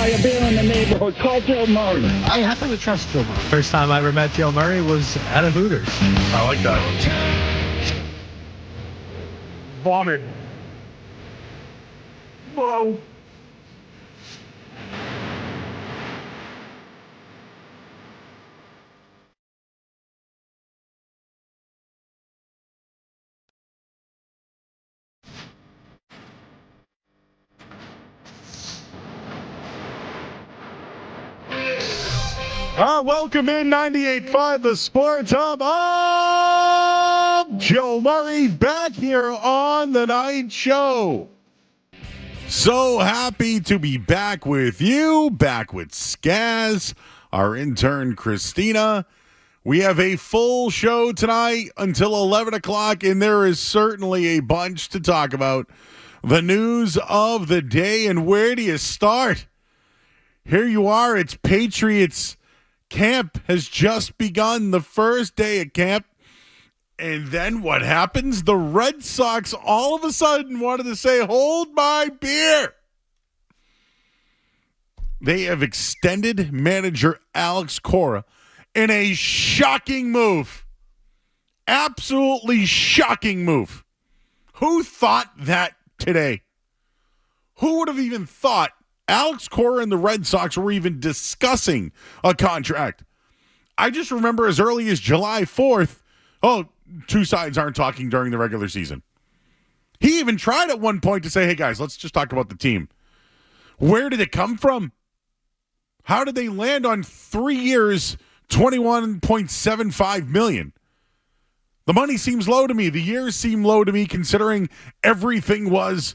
guy, a beer in the neighborhood. Call Joe Murray. I happen to trust Joe Murray. First time I ever met Joe Murray was at a Hooters. I like that. Vomit. Whoa. Welcome in 98.5, the Sports Hub of Joe Murray back here on the night show. So happy to be back with you, back with Skaz, our intern Christina. We have a full show tonight until 11 o'clock, and there is certainly a bunch to talk about. The news of the day, and where do you start? Here you are, it's Patriots. Camp has just begun, the first day of camp. And then what happens? The Red Sox all of a sudden wanted to say, hold my beer. They have extended manager Alex Cora in a shocking move. Absolutely shocking move. Who thought that today? Who would have even thought Alex Cora and the Red Sox were even discussing a contract? I just remember as early as July 4th, two sides aren't talking during the regular season. He even tried at one point to say, hey, guys, let's just talk about the team. Where did it come from? How did they land on 3 years, $21.75 million? The money seems low to me. The years seem low to me considering everything was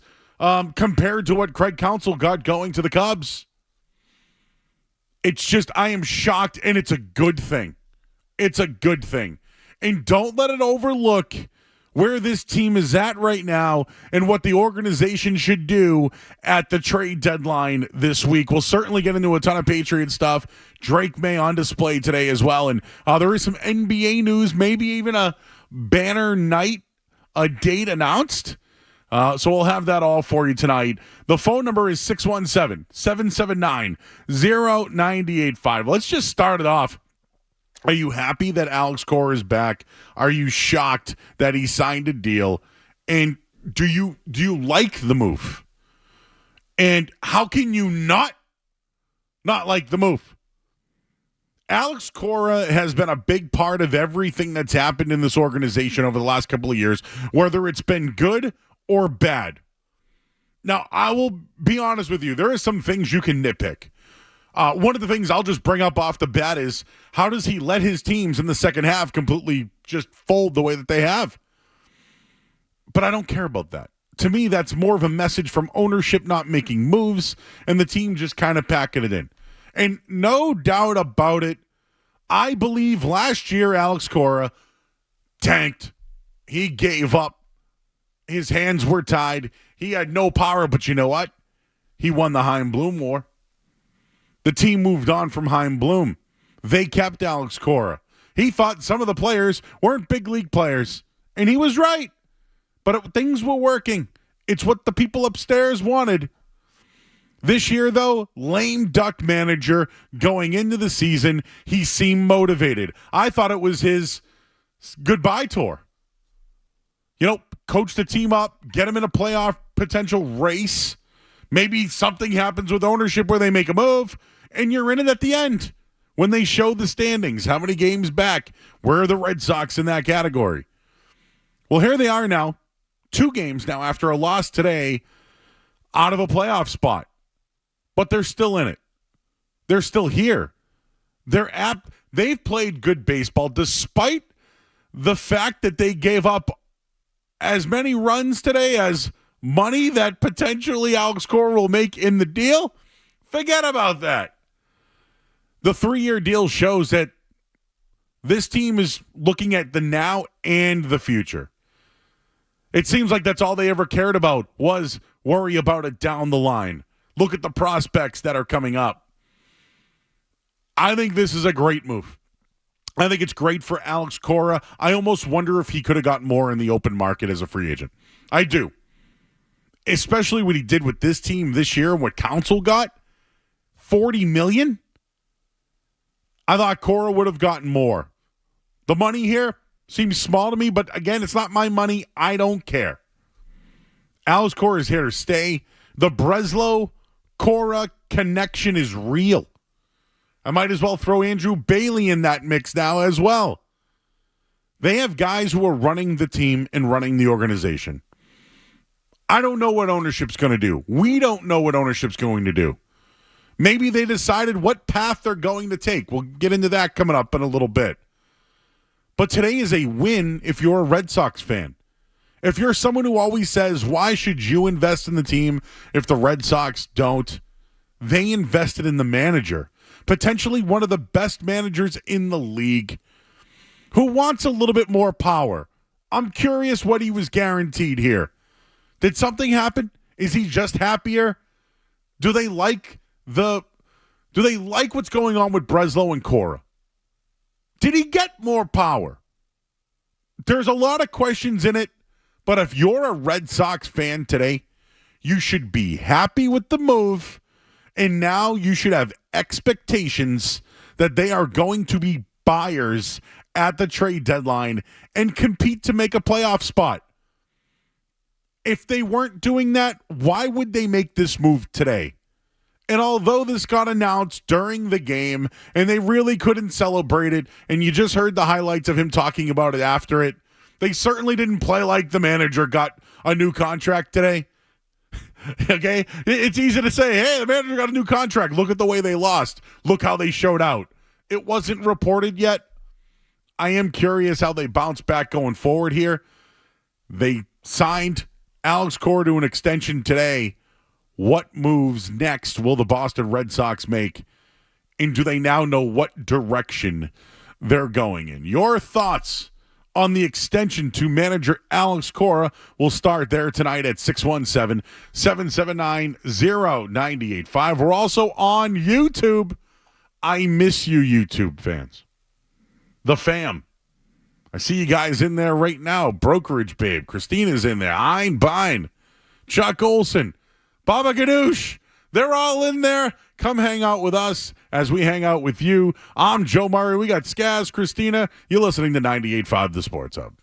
compared to what Craig Counsell got going to the Cubs. It's just, I am shocked, and it's a good thing. It's a good thing. And don't let it overlook where this team is at right now and what the organization should do at the trade deadline this week. We'll certainly get into a ton of Patriot stuff. Drake May on display today as well. And there is some NBA news, maybe even a banner night, a date announced. So we'll have that all for you tonight. The phone number is 617-779-0985. Let's just start it off. Are you happy that Alex Cora is back? Are you shocked that he signed a deal? And do you like the move? And how can you not like the move? Alex Cora has been a big part of everything that's happened in this organization over the last couple of years, whether it's been good or bad. Now, I will be honest with you. There are some things you can nitpick. One of the things I'll just bring up off the bat is how does he let his teams in the second half completely just fold the way that they have? But I don't care about that. To me, that's more of a message from ownership not making moves and the team just kind of packing it in. And no doubt about it, I believe last year Alex Cora tanked. He gave up. His hands were tied. He had no power, but you know what? He won the Chaim Bloom War. The team moved on from Chaim Bloom. They kept Alex Cora. He thought some of the players weren't big league players, and he was right. But things were working. It's what the people upstairs wanted. This year, though, lame duck manager going into the season. He seemed motivated. I thought it was his goodbye tour. Coach the team up, get him in a playoff potential race. Maybe something happens with ownership where they make a move, and you're in it at the end when they show the standings. How many games back? Where are the Red Sox in that category? Well, here they are now, 2 games now after a loss today out of a playoff spot. But they're still in it. They're still here. They've played good baseball despite the fact that they gave up as many runs today as money that potentially Alex Cora will make in the deal. Forget about that. The 3-year deal shows that this team is looking at the now and the future. It seems like that's all they ever cared about was worry about it down the line. Look at the prospects that are coming up. I think this is a great move. I think it's great for Alex Cora. I almost wonder if he could have gotten more in the open market as a free agent. I do. Especially what he did with this team this year and what Counsell got. $40 million? I thought Cora would have gotten more. The money here seems small to me, but again, it's not my money. I don't care. Alex Cora is here to stay. The Breslow-Cora connection is real. I might as well throw Andrew Bailey in that mix now as well. They have guys who are running the team and running the organization. I don't know what ownership's going to do. We don't know what ownership's going to do. Maybe they decided what path they're going to take. We'll get into that coming up in a little bit. But today is a win if you're a Red Sox fan. If you're someone who always says, why should you invest in the team if the Red Sox don't? They invested in the manager, potentially one of the best managers in the league, who wants a little bit more power. I'm curious what he was guaranteed here. Did something happen? Is he just happier? Do they like what's going on with Breslow and Cora? Did he get more power? There's a lot of questions in it, but if you're a Red Sox fan today, you should be happy with the move, and now you should have expectations that they are going to be buyers at the trade deadline and compete to make a playoff spot. If they weren't doing that, why would they make this move today? And although this got announced during the game and they really couldn't celebrate it, and you just heard the highlights of him talking about it after it, they certainly didn't play like the manager got a new contract today. Okay? It's easy to say, hey, the manager got a new contract. Look at the way they lost. Look how they showed out. It wasn't reported yet. I am curious how they bounce back going forward here. They signed Alex Cora to an extension today. What moves next will the Boston Red Sox make? And do they now know what direction they're going in? Your thoughts on the extension to manager Alex Cora will start there tonight at 617-779-0985. We're also on YouTube. I miss you, YouTube fans. The fam. I see you guys in there right now. Brokerage Babe. Christina's in there. Ein Bein. Chuck Olson. Baba Ganoush. They're all in there. Come hang out with us as we hang out with you. I'm Joe Murray. We got Skaz, Christina. You're listening to 98.5 The Sports Hub.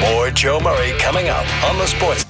More Joe Murray coming up on the Sports.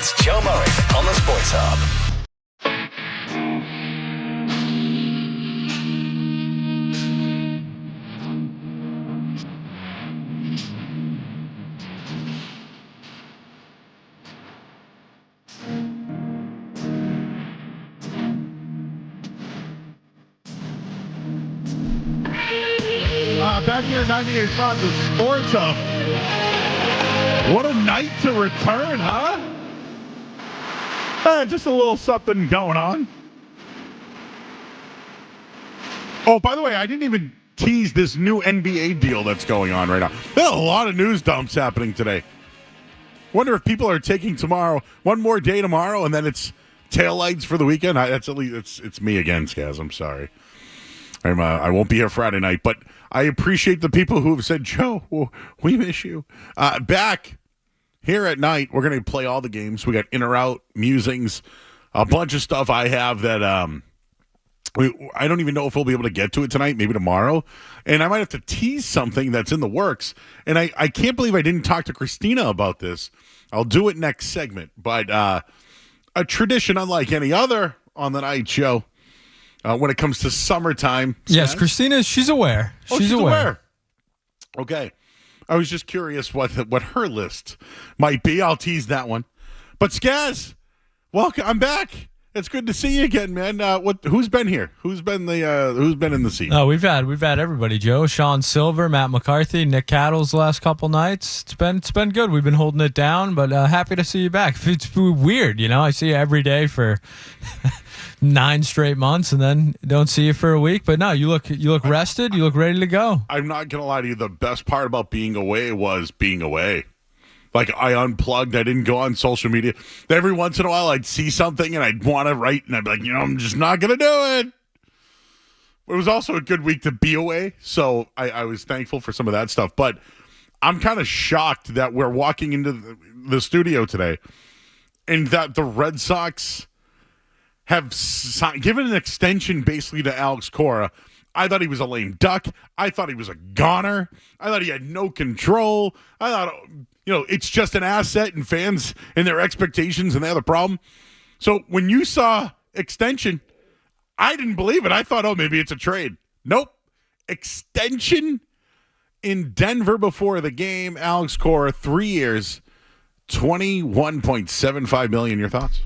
It's Joe Murray on the Sports Hub. Back here, 98.5, the Sports Hub. What a night to return, huh? Just a little something going on. Oh, by the way, I didn't even tease this new NBA deal that's going on right now. There's a lot of news dumps happening today. Wonder if people are taking tomorrow, one more day tomorrow, and then it's taillights for the weekend. That's at least it's me again, Skaz. I'm sorry. I won't be here Friday night, but I appreciate the people who have said, Joe, we miss you. Back here at night, we're going to play all the games. We got in or out, musings, a bunch of stuff I have that I don't even know if we'll be able to get to it tonight, maybe tomorrow. And I might have to tease something that's in the works. And I can't believe I didn't talk to Christina about this. I'll do it next segment. But a tradition unlike any other on the night show. When it comes to summertime. Yes, Christina, she's aware. She's aware. Okay. I was just curious what her list might be. I'll tease that one. But Skaz, welcome. I'm back. It's good to see you again, man. Who's been here? Who's been in the seat? Oh, we've had everybody, Joe. Sean Silver, Matt McCarthy, Nick Cattles the last couple nights. It's been good. We've been holding it down, but happy to see you back. It's weird, I see you every day for 9 straight months and then don't see you for a week. But no, you look rested. You look ready to go. I'm not going to lie to you. The best part about being away was being away. Like, I unplugged. I didn't go on social media. Every once in a while, I'd see something and I'd want to write, and I'd be like, I'm just not going to do it. But it was also a good week to be away, so I was thankful for some of that stuff. But I'm kind of shocked that we're walking into the studio today and that the Red Sox have given an extension basically to Alex Cora. I thought he was a lame duck. I thought he was a goner. I thought he had no control. I thought, it's just an asset and fans and their expectations, and they have a problem. So when you saw extension, I didn't believe it. I thought, maybe it's a trade. Nope. Extension in Denver before the game. Alex Cora, 3 years, $21.75 million. Your thoughts?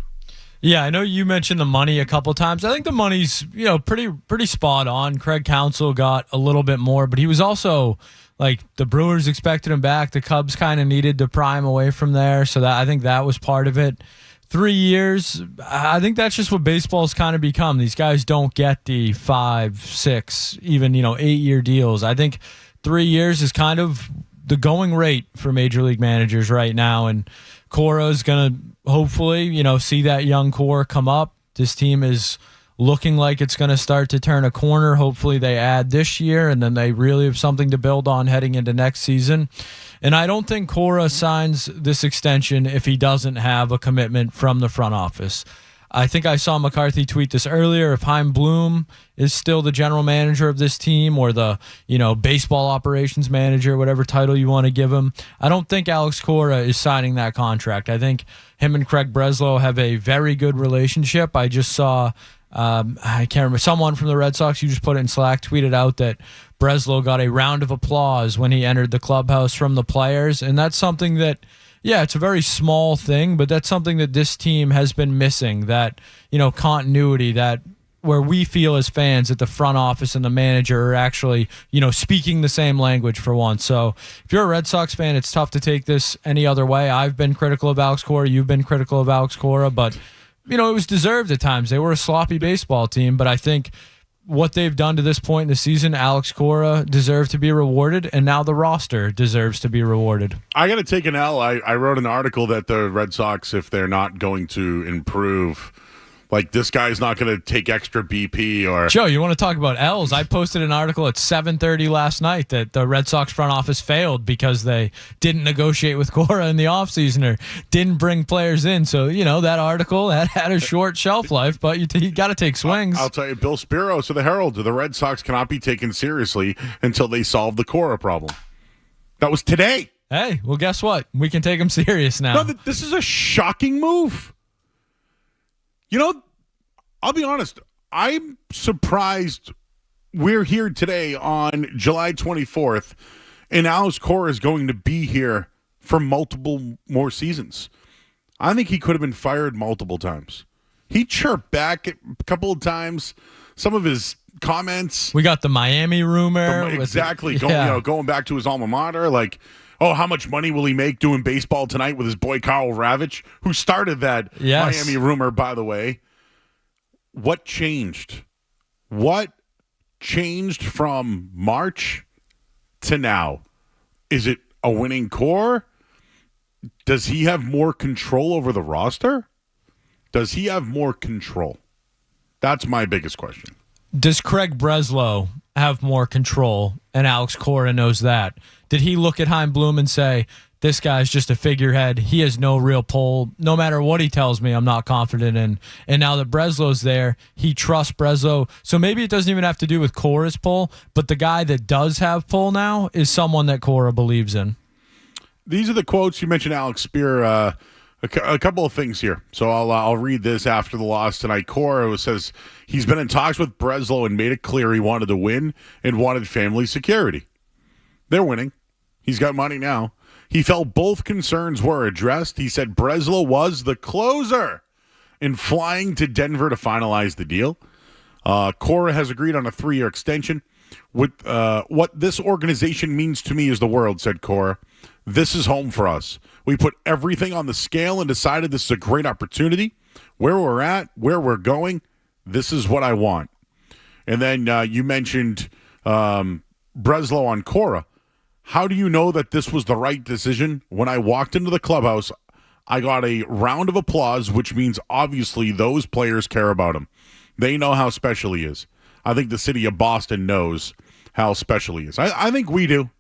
Yeah, I know you mentioned the money a couple times. I think the money's, pretty spot on. Craig Counsell got a little bit more, but he was also, the Brewers expected him back. The Cubs kind of needed to pry him away from there, so I think that was part of it. 3 years, I think that's just what baseball's kind of become. These guys don't get the 5, 6, even, 8-year deals. I think 3 years is kind of the going rate for Major League managers right now, and Cora's going to hopefully, see that young core come up. This team is looking like it's going to start to turn a corner. Hopefully they add this year, and then they really have something to build on heading into next season. And I don't think Cora signs this extension if he doesn't have a commitment from the front office. I think I saw McCarthy tweet this earlier. If Chaim Bloom is still the general manager of this team, or the, baseball operations manager, whatever title you want to give him, I don't think Alex Cora is signing that contract. I think him and Craig Breslow have a very good relationship. I just saw, I can't remember, someone from the Red Sox, you just put it in Slack, tweeted out that Breslow got a round of applause when he entered the clubhouse from the players. And that's something that, yeah, it's a very small thing, but that's something that this team has been missing, that, continuity, that where we feel as fans that the front office and the manager are actually, speaking the same language for once. So if you're a Red Sox fan, it's tough to take this any other way. I've been critical of Alex Cora. You've been critical of Alex Cora, but, it was deserved at times. They were a sloppy baseball team, but I think what they've done to this point in the season, Alex Cora deserved to be rewarded, and now the roster deserves to be rewarded. I got to take an L. I wrote an article that the Red Sox, if they're not going to improve, this guy's not going to take extra BP or... Joe, you want to talk about L's? I posted an article at 7:30 last night that the Red Sox front office failed because they didn't negotiate with Cora in the offseason or didn't bring players in. So, that article that had a short shelf life, but you got to take swings. I'll tell you, Bill Spiros of the Herald, the Red Sox cannot be taken seriously until they solve the Cora problem. That was today. Hey, well, guess what? We can take him serious now. No, this is a shocking move. You know, I'll be honest. I'm surprised we're here today on July 24th, and Alex Cora is going to be here for multiple more seasons. I think he could have been fired multiple times. He chirped back a couple of times. Some of his comments. We got the Miami rumor. Exactly. Going back to his alma mater, like, oh, how much money will he make doing baseball tonight with his boy Karl Ravech, who started that Miami rumor, by the way. What changed? What changed from March to now? Is it a winning core? Does he have more control over the roster? Does he have more control? That's my biggest question. Does Craig Breslow have more control, and Alex Cora knows that? Did he look at Chaim Bloom and say, this guy's just a figurehead. He has no real pull. No matter what he tells me, I'm not confident in. And now that Breslow's there, he trusts Breslow. So maybe it doesn't even have to do with Cora's pull, but the guy that does have pull now is someone that Cora believes in. These are the quotes. You mentioned Alex Spear. A couple of things here. So I'll read this after the loss tonight. Cora says he's been in talks with Breslow and made it clear he wanted to win and wanted family security. They're winning. He's got money now. He felt both concerns were addressed. He said Breslow was the closer in flying to Denver to finalize the deal. Cora has agreed on a 3-year extension. With what this organization means to me is the world, said Cora. This is home for us. We put everything on the scale and decided this is a great opportunity. Where we're at, where we're going, this is what I want. And then you mentioned Breslow on Cora. How do you know that this was the right decision? When I walked into the clubhouse, I got a round of applause, which means obviously those players care about him. They know how special he is. I think the city of Boston knows how special he is. I think we do.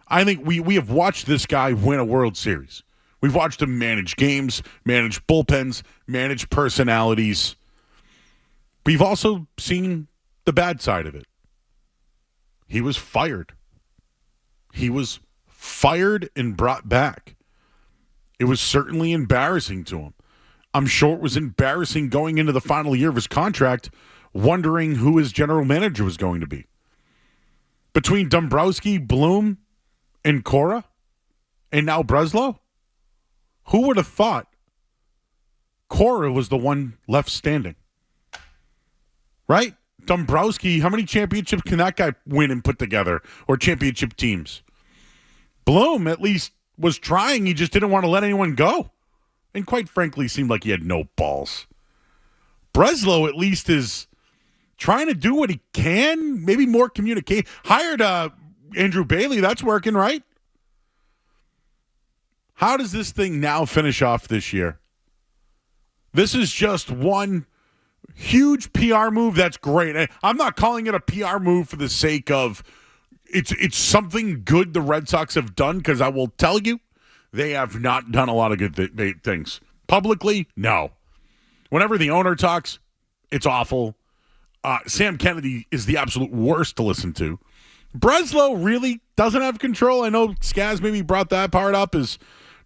I think we have watched this guy win a World Series. We've watched him manage games, manage bullpens, manage personalities. We've also seen the bad side of it. He was fired. He was fired and brought back. It was certainly embarrassing to him. I'm sure it was embarrassing going into the final year of his contract, wondering who his general manager was going to be. Between Dombrowski, Bloom, and Cora, and now Breslow, who would have thought Cora was the one left standing? Right? Dombrowski, how many championships can that guy win and put together, or championship teams? Bloom at least was trying. He just didn't want to let anyone go. And quite frankly, seemed like he had no balls. Breslow at least is trying to do what he can. Maybe more communicate. Hired Andrew Bailey. That's working, right? How does this thing now finish off this year? This is just one huge PR move. That's great. I'm not calling it a PR move for the sake of it's something good the Red Sox have done, because I will tell you, they have not done a lot of good things. Publicly, no. Whenever the owner talks, it's awful. Sam Kennedy is the absolute worst to listen to. Breslow really doesn't have control. I know Skaz maybe brought that part up, as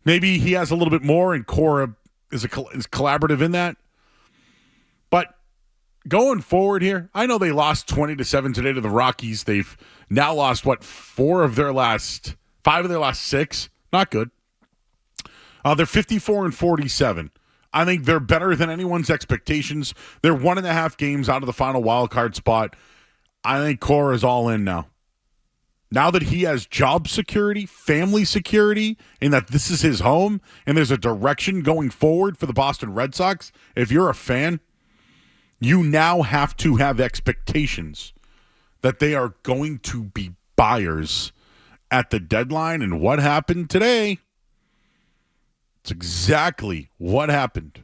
maybe he has a little bit more, and Cora is collaborative in that. But going forward here, I know they lost 20-7 today to the Rockies. They've now lost, 5 of their last 6? Not good. They're 54-47. I think they're better than anyone's expectations. They're 1.5 games out of the final wild card spot. I think Cora is all in now. Now that he has job security, family security, and that this is his home, and there's a direction going forward for the Boston Red Sox, if you're a fan, you now have to have expectations that they are going to be buyers at the deadline. And what happened today? It's exactly what happened.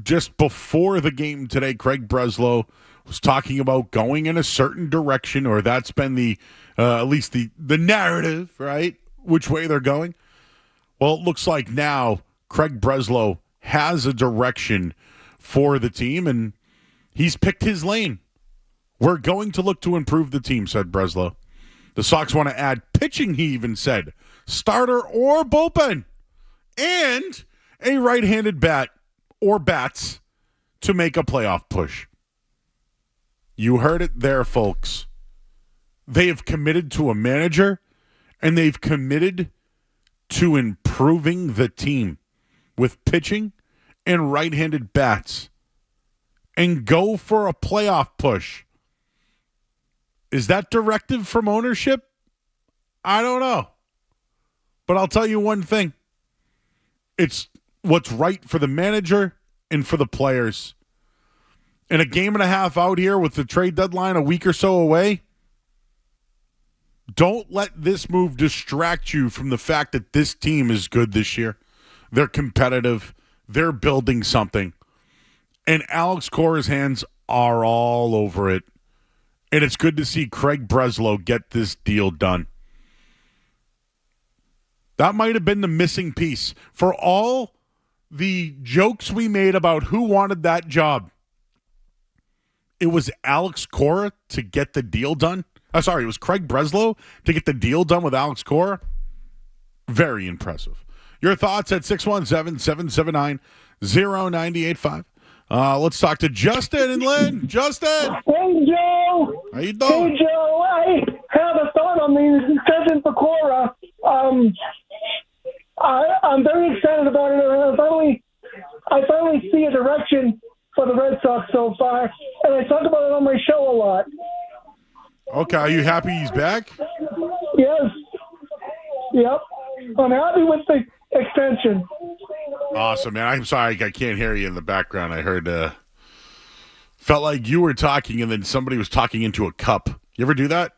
Just before the game today, Craig Breslow was talking about going in a certain direction, or that's been the at least the narrative, right? Which way they're going. Well, it looks like now Craig Breslow has a direction for the team, and he's picked his lane. We're going to look to improve the team, said Breslow. The Sox want to add pitching, he even said, starter or bullpen, and a right-handed bat or bats to make a playoff push. You heard it there, folks. They have committed to a manager, and they've committed to improving the team with pitching and right-handed bats and go for a playoff push. Is that directive from ownership? I don't know. But I'll tell you one thing. It's what's right for the manager and for the players. In a game and a half out here with the trade deadline a week or so away, don't let this move distract you from the fact that this team is good this year. They're competitive. They're building something. And Alex Cora's hands are all over it. And it's good to see Craig Breslow get this deal done. That might have been the missing piece. For all the jokes we made about who wanted that job, it was Alex Cora to get the deal done. It was Craig Breslow to get the deal done with Alex Cora. Very impressive. Your thoughts at 617-779-0985. Let's talk to Justin and Lynn. Justin! Hey, Joe! How you doing? Hey, Joe! I have a thought on these discussions for Cora. I'm very excited about it. I finally see a direction for the Red Sox so far, and I talk about it on my show a lot. Okay, are you happy he's back? Yes. Yep. I'm happy with the extension. Awesome, man. I'm sorry I can't hear you in the background. I heard, felt like you were talking and then somebody was talking into a cup. You ever do that?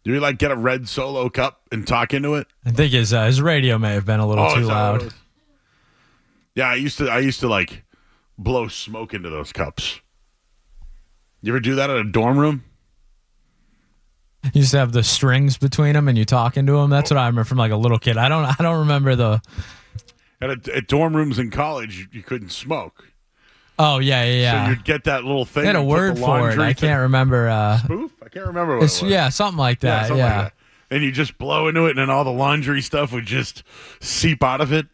Do you get a red Solo cup and talk into it? I think his radio may have been a little too loud. Yeah, I used to blow smoke into those cups. You ever do that at a dorm room? You used to have the strings between them and you talk into them. That's what I remember from a little kid. I don't remember the. At dorm rooms in college, you couldn't smoke. Oh yeah. So you'd get that little thing. They had a word for it. I can't remember. Spoof? I can't remember what it was. Yeah, something like that. Something like that. And you just blow into it, and then all the laundry stuff would just seep out of it.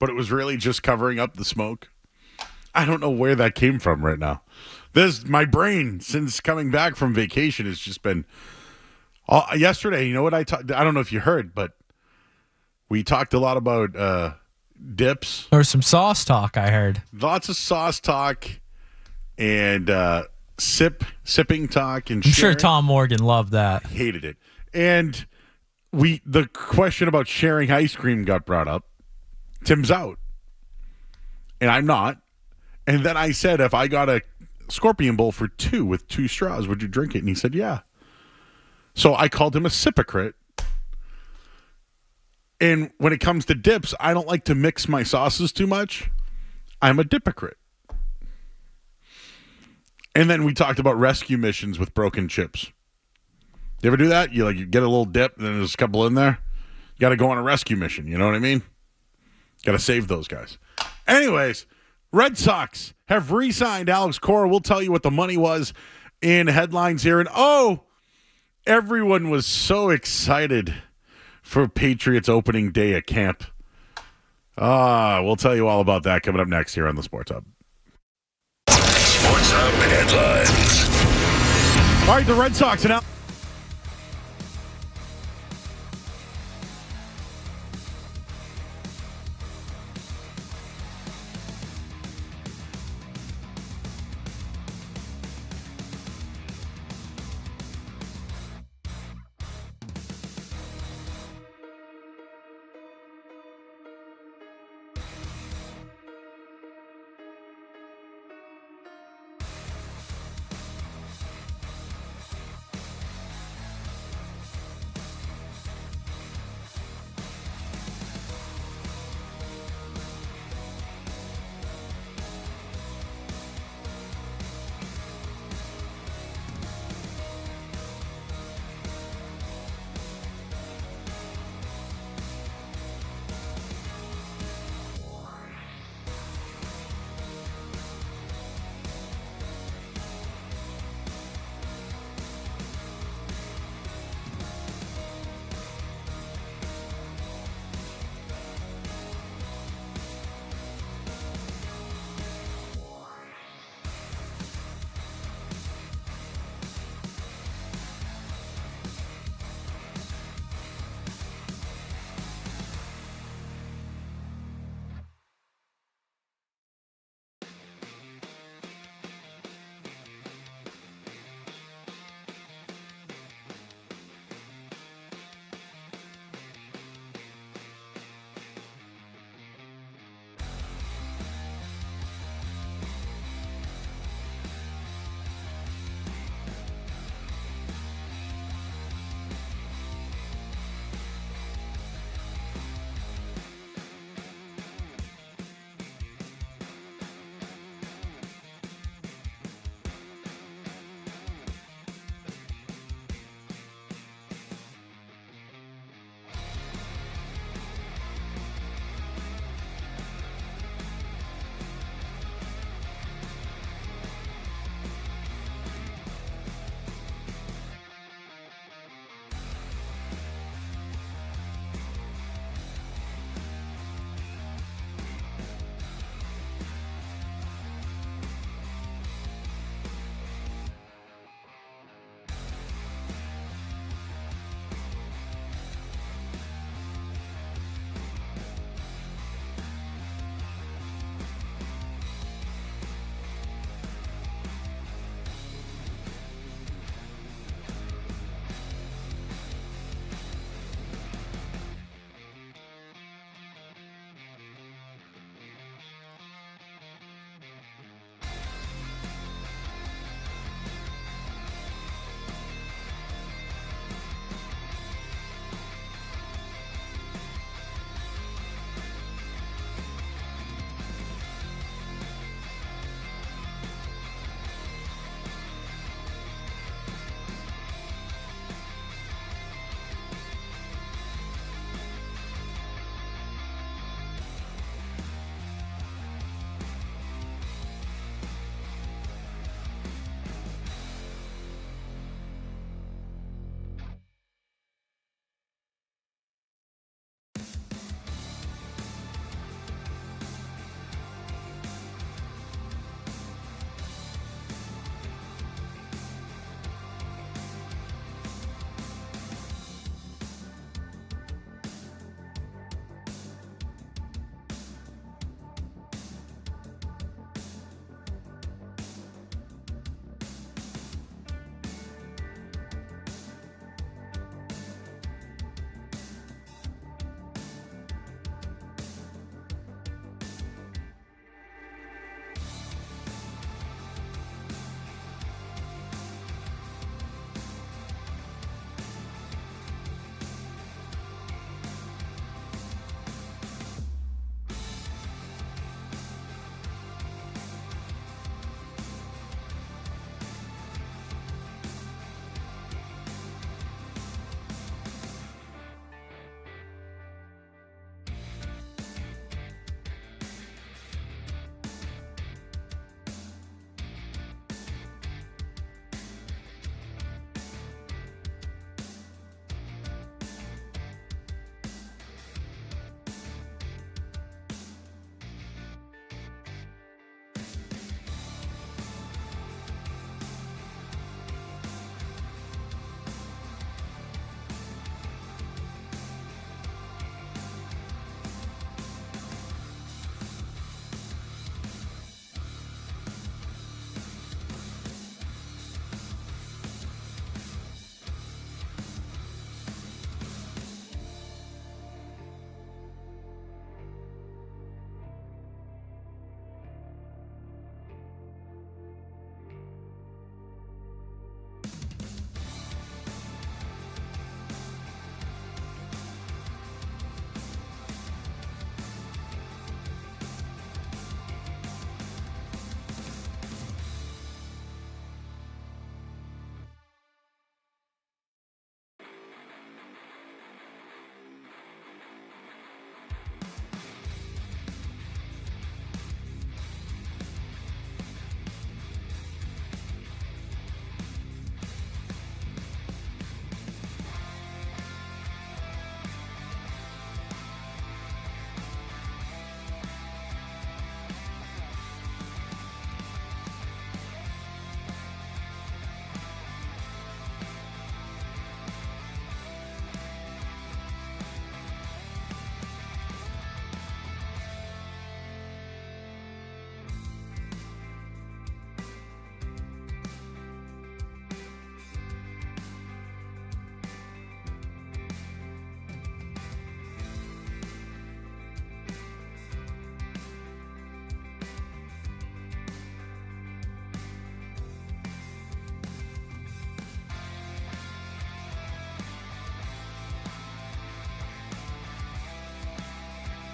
But it was really just covering up the smoke. I don't know where that came from right now. My brain, since coming back from vacation, has just been. Yesterday, you know what I talked? I don't know if you heard, but we talked a lot about dips. There was some sauce talk, I heard. Lots of sauce talk and sipping talk. And I'm sure Tom Morgan loved that. Hated it. And the question about sharing ice cream got brought up. Tim's out. And I'm not. And then I said, if I got a Scorpion Bowl for 2 with 2 straws, would you drink it? And he said, yeah. So I called him a sipocrite. And when it comes to dips, I don't like to mix my sauces too much. I'm a dipocrite. And then we talked about rescue missions with broken chips. You ever do that? You get a little dip, and then there's a couple in there. You got to go on a rescue mission. You know what I mean? Got to save those guys. Anyways, Red Sox have re-signed Alex Cora. We'll tell you what the money was in headlines here. And everyone was so excited for Patriots opening day at camp. We'll tell you all about that coming up next here on the Sports Hub. Sports Hub headlines. All right, the Red Sox announced.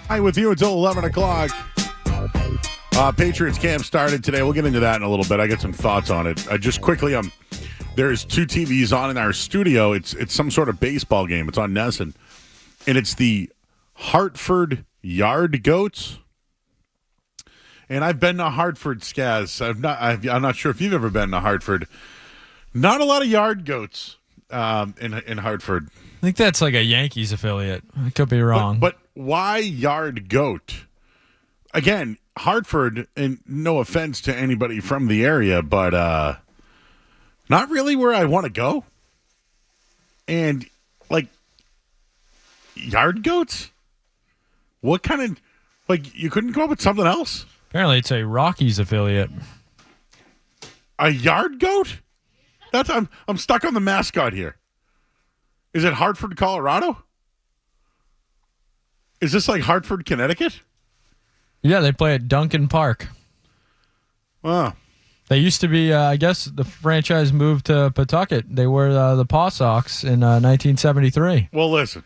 Hi, with you until 11 o'clock. Patriots camp started today. We'll get into that in a little bit. I got some thoughts on it. Just quickly, there's two TVs on in our studio. It's some sort of baseball game. It's on Nesson. And it's the Hartford Yard Goats. And I've been to Hartford, Skaz. I'm not sure if you've ever been to Hartford. Not a lot of yard goats in Hartford. I think that's like a Yankees affiliate. I could be wrong. But why yard goat? Again, Hartford, and no offense to anybody from the area, but not really where I want to go. And, like, yard goats? What kind of, like, you couldn't come up with something else? Apparently it's a Rockies affiliate. A yard goat? I'm stuck on the mascot here. Is it Hartford, Colorado? Is this like Hartford, Connecticut? Yeah, they play at Duncan Park. Wow. They used to be, I guess, the franchise moved to Pawtucket. They were the Paw Sox in 1973. Well, listen.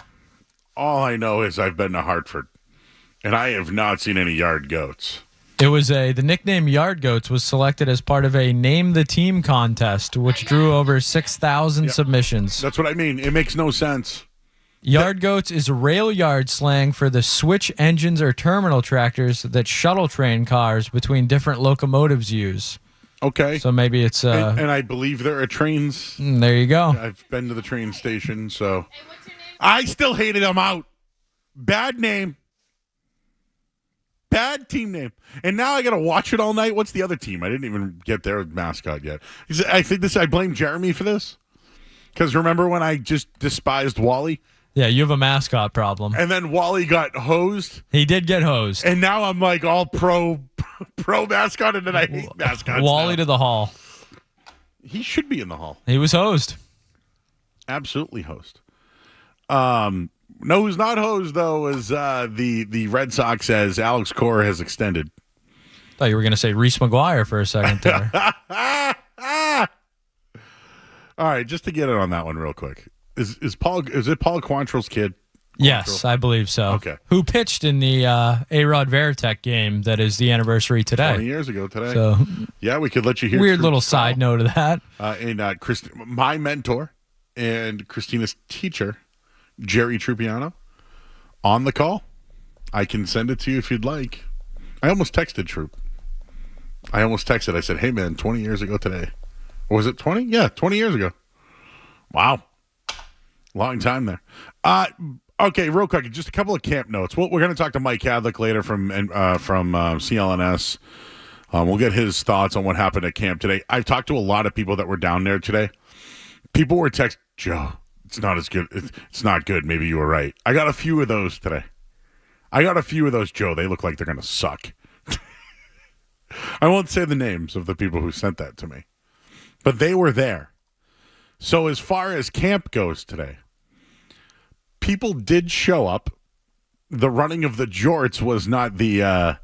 All I know is I've been to Hartford, and I have not seen any yard goats. It was the nickname Yard Goats was selected as part of a Name the Team contest, which drew over 6,000 submissions. That's what I mean. It makes no sense. Yard Goats is rail yard slang for the switch engines or terminal tractors that shuttle train cars between different locomotives use. Okay. So maybe it's... and I believe there are trains. There you go. I've been to the train station, so... Hey, what's your name? I still hated them out. Bad name. Bad team name. And now I got to watch it all night. What's the other team? I didn't even get their mascot yet. I blame Jeremy for this. Because remember when I just despised Wally? Yeah, you have a mascot problem. And then Wally got hosed. He did get hosed. And now I'm like all pro mascot, and then I hate mascots. Wally now. to the hall. He should be in the hall. He was hosed. Absolutely hosed. No, who's not hosed, though, is the Red Sox, as Alex Cora has extended. Thought you were going to say Reese McGuire for a second there. All right, just to get it on that one real quick. Is it Paul Quantrill's kid? Yes, I believe so. Okay. Who pitched in the A-Rod Veritek game that is the anniversary today. 20 years ago today. So, yeah, we could let you hear. Weird little side note of that. And my mentor and Christina's teacher, Jerry Trupiano, on the call. I can send it to you if you'd like. I almost texted Troop. I said, hey, man, 20 years ago today. Or was it 20? Yeah, 20 years ago. Wow. Long time there. Okay, real quick, just a couple of camp notes. We're going to talk to Mike Kadlick later from CLNS. We'll get his thoughts on what happened at camp today. I've talked to a lot of people that were down there today. People were texting, Joe, it's not as good. It's not good. Maybe you were right. I got a few of those today. Joe. They look like they're going to suck. I won't say the names of the people who sent that to me, but they were there. So as far as camp goes today, people did show up. The running of the jorts was not the... I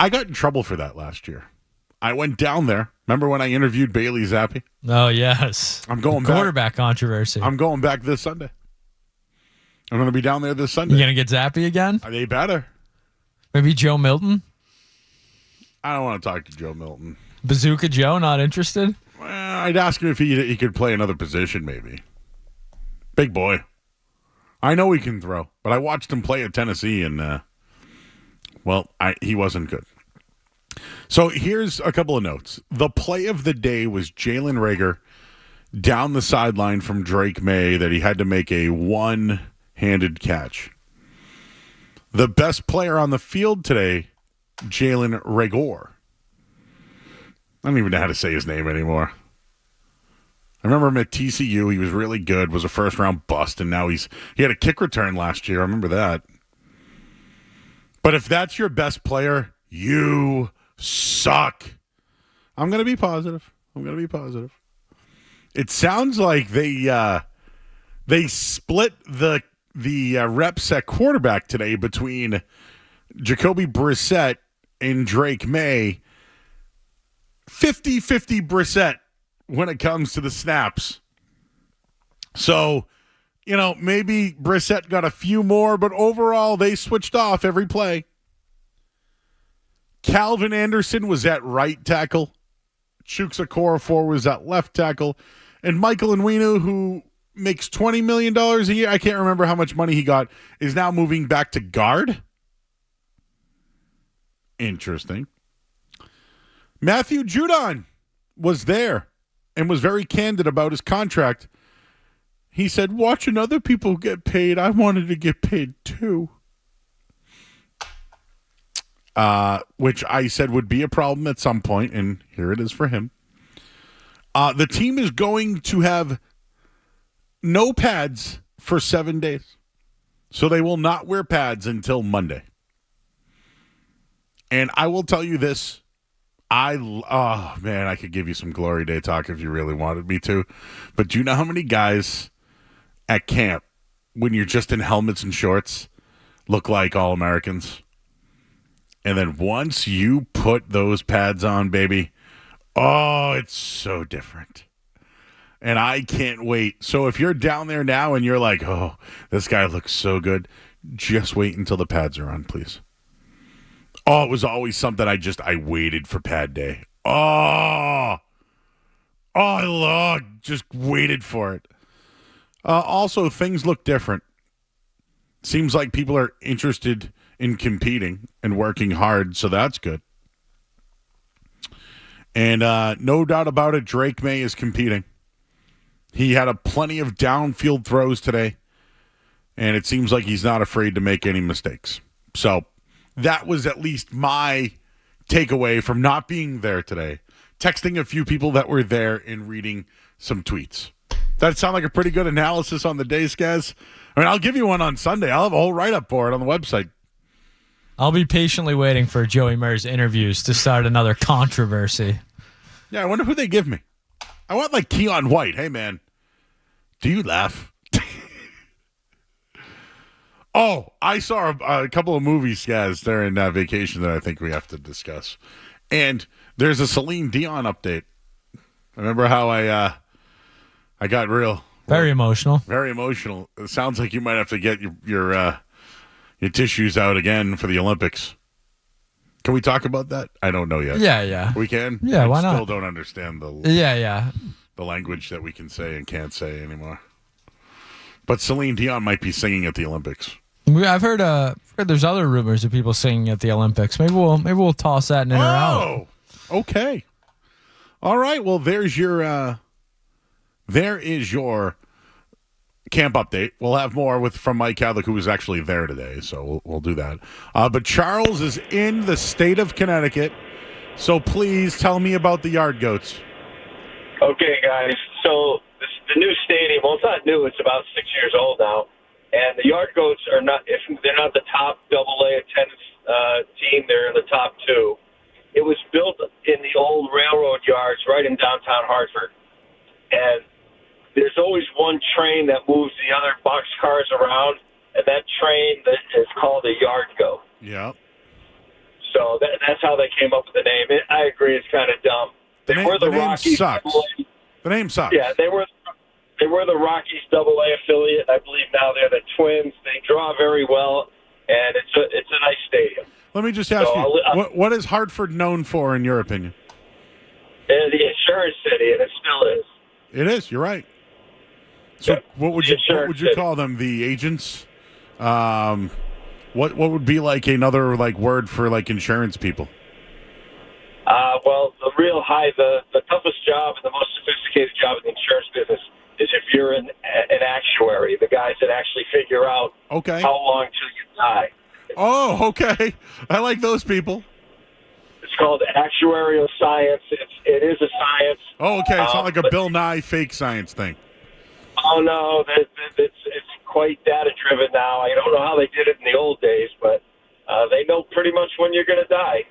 got in trouble for that last year. I went down there. Remember when I interviewed Bailey Zappi? Oh, yes. I'm going back. Quarterback controversy. I'm going back this Sunday. I'm going to be down there this Sunday. You going to get Zappi again? They better. Maybe Joe Milton? I don't want to talk to Joe Milton. Bazooka Joe, not interested? Well, I'd ask him if he could play another position, maybe. Big boy. I know he can throw, but I watched him play at Tennessee, and, he wasn't good. So here's a couple of notes. The play of the day was Jalen Reagor down the sideline from Drake May that he had to make a one-handed catch. The best player on the field today, Jalen Reagor. I don't even know how to say his name anymore. I remember him at TCU. He was really good, was a first-round bust, and now he had a kick return last year. I remember that. But if that's your best player, you suck. I'm going to be positive. It sounds like they split the reps at quarterback today between Jacoby Brissett and Drake May. 50-50 Brissett when it comes to the snaps. So maybe Brissett got a few more, but overall they switched off every play. Calvin Anderson was at right tackle. Chuks Okorafor was at left tackle. And Michael Onwenu, who makes $20 million a year, I can't remember how much money he got, is now moving back to guard. Interesting. Matthew Judon was there and was very candid about his contract. He said, watching other people get paid, I wanted to get paid too. Which I said would be a problem at some point, and here it is for him. The team is going to have no pads for 7 days. So they will not wear pads until Monday. And I will tell you this. I could give you some Glory Day talk if you really wanted me to. But do you know how many guys at camp, when you're just in helmets and shorts, look like All-Americans? And then once you put those pads on, baby, it's so different. And I can't wait. So if you're down there now and you're like, oh, this guy looks so good, just wait until the pads are on, please. Oh, it was always something I waited for pad day. I just waited for it. Also, things look different. Seems like people are interested in competing and working hard, so that's good. And no doubt about it, Drake May is competing. He had plenty of downfield throws today, and it seems like he's not afraid to make any mistakes. So that was at least my takeaway from not being there today. Texting a few people that were there and reading some tweets. That sound like a pretty good analysis on the day, Skaz? I mean, I'll give you one on Sunday. I'll have a whole write-up for it on the website. I'll be patiently waiting for Joey Murray's interviews to start another controversy. Yeah, I wonder who they give me. I want like Keon White. Hey, man, do you laugh? I saw a couple of movies, guys, during vacation that I think we have to discuss. And there's a Celine Dion update. Remember how I got very emotional. Very emotional. It sounds like you might have to get your tissues out again for the Olympics. Can we talk about that? I don't know yet. Yeah. We can? Yeah, why not? I still don't understand the language that we can say and can't say anymore. But Celine Dion might be singing at the Olympics. I've heard there's other rumors of people singing at the Olympics. Maybe we'll toss that in or out. Oh, okay. All right. Well, there is your camp update. We'll have more from Mike Kadlick, who was actually there today, so we'll do that. But Charles is in the state of Connecticut, so please tell me about the Yard Goats. Okay, guys. So the new stadium, well, it's not new. It's about 6 years old now. And the Yard Goats they're not the top AA attendance team. They're in the top two. It was built in the old railroad yards right in downtown Hartford. And there's always one train that moves the other boxcars around, and that train is called a Yard Goat. Yeah. So that's how they came up with the name. I agree, it's kind of dumb. The name sucks. The name sucks. Yeah, they were the Rockies AA affiliate. I believe now they're the Twins. They draw very well, and it's a nice stadium. Let me just ask you, what is Hartford known for, in your opinion? The insurance city, and it still is. It is. You're right. So yeah. what would you call them? The agents? What would be like another word for insurance people? Well, the toughest job and the most sophisticated job in the insurance business is if you're an actuary, the guys that actually figure out how long till you die. Oh, okay. I like those people. It's called actuarial science. It is a science. Oh, okay. It's not like a Bill Nye fake science thing. Oh, no. It's quite data-driven now. I don't know how they did it in the old days, but they know pretty much when you're going to die.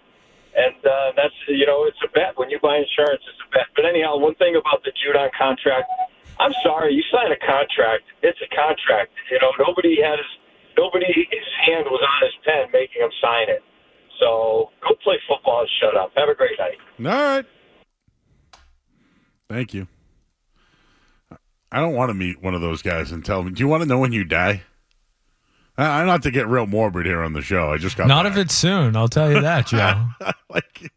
And that's, it's a bet. When you buy insurance, it's a bet. But anyhow, one thing about the Judon contract, I'm sorry, you sign a contract. It's a contract. Nobody's hand was on his pen making him sign it. So go play football and shut up. Have a great night. All right. Thank you. I don't want to meet one of those guys and tell me, do you want to know when you die? I'm not to get real morbid here on the show. I just got Not back. if it's soon. I'll tell you that, Joe. Like,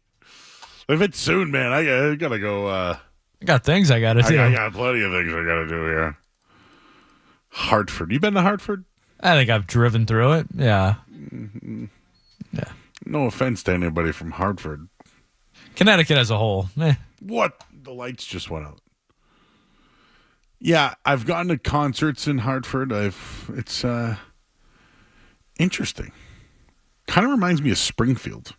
if it's soon, man, I got to go. I got things I got to do. I got plenty of things I got to do here. Hartford. You been to Hartford? I think I've driven through it. Yeah. Yeah. No offense to anybody from Hartford. Connecticut as a whole. What? The lights just went out. Yeah, I've gone to concerts in Hartford. It's interesting. Kind of reminds me of Springfield.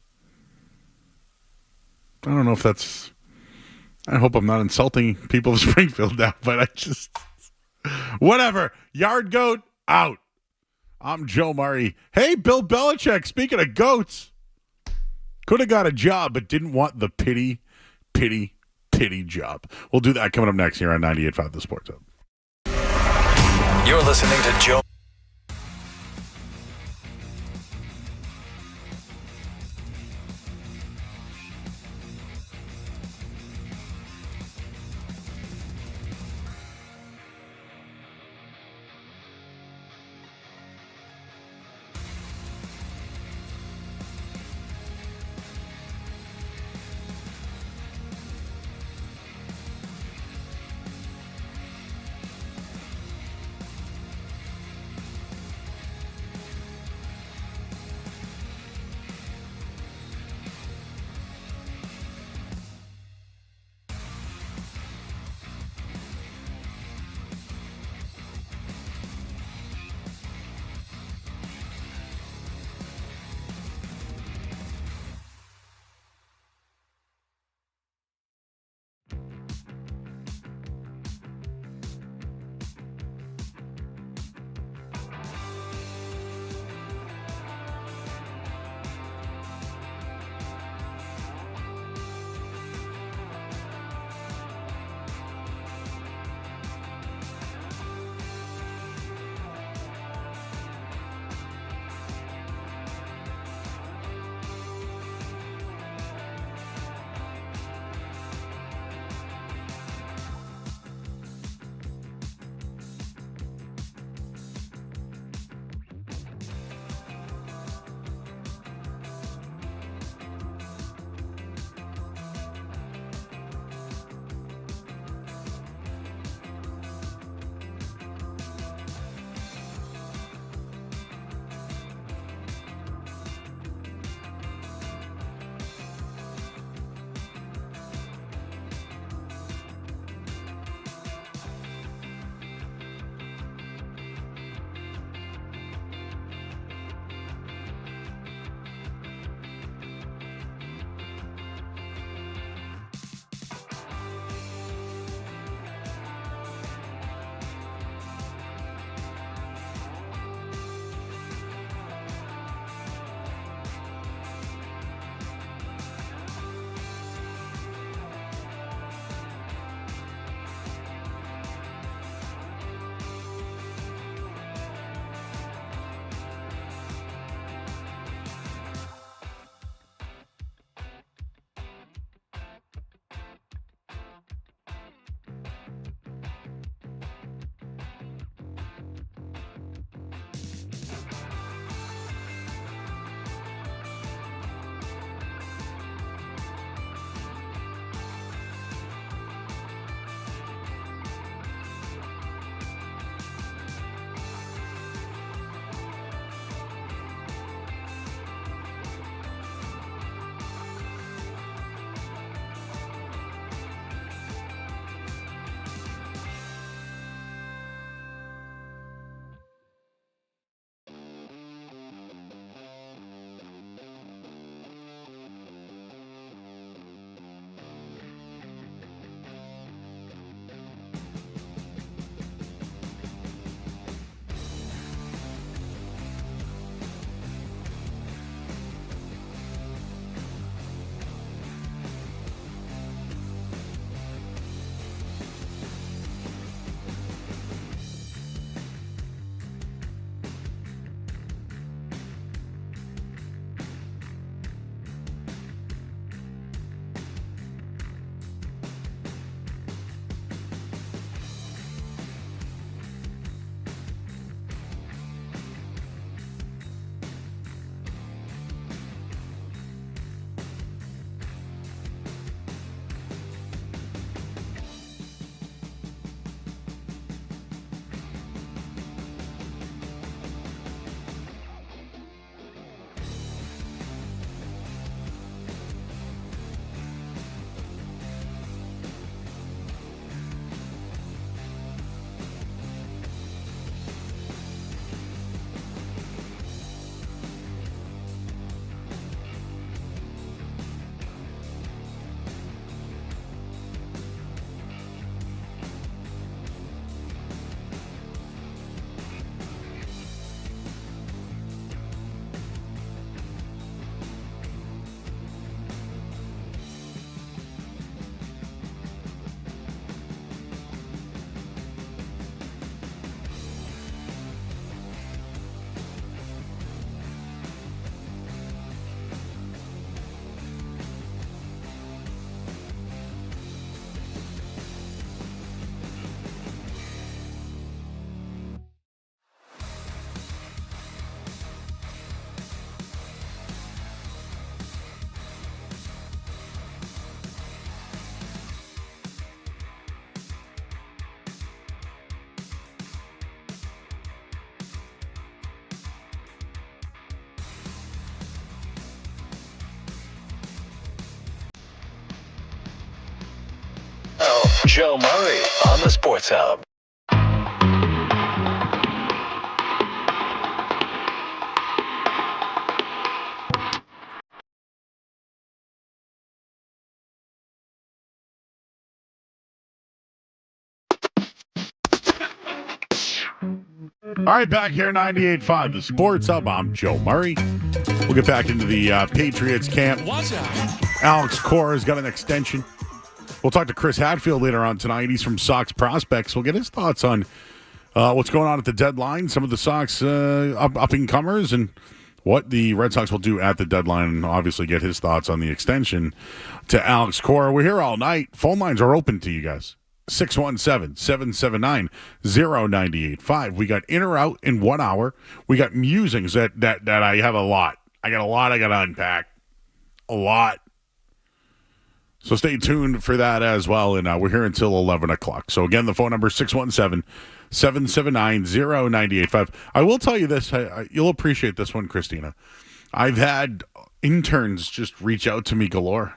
I don't know if that's... I hope I'm not insulting people of Springfield now, but I just... Whatever. Yard goat, out. I'm Joe Murray. Hey, Bill Belichick, speaking of goats, could have got a job, but didn't want the pity job. We'll do that coming up next here on 98.5 The Sports Hub. You're listening to Joe. Joe Murray on the Sports Hub. All right, back here, 98.5, the Sports Hub. I'm Joe Murray. We'll get back into the Patriots camp. Alex Cora's got an extension. We'll talk to Chris Hatfield later on tonight. He's from Sox Prospects. We'll get his thoughts on what's going on at the deadline, some of the Sox up-and-comers, and what the Red Sox will do at the deadline, and obviously get his thoughts on the extension to Alex Cora. We're here all night. Phone lines are open to you guys. 617-779-0985. We got in or out in 1 hour. We got musings that I have a lot. I got to unpack. A lot. So stay tuned for that as well. And we're here until 11 o'clock. So again, the phone number is 617-779-0985. I will tell you this. You'll appreciate this one, Christina. I've had interns just reach out to me galore.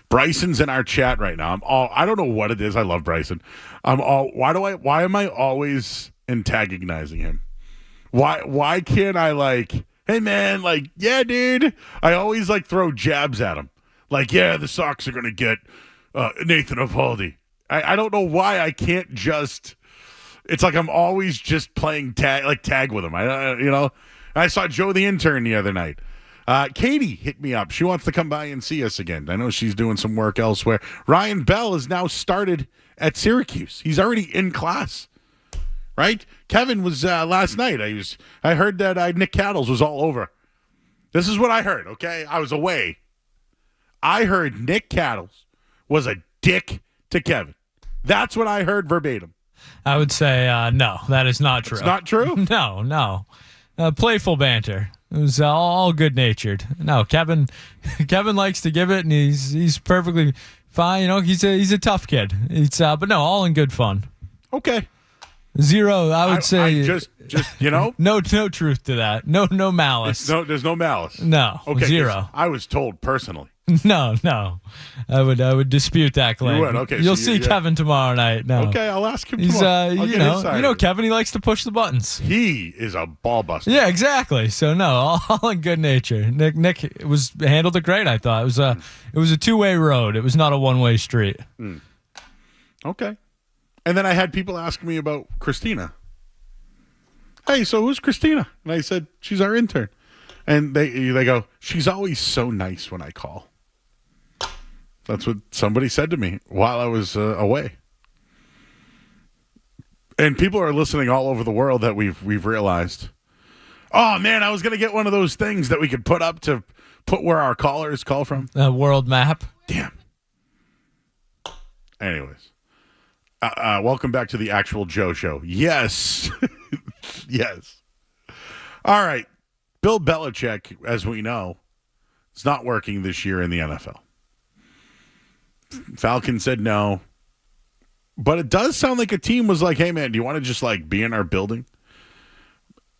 Bryson's in our chat right now. I don't know what it is. I love Bryson. Why am I always antagonizing him? Why can't I hey man, yeah, dude. I always throw jabs at him. Yeah, the Sox are going to get Nathan Eovaldi. I don't know why I can't just, it's I'm always just playing tag with him. I saw Joe the intern the other night. Katie hit me up. She wants to come by and see us again. I know she's doing some work elsewhere. Ryan Bell has now started at Syracuse. He's already in class, right? Kevin was last night. I heard that Nick Cattles was all over. This is what I heard, okay? I was away. I heard Nick Cattles was a dick to Kevin. That's what I heard verbatim. I would say no, that is not true. It's not true? No. Playful banter. It was all good-natured. No, Kevin likes to give it, and he's perfectly fine. He's a tough kid. But no, all in good fun. Okay. Zero, I would say. Just No truth to that. No malice. There's no malice. No. Okay. Zero. I was told personally. No. I would dispute that claim. You would? Okay. You'll see Kevin tomorrow night. No. Okay, I'll ask him He's tomorrow. Kevin, he likes to push the buttons. He is a ball buster. Yeah, exactly. So no, all in good nature. Nick handled it great, I thought. It was a two-way road. It was not a one-way street. Okay. And then I had people asking me about Christina. Hey, so who's Christina? And I said, she's our intern. And they go, she's always so nice when I call. That's what somebody said to me while I was away. And people are listening all over the world that we've realized. Oh, man, I was going to get one of those things that we could put up to put where our callers call from. A world map. Damn. Anyways. Welcome back to the actual Joe Show. Yes. Yes. All right. Bill Belichick, as we know, is not working this year in the NFL. Falcon said no. But it does sound like a team was like, hey, man, do you want to just be in our building?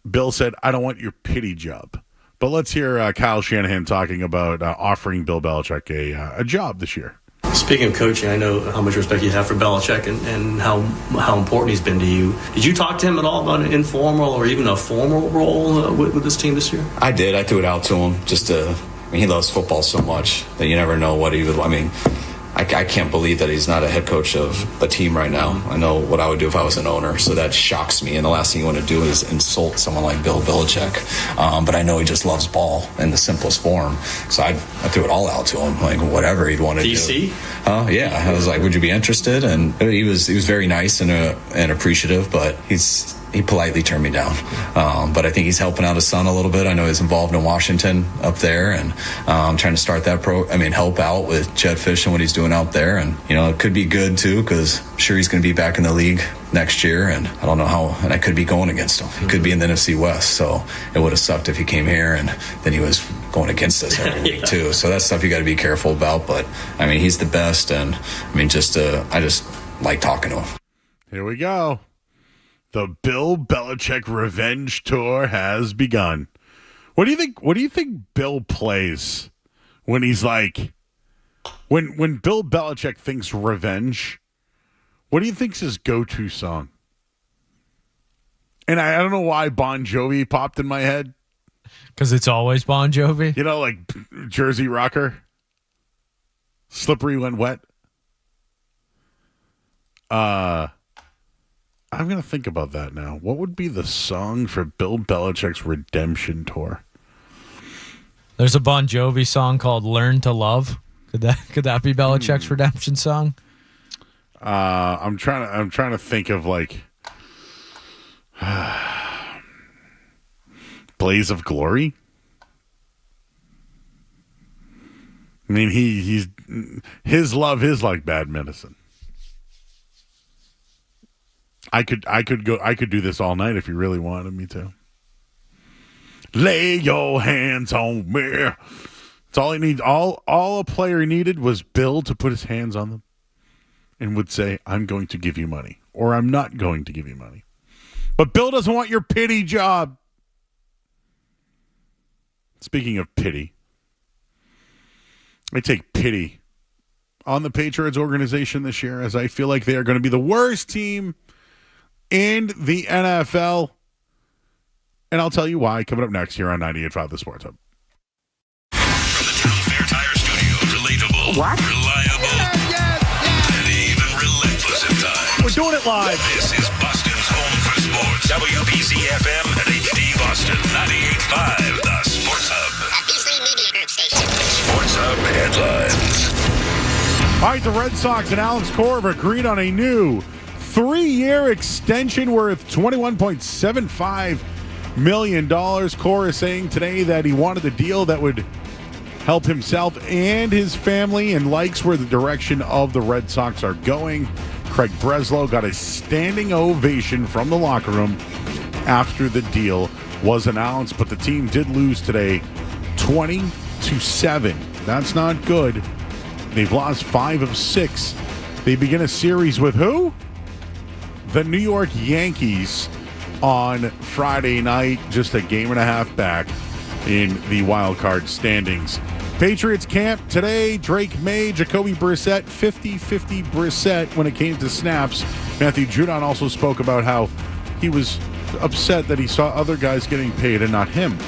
Bill said, I don't want your pity job. But let's hear Kyle Shanahan talking about offering Bill Belichick a job this year. Speaking of coaching, I know how much respect you have for Belichick and how important he's been to you. Did you talk to him at all about an informal or even a formal role with this team this year? I did. I threw it out to him he loves football so much that you never know what he would. I can't believe that he's not a head coach of a team right now. I know what I would do if I was an owner, so that shocks me. And the last thing you want to do is insult someone like Bill Belichick. But I know he just loves ball in the simplest form. So I threw it all out to him, whatever he'd want to do. DC? Yeah. I was like, would you be interested? And he was very nice and appreciative, but he politely turned me down. But I think he's helping out his son a little bit. I know he's involved in Washington up there, and trying to start that help out with Jed Fish and what he's doing out there. And, it could be good too, because I'm sure he's going to be back in the league next year, and I don't know how, and I could be going against him. He could be in the NFC West, so it would have sucked if he came here and then he was going against us every week too. So that's stuff you got to be careful about. But, he's the best, and, I just like talking to him. Here we go. The Bill Belichick revenge tour has begun. What do you think Bill plays when he's when Bill Belichick thinks revenge? What do you think's his go-to song? And I don't know why Bon Jovi popped in my head. Because it's always Bon Jovi. You know, like Jersey Rocker. Slippery When Wet. I'm going to think about that now. What would be the song for Bill Belichick's redemption tour? There's a Bon Jovi song called "Learn to Love." Could that be Belichick's redemption song? I'm trying to think of like Blaze of Glory. I mean, his love is like bad medicine. I could do this all night if you really wanted me to. Lay your hands on me. That's all he needs. All a player needed was Bill to put his hands on them and would say, "I'm going to give you money," or "I'm not going to give you money." But Bill doesn't want your pity job. Speaking of pity, I take pity on the Patriots organization this year, as I feel like they are going to be the worst team in the NFL. And I'll tell you why coming up next here on 98.5 The Sports Hub. From the Town Fair Tire Studios, relatable, reliable, and even relentless at times. We're doing it live. This is Boston's home for sports. WBC-FM and HD Boston 98.5 The Sports Hub. Sports Hub headlines. All right, the Red Sox and Alex Cora have agreed on a new 3-year extension worth $21.75 million. Cora saying today that he wanted a deal that would help himself and his family and likes where the direction of the Red Sox are going. Craig Breslow got a standing ovation from the locker room after the deal was announced, but the team did lose today 20-7. That's not good. They've lost 5 of 6. They begin a series with who? The New York Yankees on Friday night, just a game and a half back in the wild card standings. Patriots camp today. Drake May, Jacoby Brissett, 50-50 Brissett when it came to snaps. Matthew Judon also spoke about how he was upset that he saw other guys getting paid and not him.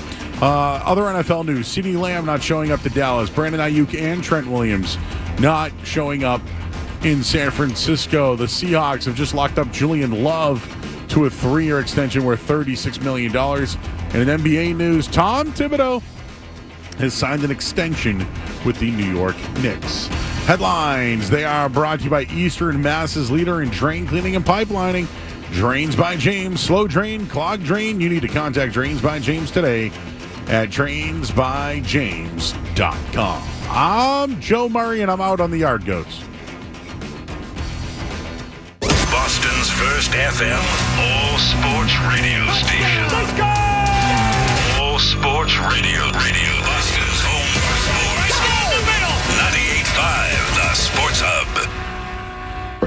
Other NFL news, CeeDee Lamb not showing up to Dallas. Brandon Ayuk and Trent Williams not showing up in San Francisco. The Seahawks have just locked up Julian Love to a 3-year extension worth $36 million. And in NBA news, Tom Thibodeau has signed an extension with the New York Knicks. Headlines, they are brought to you by Eastern Mass's leader in drain cleaning and pipelining. Drains by James. Slow drain, clogged drain. You need to contact Drains by James today at drainsbyjames.com. I'm Joe Murray, and I'm out on the Yard Goats. Boston's first FM all sports radio station. Let's go! All sports radio. Boston's home for sports. In the middle. 98.5 The Sports Hub.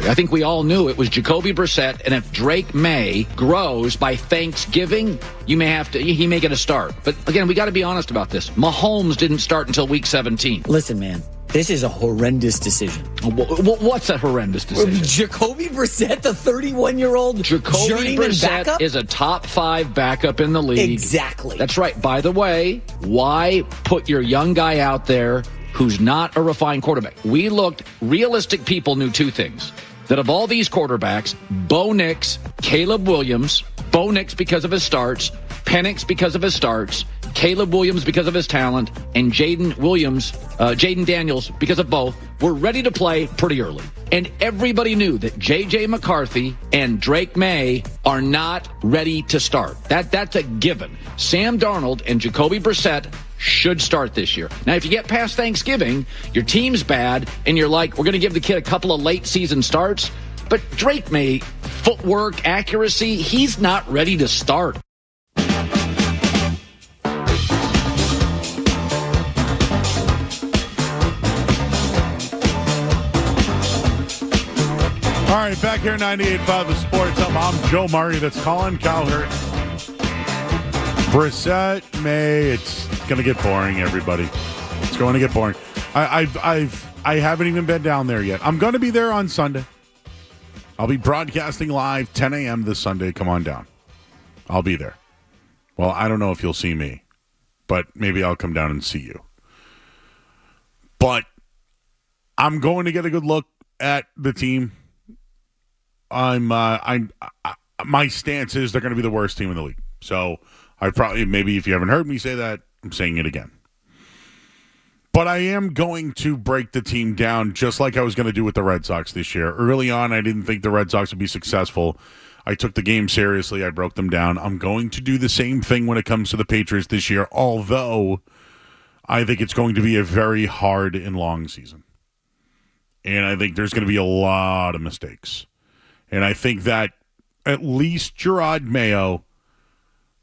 I think we all knew it was Jacoby Brissett, and if Drake May grows by Thanksgiving, he may get a start. But again, we got to be honest about this. Mahomes didn't start until week 17. Listen, man, this is a horrendous decision. What's a horrendous decision? Jacoby Brissett, the 31-year-old Jacoby Brissett backup? is a top 5 backup in the league. Exactly. That's right. By the way, why put your young guy out there who's not a refined quarterback? We looked, realistic people knew 2 things. That of all these quarterbacks, Bo Nix, Caleb Williams, Bo Nix because of his starts, Penix because of his starts, Caleb Williams because of his talent, and Jaden Daniels because of both, were ready to play pretty early. And everybody knew that J.J. McCarthy and Drake May are not ready to start. That's a given. Sam Darnold and Jacoby Brissett should start this year. Now, if you get past Thanksgiving, your team's bad, and you're like, we're going to give the kid a couple of late season starts. But Drake May, footwork, accuracy, he's not ready to start. All right, back here 98.5 The Sports Hub. I'm Joe Murray. That's Colin Cowherd. Brissett, May, it's going to get boring, everybody. It's going to get boring. I haven't even been down there yet. I'm going to be there on Sunday. I'll be broadcasting live 10 a.m. this Sunday. Come on down. I'll be there. Well, I don't know if you'll see me, but maybe I'll come down and see you. But I'm going to get a good look at the team. My stance is they're going to be the worst team in the league. So maybe if you haven't heard me say that, I'm saying it again. But I am going to break the team down just like I was going to do with the Red Sox this year. Early on, I didn't think the Red Sox would be successful. I took the game seriously. I broke them down. I'm going to do the same thing when it comes to the Patriots this year, although I think it's going to be a very hard and long season. And I think there's going to be a lot of mistakes. And I think that at least Gerard Mayo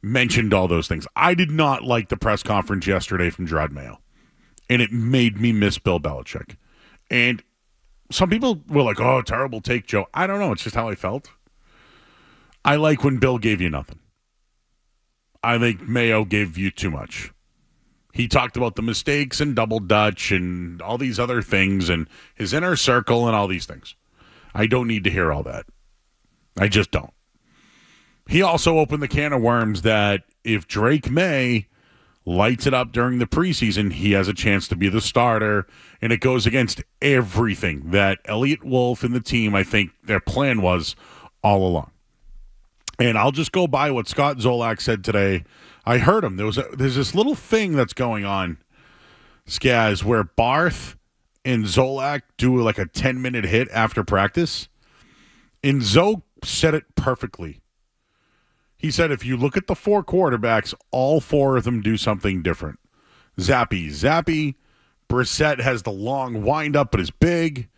mentioned all those things. I did not like the press conference yesterday from Gerard Mayo. And it made me miss Bill Belichick. And some people were like, oh, terrible take, Joe. I don't know. It's just how I felt. I like when Bill gave you nothing. I think Mayo gave you too much. He talked about the mistakes and double dutch and all these other things and his inner circle and all these things. I don't need to hear all that. I just don't. He also opened the can of worms that if Drake May lights it up during the preseason, he has a chance to be the starter, and it goes against everything that Elliott Wolf and the team, I think their plan was all along. And I'll just go by what Scott Zolak said today. I heard him. There's this little thing that's going on, Skaz, where Barth and Zolak do like a 10-minute hit after practice. And Zoe said it perfectly. He said, if you look at the four quarterbacks, all four of them do something different. Zappy. Brissett has the long wind-up, but is big.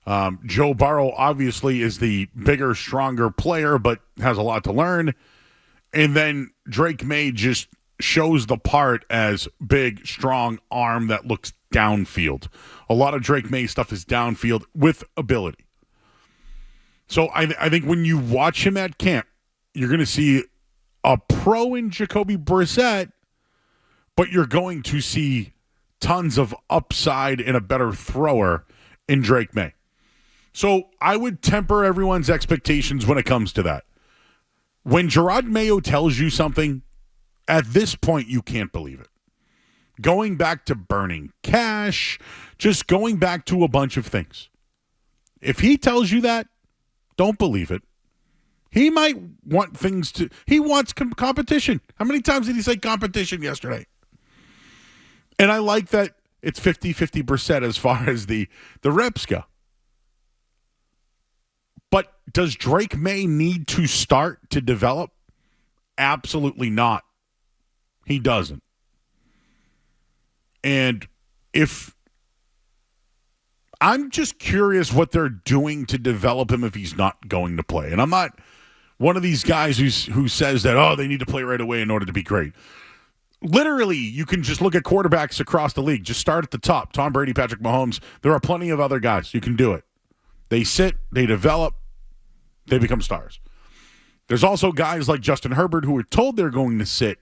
Joe Burrow obviously is the bigger, stronger player, but has a lot to learn. And then Drake May just shows the part as big, strong arm that looks downfield. A lot of Drake May stuff is downfield with ability. So I think when you watch him at camp, you're going to see a pro in Jacoby Brissett, but you're going to see tons of upside and a better thrower in Drake May. So I would temper everyone's expectations when it comes to that. When Gerard Mayo tells you something, at this point you can't believe it. Going back to burning cash, just going back to a bunch of things. If he tells you that, don't believe it. He might want things to... He wants competition. How many times did he say competition yesterday? And I like that it's 50% as far as the reps go. But does Drake May need to start to develop? Absolutely not. He doesn't. And if... I'm just curious what they're doing to develop him if he's not going to play. And I'm not one of these guys who says that, oh, they need to play right away in order to be great. Literally, you can just look at quarterbacks across the league. Just start at the top. Tom Brady, Patrick Mahomes. There are plenty of other guys. You can do it. They sit, they develop, they become stars. There's also guys like Justin Herbert who are told they're going to sit,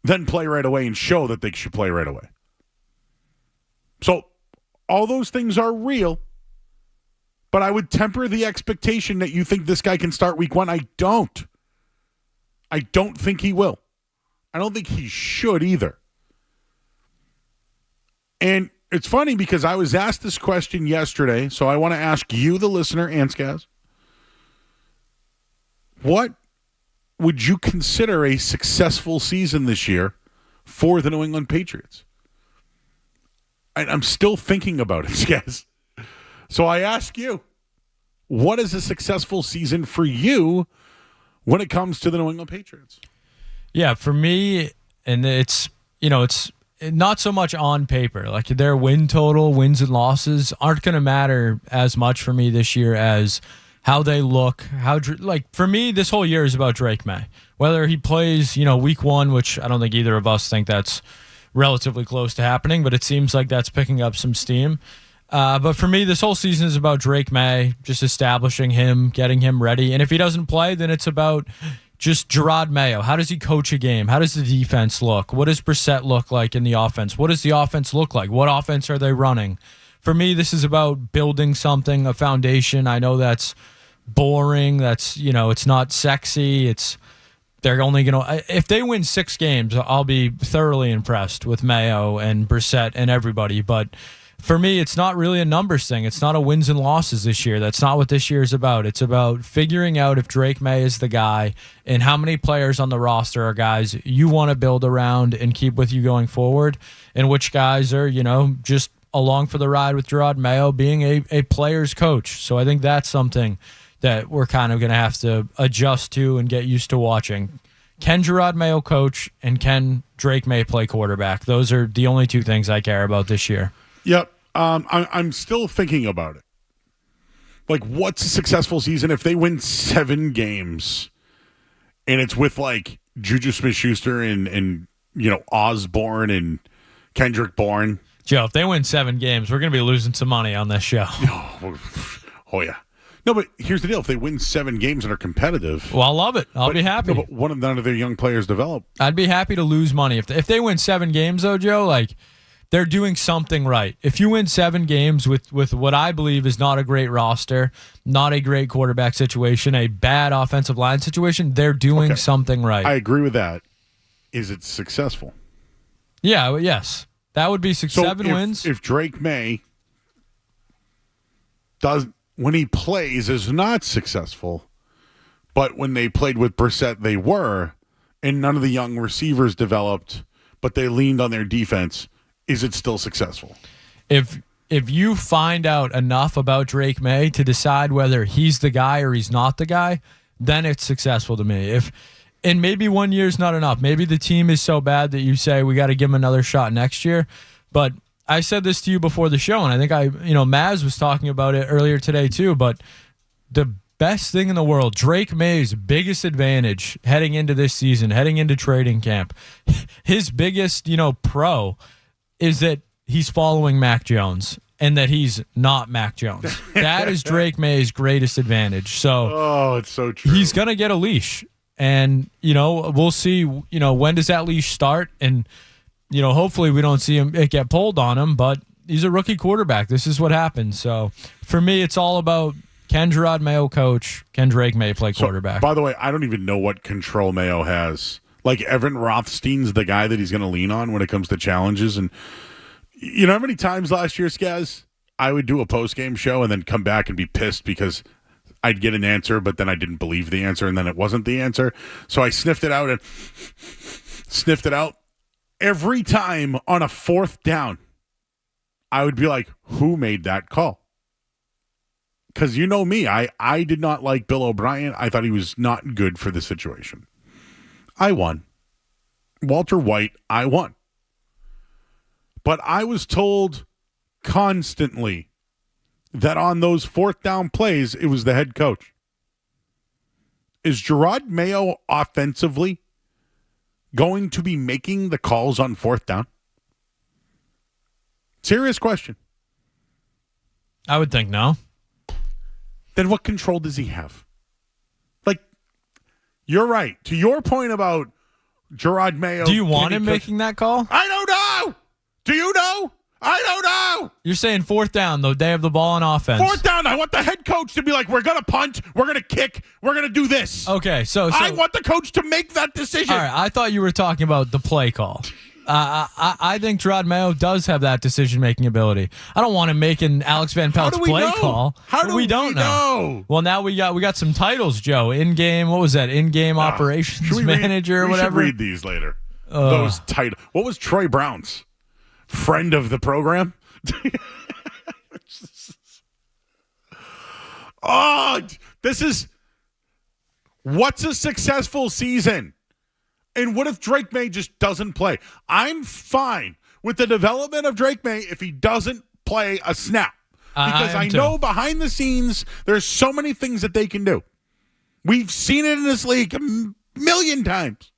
then play right away and show that they should play right away. So all those things are real, but I would temper the expectation that you think this guy can start week one. I don't. I don't think he will. I don't think he should either. And it's funny because I was asked this question yesterday, so I want to ask you, the listener, and Skaz, what would you consider a successful season this year for the New England Patriots? I'm still thinking about it, Skaz. So I ask you, what is a successful season for you when it comes to the New England Patriots? Yeah, for me, and it's not so much on paper. Like their win total, wins and losses aren't going to matter as much for me this year as how they look. For me, this whole year is about Drake May. Whether he plays, week one, which I don't think either of us think that's relatively close to happening, but it seems like that's picking up some steam. But for me, this whole season is about Drake May, just establishing him, getting him ready. And if he doesn't play, then it's about just Gerard Mayo. How does he coach a game? How does the defense look? What does Brissett look like in the offense? What does the offense look like? What offense are they running? for me, this is about building something, a foundation. I know that's boring. That's, it's not sexy. They're only going to, if they win 6 games, I'll be thoroughly impressed with Mayo and Brissett and everybody. But for me, it's not really a numbers thing. It's not a wins and losses this year. That's not what this year is about. It's about figuring out if Drake May is the guy and how many players on the roster are guys you want to build around and keep with you going forward, and which guys are, just along for the ride with Gerard Mayo being a player's coach. So I think that's something that we're kind of going to have to adjust to and get used to watching. Can Gerard Mayo coach, and can Drake May play quarterback? Those are the only 2 things I care about this year. Yep. I'm still thinking about it. Like, what's a successful season if they win 7 games and it's with, like, Juju Smith-Schuster and Osborne and Kendrick Bourne? Joe, if they win 7 games, we're going to be losing some money on this show. Oh, yeah. No, but here's the deal. If they win 7 games and are competitive... Well, I'll love it. I'll be happy. No, but none of their young players develop. I'd be happy to lose money. If they win 7 games, though, Joe, like, they're doing something right. If you win 7 games with what I believe is not a great roster, not a great quarterback situation, a bad offensive line situation, they're doing something right. I agree with that. Is it successful? Yeah, yes. That would be 7 wins. If Drake May does... when he plays, is not successful, but when they played with Brissett, they were, and none of the young receivers developed, but they leaned on their defense, is it still successful? If you find out enough about Drake May to decide whether he's the guy or he's not the guy, then it's successful to me. And maybe 1 year is not enough. Maybe the team is so bad that you say we got to give him another shot next year, but I said this to you before the show, and I think Maz was talking about it earlier today too, but the best thing in the world, Drake May's biggest advantage heading into this season, heading into training camp, his biggest, pro is that he's following Mac Jones and that he's not Mac Jones. That is Drake May's greatest advantage. So, it's so true. He's going to get a leash, and, we'll see, when does that leash start? And, hopefully we don't see it get pulled on him, but he's a rookie quarterback. This is what happens. So for me, it's all about, can Gerard Mayo coach? Can Drake May play quarterback? By the way, I don't even know what control Mayo has. Like, Evan Rothstein's the guy that he's going to lean on when it comes to challenges. And you know how many times last year, Skaz, I would do a post-game show and then come back and be pissed because I'd get an answer, but then I didn't believe the answer, and then it wasn't the answer. So I sniffed it out. Every time on a 4th down, I would be like, who made that call? Because you know me, I did not like Bill O'Brien. I thought he was not good for the situation. I won. Walter White, I won. But I was told constantly that on those 4th down plays, it was the head coach. Is Gerard Mayo offensively going to be making the calls on 4th down? Serious question. I would think no. Then what control does he have? Like, you're right. To your point about Gerard Mayo. Do you want him making that call? I don't know. Do you know? I don't know. You're saying 4th down, though, they have the ball on offense. 4th down, I want the head coach to be like, we're going to punt, we're going to kick, we're going to do this. Okay, so I want the coach to make that decision. All right, I thought you were talking about the play call. I think Gerard Mayo does have that decision-making ability. I don't want him making Alex Van Pelt's play call. How do we don't know? Well, now we got some titles, Joe. In-game, what was that? In-game operations manager or whatever? We should read these later. Those titles. What was Troy Brown's? Friend of the program? This is... What's a successful season? And what if Drake May just doesn't play? I'm fine with the development of Drake May if he doesn't play a snap. Because I know behind the scenes, there's so many things that they can do. We've seen it in this league a million times.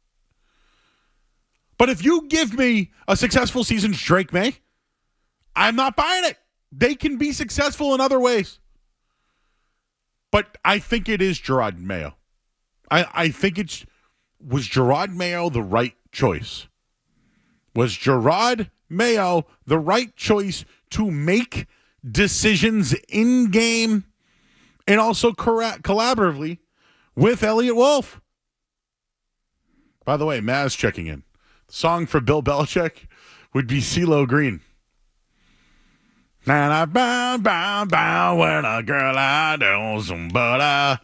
But if you give me a successful season's Drake May, I'm not buying it. They can be successful in other ways. But I think it is Gerard Mayo. I think was Gerard Mayo the right choice? Was Gerard Mayo the right choice to make decisions in game, and also collaboratively with Elliot Wolf. By the way, Maz checking in. The song for Bill Belichick would be CeeLo Green. And I bow when a girl I don't, but I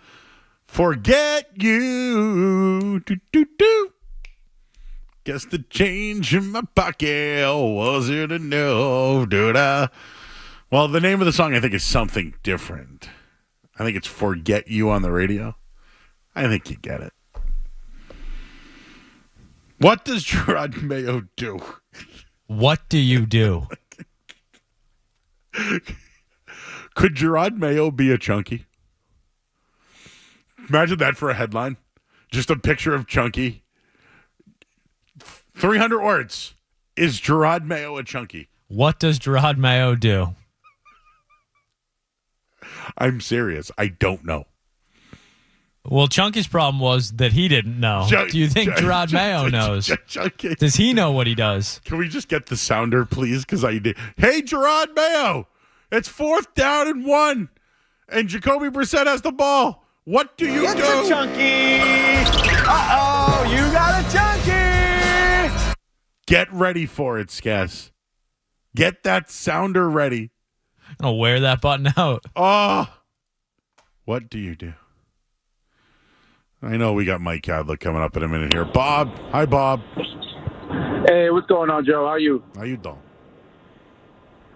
forget you. Do. Guess the change in my pocket wasn't enough. Do-da. Well, the name of the song I think is something different. I think it's Forget You on the radio. I think you get it. What does Gerard Mayo do? What do you do? Could Gerard Mayo be a chunky? Imagine that for a headline. Just a picture of Chunky. 300 words. Is Gerard Mayo a chunky? What does Gerard Mayo do? I'm serious. I don't know. Well, Chunky's problem was that he didn't know. Do you think Gerard Mayo knows? Chunky. Does he know what he does? Can we just get the sounder, please? Because I did. Hey, Gerard Mayo. It's 4th down and 1. And Jacoby Brissett has the ball. What do you do? It's a chunky. Uh-oh, you got a chunky. Get ready for it, Skess. Get that sounder ready. I'll wear that button out. Oh. What do you do? I know we got Mike Kadlick coming up in a minute here. Bob. Hi, Bob. Hey, what's going on, Joe? How are you? How you doing?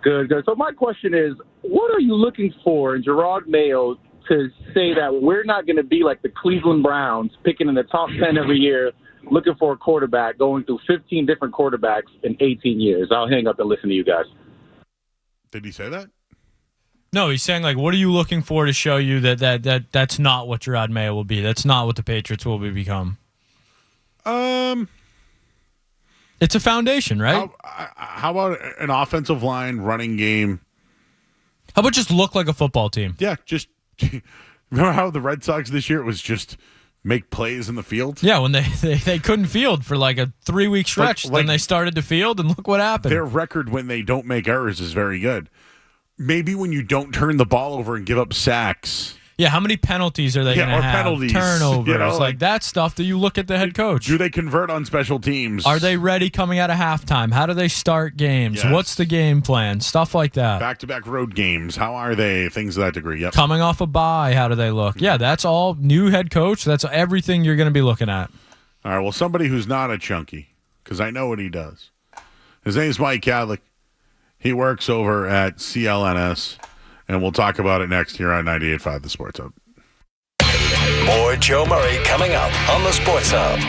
Good. So my question is, what are you looking for in Gerard Mayo to say that we're not going to be like the Cleveland Browns, picking in the top 10 every year, looking for a quarterback, going through 15 different quarterbacks in 18 years? I'll hang up and listen to you guys. Did he say that? No, he's saying, like, what are you looking for to show you that's not what Gerard Mayo will be? That's not what the Patriots will become. It's a foundation, right? How about an offensive line, running game? How about just look like a football team? Yeah, just remember how the Red Sox this year, it was just make plays in the field? Yeah, when they couldn't field for like a 3-week stretch. Then they started to field, and look what happened. Their record when they don't make errors is very good. Maybe when you don't turn the ball over and give up sacks. Yeah, how many penalties are they going to have? Penalties. Turnovers, like that stuff that you look at the head coach. Do they convert on special teams? Are they ready coming out of halftime? How do they start games? Yes. What's the game plan? Stuff like that. Back-to-back road games. How are they? Things of that degree. Yep. Coming off a bye, how do they look? Yeah, that's all new head coach. That's everything you're going to be looking at. All right, well, somebody who's not a chunky, because I know what he does. His name's Mike Kadlick. He works over at CLNS, and we'll talk about it next here on 98.5 The Sports Hub. More Joe Murray coming up on the Sports Hub.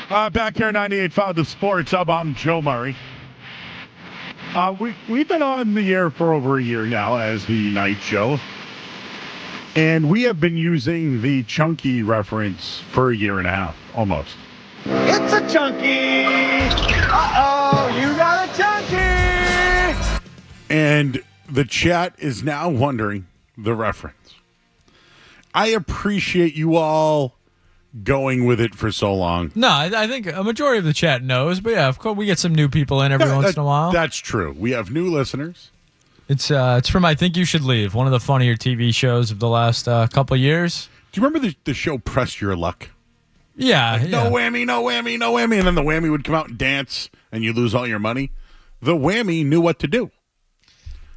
Back here, 98.5 The Sports Hub. I'm Joe Murray. We've been on the air for over a year now as the night show. And we have been using the chunky reference for a year and a half, almost. It's a chunky. Uh-oh, you got a chunky. And the chat is now wondering the reference. I appreciate you all going with it for so long. No, I think a majority of the chat knows, but yeah, of course we get some new people in every once in a while. That's true. We have new listeners. It's from I Think You Should Leave, one of the funnier TV shows of the last couple of years. Do you remember the show Press Your Luck? Yeah, like, no whammy, no whammy, no whammy. And then the whammy would come out and dance and you lose all your money. The whammy knew what to do.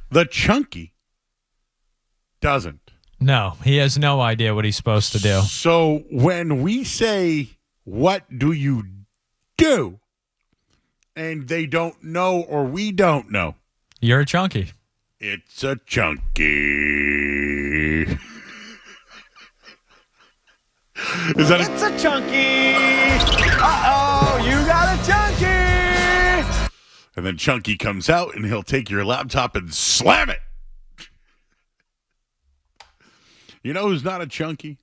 The chunky doesn't. No, he has no idea what he's supposed to do. So when we say, what do you do? And they don't know or we don't know. You're a chunky. It's a chunky. It's a chunky. Uh-oh, you got a chunky. And then Chunky comes out and he'll take your laptop and slam it. You know who's not a chunky?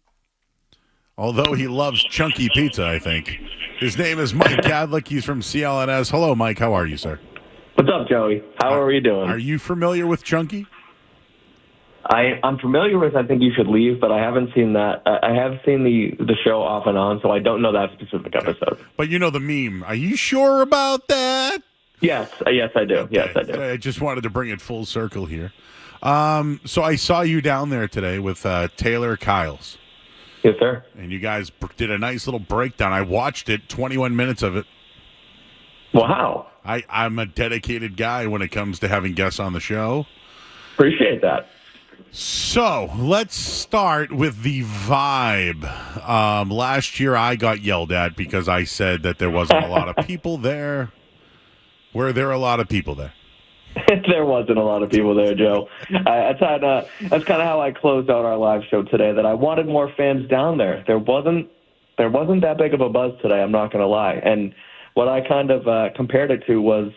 Although he loves chunky pizza, I think. His name is Mike Kadlick. He's from CLNS. Hello, Mike. How are you, sir? What's up, Joey? How are you doing? Are you familiar with Chunky? I'm familiar with I Think You Should Leave, but I haven't seen that. I have seen the show off and on, so I don't know that specific episode. But you know the meme. Are you sure about that? Yes, I do. Okay. Yes, I do. I just wanted to bring it full circle here. So I saw you down there today with Taylor Kyles. Yes, sir. And you guys did a nice little breakdown. I watched it, 21 minutes of it. Wow. I'm a dedicated guy when it comes to having guests on the show. Appreciate that. So let's start with the vibe. Last year I got yelled at because I said that there wasn't a lot of people there. Were there a lot of people there? There wasn't a lot of people there, Joe. That's kind of how I closed out our live show today, that I wanted more fans down there. There wasn't that big of a buzz today, I'm not going to lie. And what I kind of compared it to was,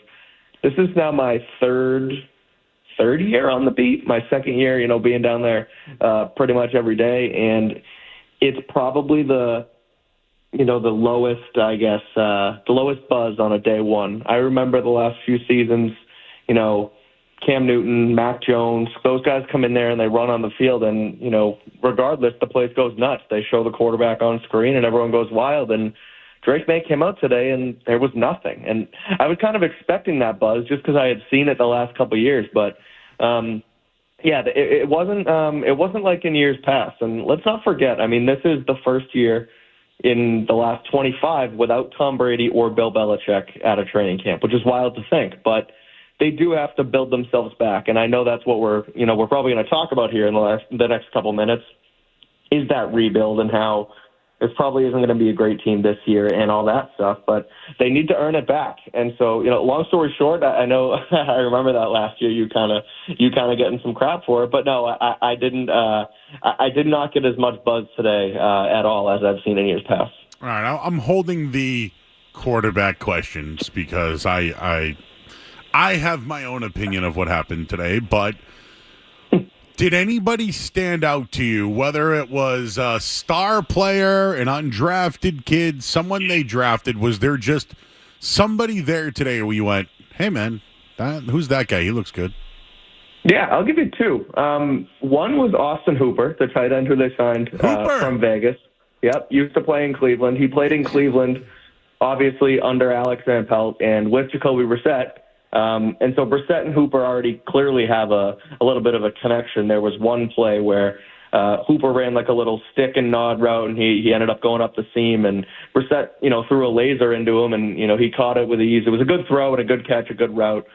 this is now my third year on the beat, my second year, being down there pretty much every day. And it's probably the lowest, I guess, the lowest buzz on a day one. I remember the last few seasons, Cam Newton, Mac Jones, those guys come in there and they run on the field and, regardless, the place goes nuts. They show the quarterback on screen and everyone goes wild. And Drake May came out today and there was nothing. And I was kind of expecting that buzz just because I had seen it the last couple of years. But, it wasn't like in years past. And let's not forget, I mean, this is the first year in the last 25 without Tom Brady or Bill Belichick at a training camp, which is wild to think. But they do have to build themselves back. And I know that's what we're probably going to talk about here in the next couple minutes, is that rebuild and how it probably isn't going to be a great team this year and all that stuff, but they need to earn it back. And so, long story short, I know I remember that last year you kind of getting some crap for it, but no, I didn't. I did not get as much buzz today at all as I've seen in years past. All right, I'm holding the quarterback questions because I have my own opinion of what happened today, but did anybody stand out to you, whether it was a star player, an undrafted kid, someone they drafted? Was there just somebody there today where you went, hey, man, who's that guy? He looks good. Yeah, I'll give you two. One was Austin Hooper, the tight end who they signed from Vegas. Yep, used to play in Cleveland. He played in Cleveland, obviously, under Alex Van Pelt and with Jacoby Brissett. And so Brissett and Hooper already clearly have a little bit of a connection. There was one play where Hooper ran like a little stick and nod route, and he ended up going up the seam, and Brissett, threw a laser into him, and, he caught it with ease. It was a good throw and a good catch, a good route.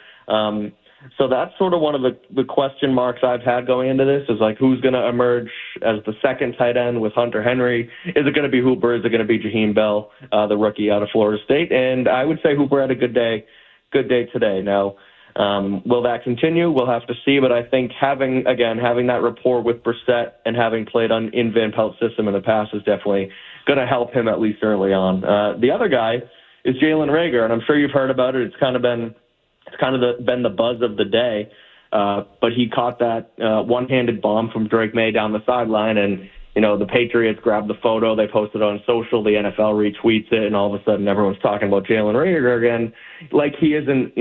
So that's sort of one of the question marks I've had going into this, is like, who's going to emerge as the second tight end with Hunter Henry? Is it going to be Hooper? Is it going to be Jaheim Bell, the rookie out of Florida State? And I would say Hooper had a good day today. Now, Will that continue? We'll have to see, but I think having that rapport with Brissett and having played in Van Pelt's system in the past is definitely going to help him at least early on. The other guy is Jalen Reagor, and I'm sure you've heard about it. It's kind of been the buzz of the day, but he caught that one-handed bomb from Drake May down the sideline, and the Patriots grabbed the photo, they posted it on social, the NFL retweets it, and all of a sudden everyone's talking about Jalen Reagor again, like he isn't,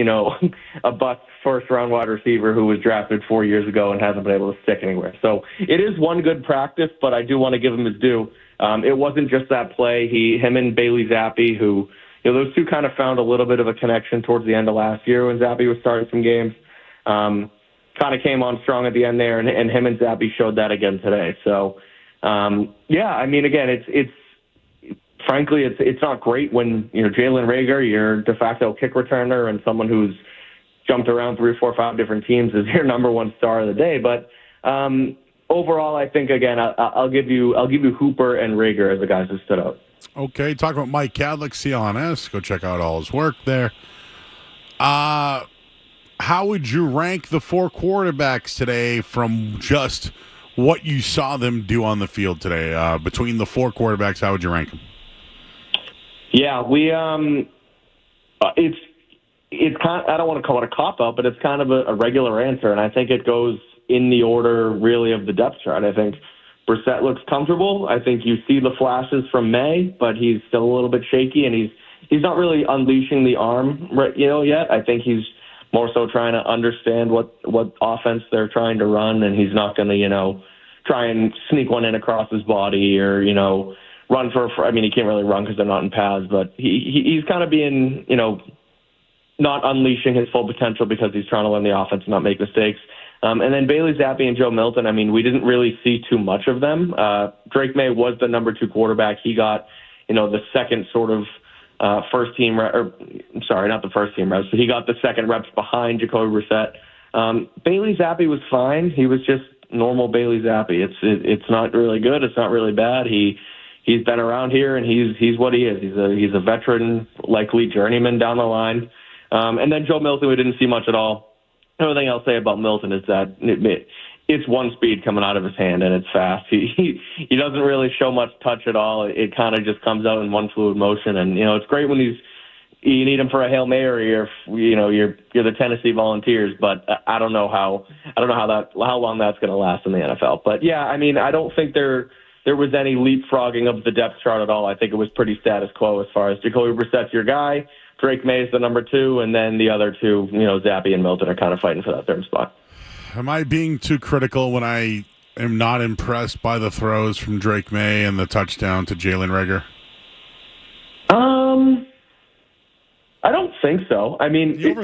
a bust first-round wide receiver who was drafted 4 years ago and hasn't been able to stick anywhere. So it is one good practice, but I do want to give him his due. It wasn't just that play. Him and Bailey Zappi, who, those two kind of found a little bit of a connection towards the end of last year when Zappi was starting some games. Kind of came on strong at the end there, and him and Zappi showed that again today. So, again, it's frankly, it's not great when, Jalen Reagor, your de facto kick returner and someone who's jumped around 3, 4, 5 different teams is your number one star of the day. But overall, I think, again, I'll give you Hooper and Reagor as the guys who stood out. Okay, talk about Mike Kadlick, CLNS. Go check out all his work there. How would you rank the 4 quarterbacks today from just what you saw them do on the field today? Between the 4 quarterbacks, how would you rank them? Yeah, we it's kind of, I don't want to call it a cop-out, but it's kind of a regular answer, and I think it goes in the order, really, of the depth chart. I think Brissett looks comfortable. I think you see the flashes from May, but he's still a little bit shaky, and he's not really unleashing the arm, yet. I think he's more so trying to understand what offense they're trying to run, and he's not going to, try and sneak one in across his body or, run for he can't really run because they're not in paths, but he's kind of being, not unleashing his full potential because he's trying to learn the offense and not make mistakes. And then Bailey Zappi and Joe Milton, we didn't really see too much of them. Drake May was the number 2 quarterback. He got, the second sort of first team, not the first team reps, but he got the second reps behind Jacoby Brissett. Bailey Zappi was fine. He was just normal Bailey Zappi. It's not really good. It's not really bad. He's been around here and he's what he is. He's a veteran, likely journeyman down the line. And then Joe Milton, we didn't see much at all. The only thing I'll say about Milton is that it's one speed coming out of his hand, and it's fast. He doesn't really show much touch at all. It kind of just comes out in one fluid motion, and it's great when you need him for a Hail Mary, or you're the Tennessee Volunteers. But I don't know how long that's going to last in the NFL. But yeah, I don't think there was any leapfrogging of the depth chart at all. I think it was pretty status quo as far as Jacoby Brissett's your guy. Drake May is the number 2, and then the other 2, Zappi and Milton are kind of fighting for that third spot. Am I being too critical when I am not impressed by the throws from Drake May and the touchdown to Jalen Reagor? I don't think so. You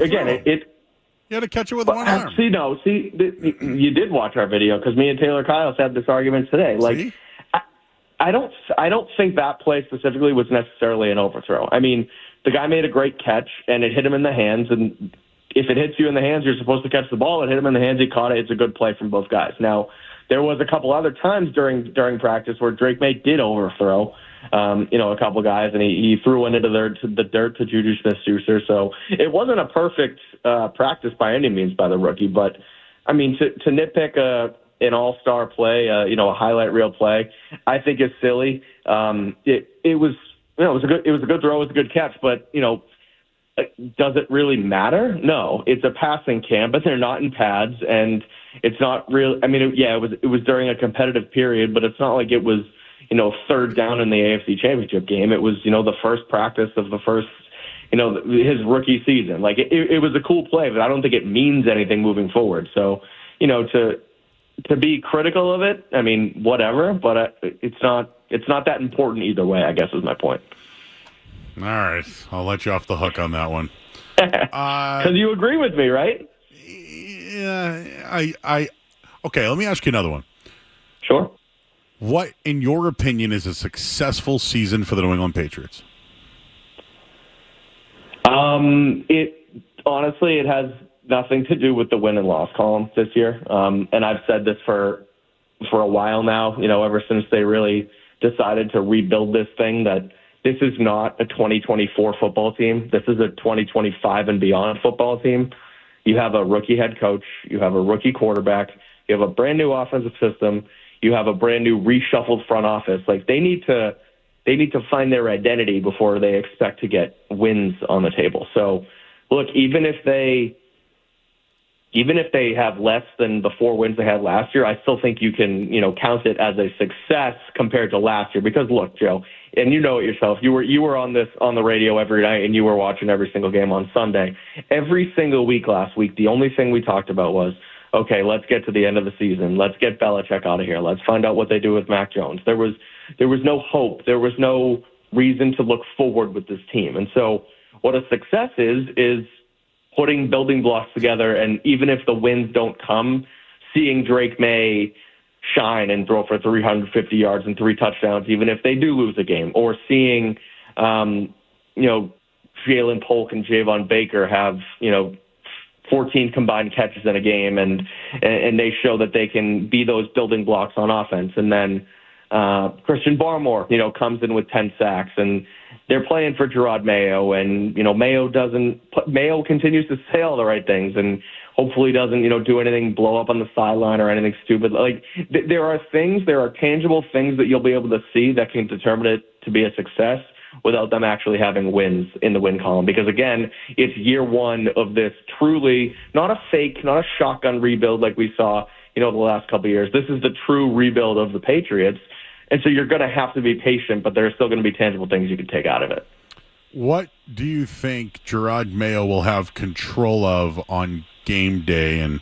had to catch it with one arm. You did watch our video because me and Taylor Kyles had this argument today. See? I don't think that play specifically was necessarily an overthrow. The guy made a great catch, and it hit him in the hands. And if it hits you in the hands, you're supposed to catch the ball. It hit him in the hands. He caught it. It's a good play from both guys. Now, there was a couple other times during practice where Drake May did overthrow, a couple guys, and he threw one into the dirt to Juju Smith-Schuster. So it wasn't a perfect practice by any means by the rookie. But, to nitpick an all-star play, a highlight reel play, I think is silly. It was a good throw, it was a good catch, but does it really matter? No, it's a passing camp, but they're not in pads, and it's not real. It was during a competitive period, but it's not like it was third down in the AFC Championship game. It was the first practice of the first his rookie season. Like it was a cool play, but I don't think it means anything moving forward. So to be critical of it, whatever, but it's not that important either way, I guess is my point. All right. I'll let you off the hook on that one. Because you agree with me, right? Yeah. Okay, let me ask you another one. Sure. What, in your opinion, is a successful season for the New England Patriots? Honestly, it has nothing to do with the win and loss column this year. And I've said this for a while now, ever since they really decided to rebuild this thing, that this is not a 2024 football team. This is a 2025 and beyond football team. You have a rookie head coach. You have a rookie quarterback. You have a brand new offensive system. You have a brand new reshuffled front office. Like they need to find their identity before they expect to get wins on the table. So, look, even if they have less than the 4 wins they had last year, I still think you can, count it as a success compared to last year. Because look, Joe, and you know it yourself, you were on the radio every night, and you were watching every single game on Sunday. Every single week last week, the only thing we talked about was, okay, let's get to the end of the season. Let's get Belichick out of here. Let's find out what they do with Mac Jones. There was no hope. There was no reason to look forward with this team. And so what a success is putting building blocks together, and even if the wins don't come, seeing Drake May shine and throw for 350 yards and 3 touchdowns, even if they do lose a game, or seeing, Jalen Polk and Javon Baker have, 14 combined catches in a game, and they show that they can be those building blocks on offense. And then Christian Barmore, comes in with 10 sacks, and they're playing for Gerard Mayo, and Mayo continues to say all the right things, and hopefully doesn't do anything, blow up on the sideline or anything stupid. Like there are tangible things that you'll be able to see that can determine it to be a success without them actually having wins in the win column. Because again, it's year 1 of this truly not a fake, not a shotgun rebuild like we saw, the last couple of years. This is the true rebuild of the Patriots. And so you're going to have to be patient, but there are still going to be tangible things you can take out of it. What do you think Gerard Mayo will have control of on game day? And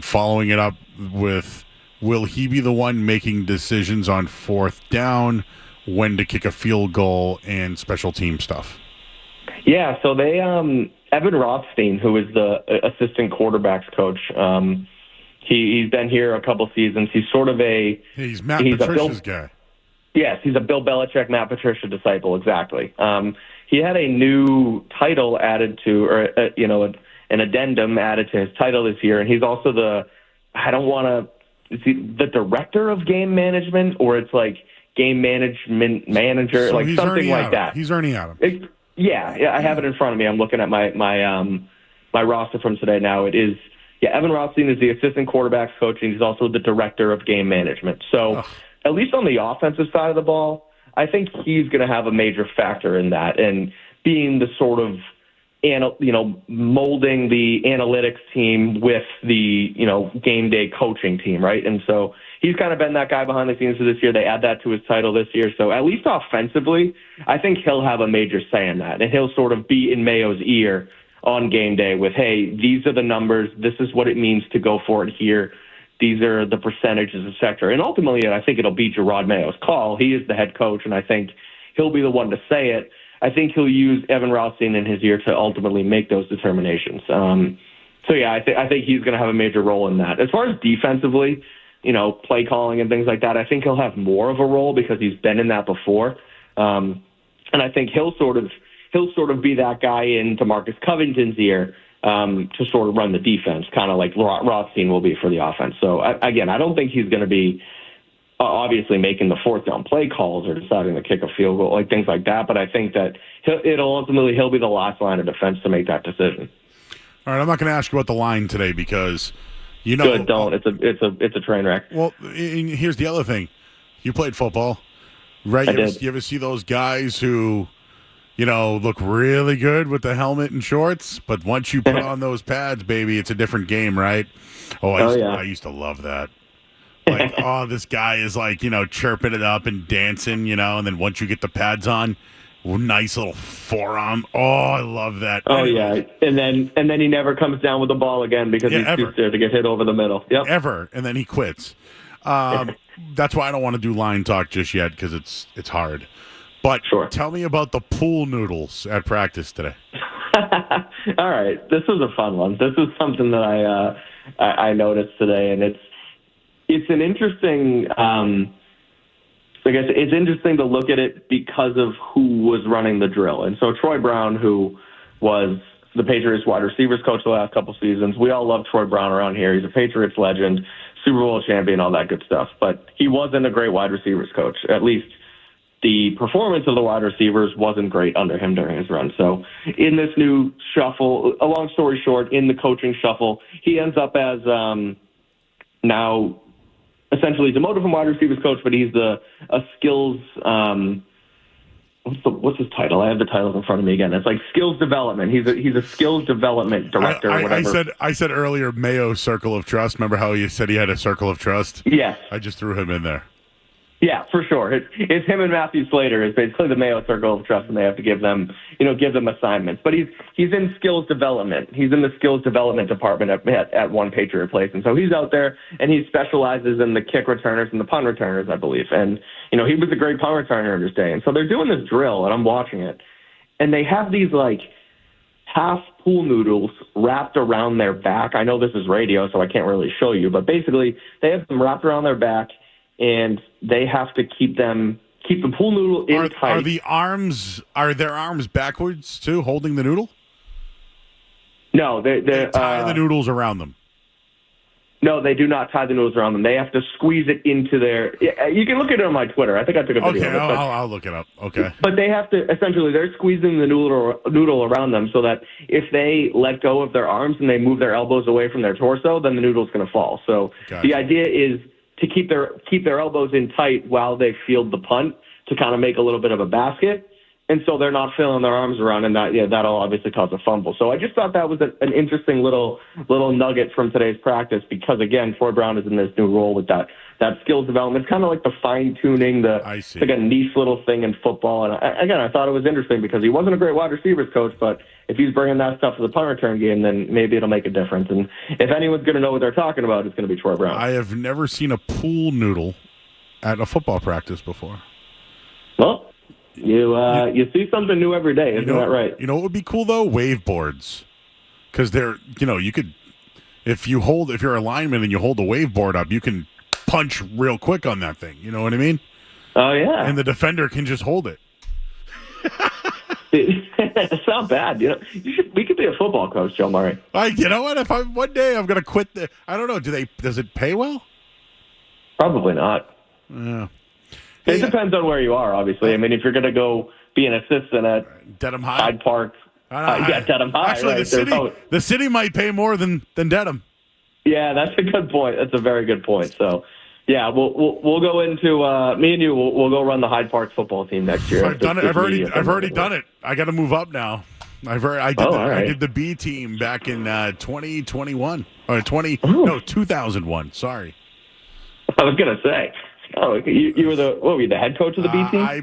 following it up with, will he be the one making decisions on 4th down, when to kick a field goal, and special team stuff? Yeah, so they Evan Rothstein, who is the assistant quarterbacks coach, he's been here a couple seasons. He's sort of he's Matt Patricia's guy. Yes, he's a Bill Belichick, Matt Patricia disciple, exactly. He had a new title added to, or an addendum added to his title this year, and he's also the director of game management, or it's like game management manager, so like something like that. He's Ernie Adams. Yeah, I have it in front of me. I'm looking at my roster from today now. It is, Evan Rothstein is the assistant quarterbacks coach, and he's also the director of game management. So at least on the offensive side of the ball, I think he's going to have a major factor in that, and being the sort of, molding the analytics team with the, game day coaching team, right? And so he's kind of been that guy behind the scenes for this year. They add that to his title this year. So at least offensively, I think he'll have a major say in that. And he'll sort of be in Mayo's ear on game day with, hey, these are the numbers. This is what it means to go for it here. These are the percentages, et cetera. And ultimately, I think it'll be Gerard Mayo's call. He is the head coach, and I think he'll be the one to say it. I think he'll use Evan Rothstein in his ear to ultimately make those determinations. I think he's going to have a major role in that. As far as defensively, play calling and things like that, I think he'll have more of a role because he's been in that before. And I think he'll sort of be that guy in DeMarcus Covington's ear to sort of run the defense, kind of like Rothstein will be for the offense. So, I don't think he's going to be obviously making the 4th down play calls or deciding to kick a field goal, like things like that. But I think that he'll be the last line of defense to make that decision. All right, I'm not going to ask you about the line today because Good, don't. It's a train wreck. Well, and here's the other thing: you played football, right? You ever see those guys who, look really good with the helmet and shorts, but once you put on those pads, baby, it's a different game, right? I used to love that. Like, this guy is like, chirping it up and dancing, and then once you get the pads on, nice little forearm. Oh, I love that. Oh, yeah. And then he never comes down with the ball again because he's too scared to get hit over the middle. Yep. Ever. And then he quits. That's why I don't want to do line talk just yet because it's hard. But Tell me about the pool noodles at practice today. All right. This was a fun one. This is something that I noticed today, and it's an interesting I guess it's interesting to look at it because of who was running the drill. And so Troy Brown, who was the Patriots wide receivers coach the last couple seasons, we all love Troy Brown around here. He's a Patriots legend, Super Bowl champion, all that good stuff. But he wasn't a great wide receivers coach, at least the performance of the wide receivers wasn't great under him during his run. So in this new shuffle, a long story short, in the coaching shuffle, he ends up as now essentially demoted from wide receivers coach, but he's a skills what's his title? I have the titles in front of me again. It's like skills development. He's a skills development director or whatever. I said earlier Mayo Circle of Trust. Remember how you said he had a circle of trust? Yes. I just threw him in there. Yeah, for sure. It's him and Matthew Slater is basically the Mayo Circle of Trust, and they have to give them assignments. But he's in skills development. He's in the skills development department at one Patriot place, and so he's out there and he specializes in the kick returners and the punt returners, I believe. And he was a great punt returner in his day. And so they're doing this drill, and I'm watching it, and they have these like half pool noodles wrapped around their back. I know this is radio, so I can't really show you, but basically they have them wrapped around their back. And they have to keep the pool noodle in tight. Are their arms backwards too, holding the noodle? No, they tie the noodles around them. No, they do not tie the noodles around them. They have to squeeze it into their. You can look at it on my Twitter. I think I took a video. Okay, of it, I'll look it up. Okay. But they have to essentially they're squeezing the noodle around them so that if they let go of their arms and they move their elbows away from their torso, then the noodle's going to fall. So The idea is to keep their elbows in tight while they field the punt to kind of make a little bit of a basket. And so they're not filling their arms around, and that'll obviously cause a fumble. So I just thought that was an interesting little nugget from today's practice because, again, Troy Brown is in this new role with that skills development. It's kind of like the fine-tuning, it's like a niche little thing in football. And I thought it was interesting because he wasn't a great wide receivers coach, but if he's bringing that stuff to the punt return game, then maybe it'll make a difference. And if anyone's going to know what they're talking about, it's going to be Troy Brown. I have never seen a pool noodle at a football practice before. Well, you see something new every day, isn't that right? You know what would be cool though? Wave boards, because they're you could if you're a lineman and you hold the wave board up, you can punch real quick on that thing. You know what I mean? Oh yeah. And the defender can just hold it. It's not bad. We could be a football coach, Joe Murray. You know what? If one day I'm going to quit I don't know. Does it pay well? Probably not. Yeah. It depends on where you are, obviously. I mean, if you're going to go be an assistant at Dedham High, Hyde Park, Dedham High. Actually, right? the city might pay more than Dedham. Yeah, that's a good point. That's a very good point. So, yeah, we'll go into me and you. We'll go run the Hyde Park football team next year. I've done it. I've already done it. I got to move up now. I did the B team back in 2021 or 2001. Sorry. I was gonna say. Oh, you were the head coach of the B team? I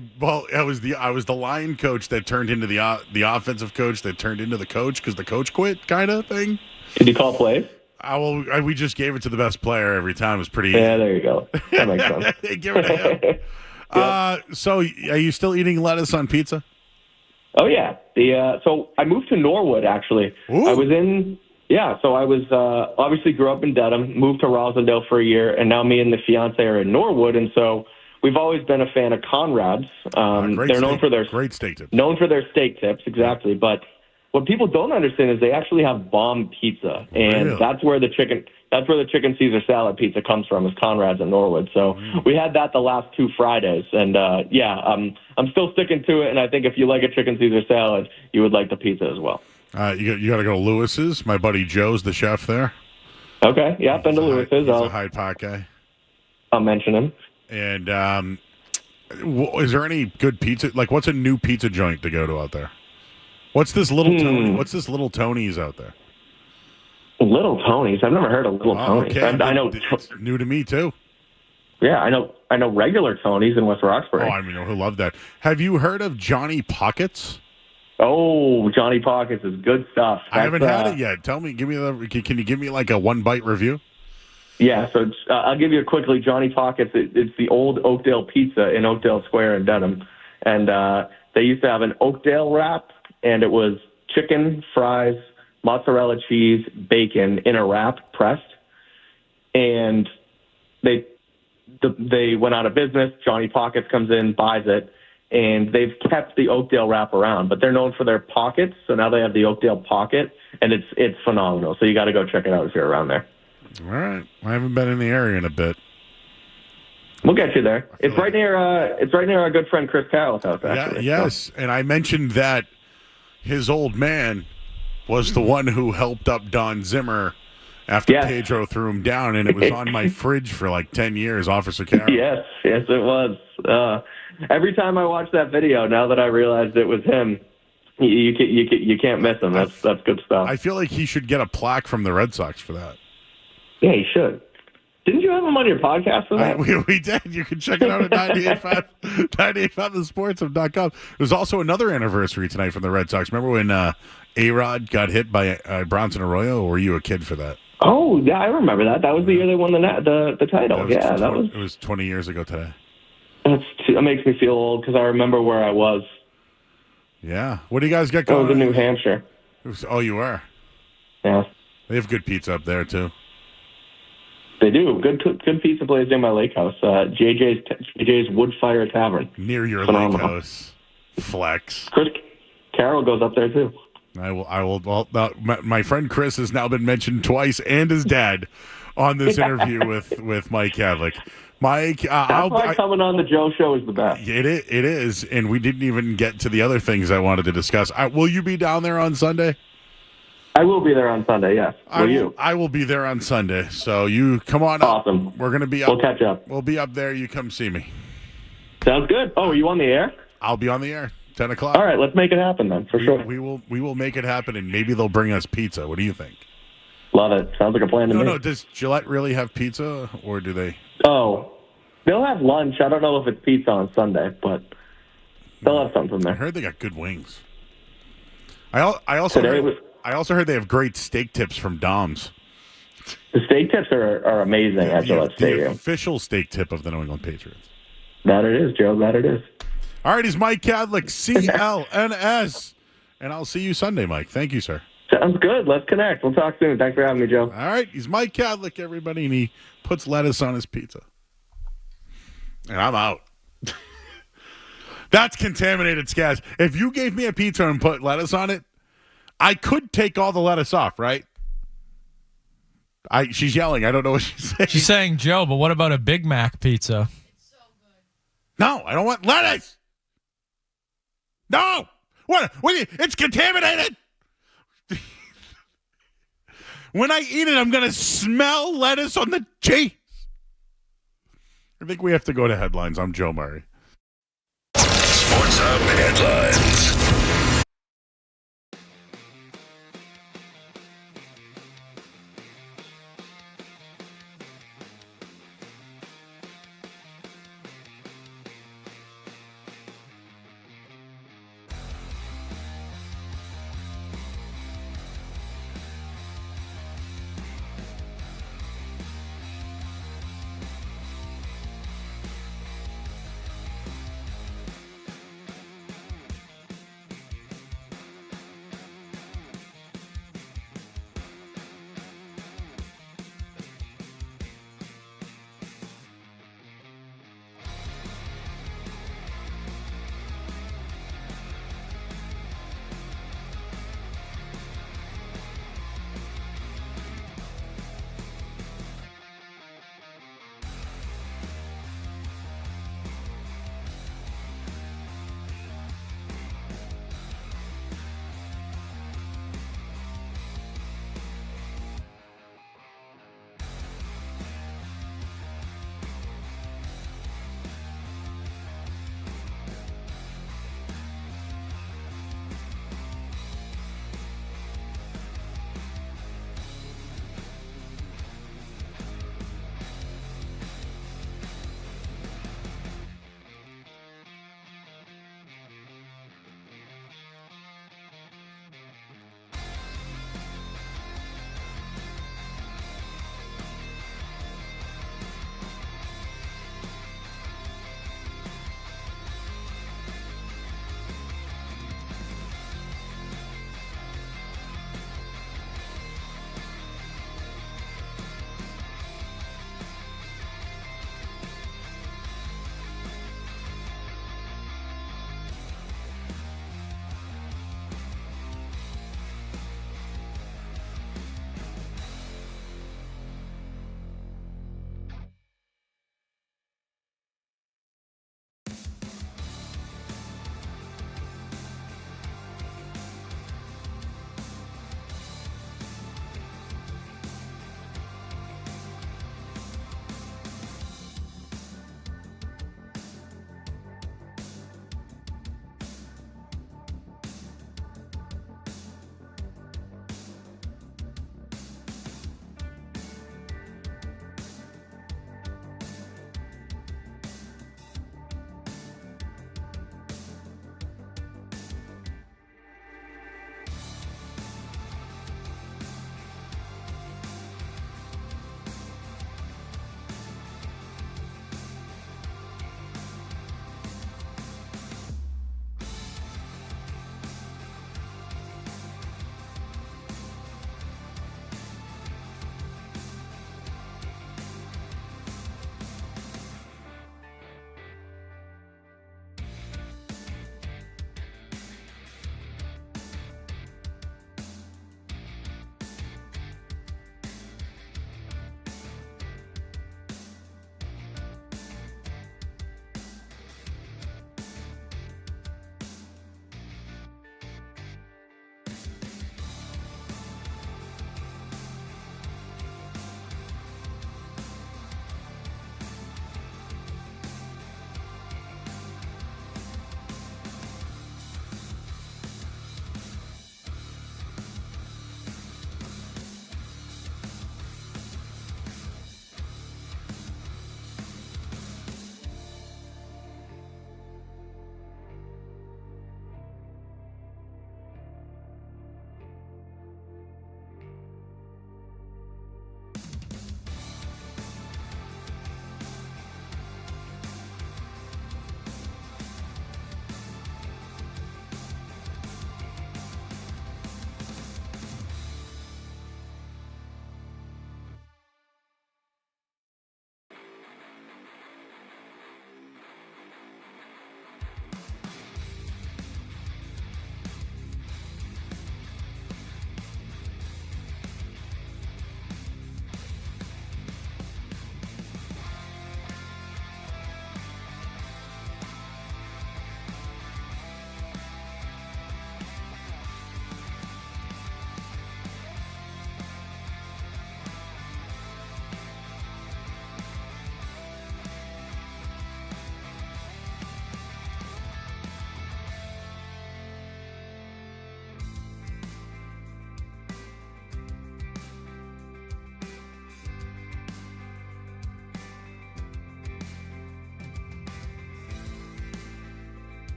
was the line coach that turned into the offensive coach that turned into the coach because the coach quit, kind of thing. Did you call plays? We just gave it to the best player every time. It was pretty. Yeah, there you go. That makes sense. They give it to him. Yep. So, are you still eating lettuce on pizza? Oh yeah. So I moved to Norwood actually. Ooh. I was obviously grew up in Dedham, moved to Rosendale for a year, and now me and the fiance are in Norwood, and so we've always been a fan of Conrad's. They're known for their great steak tips. Known for their steak tips, exactly. But what people don't understand is they actually have bomb pizza, and really? that's where the chicken Caesar salad pizza comes from, is Conrad's in Norwood. So we had that the last 2 Fridays, and I'm still sticking to it. And I think if you like a chicken Caesar salad, you would like the pizza as well. You got to go to Lewis's. My buddy Joe's the chef there. Okay, yeah, been to Lewis's. He's a Hyde Park guy. I'll mention him. And is there any good pizza? Like, what's a new pizza joint to go to out there? What's this little Tony? What's this little Tony's out there? Little Tony's? I've never heard of Little Tony's. Okay. I know it's new to me too. Yeah, I know regular Tony's in West Roxbury. Oh, I mean, who love that? Have you heard of Johnny Pockets? Oh, Johnny Pockets is good stuff. I haven't had it yet. Tell me, can you give me like a 1-bite review? Yeah, so I'll give you quickly. Johnny Pockets, it's the old Oakdale Pizza in Oakdale Square in Dedham, and they used to have an Oakdale wrap, and it was chicken, fries, mozzarella cheese, bacon in a wrap pressed, and they went out of business. Johnny Pockets comes in, buys it, and they've kept the Oakdale wrap around, but they're known for their pockets, so now they have the Oakdale Pocket, and it's phenomenal. So you got to go check it out if you're around there. All right. I haven't been in the area in a bit. We'll get you there. It's right near our good friend Chris Carroll's house, actually. Yes, and I mentioned that his old man was the one who helped up Don Zimmer after Pedro threw him down, and it was on my fridge for like 10 years, Officer Carroll. Yes, it was. Every time I watch that video, now that I realized it was him, you can't miss him. That's good stuff. I feel like he should get a plaque from the Red Sox for that. Yeah, he should. Didn't you have him on your podcast for that? We did. You can check it out at 98.5thesportsroom.com. There's also another anniversary tonight from the Red Sox. Remember when A-Rod got hit by Bronson Arroyo, or were you a kid for that? Oh, yeah, I remember that. That was the year they won the title. It was 20 years ago today. That makes me feel old because I remember where I was. Yeah. What do you guys got going? I was in New Hampshire. Oh, you were? Yeah. They have good pizza up there, too. They do. Good pizza place near my lake house. JJ's Wood Fire Tavern. Near your lake house. Flex. Chris Carroll goes up there, too. I will. Well, my friend Chris has now been mentioned twice, and his dad, on this interview with Mike Kadlick. Mike, that's why coming on the Joe Show is the best. It is, and we didn't even get to the other things I wanted to discuss. Will you be down there on Sunday? I will be there on Sunday, yes. Will you? I will be there on Sunday, so you come on up. Awesome. We're going to be up. We'll catch up. We'll be up there. You come see me. Sounds good. Oh, are you on the air? I'll be on the air, 10 o'clock. All right, let's make it happen then, for sure. We will make it happen, and maybe they'll bring us pizza. What do you think? Love it. Sounds like a plan to me. No, does Gillette really have pizza, or do they? Oh, they'll have lunch. I don't know if it's pizza on Sunday, but they'll have something there. I heard they got good wings. I also heard they have great steak tips from Dom's. The steak tips are amazing at Gillette Stadium. The official steak tip of the New England Patriots. That it is, Joe. That it is. All right, he's Mike Kadlick, CLNS. And I'll see you Sunday, Mike. Thank you, sir. Sounds good. Let's connect. We'll talk soon. Thanks for having me, Joe. All right, he's Mike Kadlick, everybody, and he puts lettuce on his pizza. And I'm out. That's contaminated scaz. If you gave me a pizza and put lettuce on it, I could take all the lettuce off, right? She's yelling. I don't know what she's saying. She's saying, Joe, but what about a Big Mac pizza? It's so good. No, I don't want lettuce. No. What? It's contaminated. When I eat it, I'm going to smell lettuce on the cheese. I think we have to go to headlines. I'm Joe Murray. Sports Hub headlines.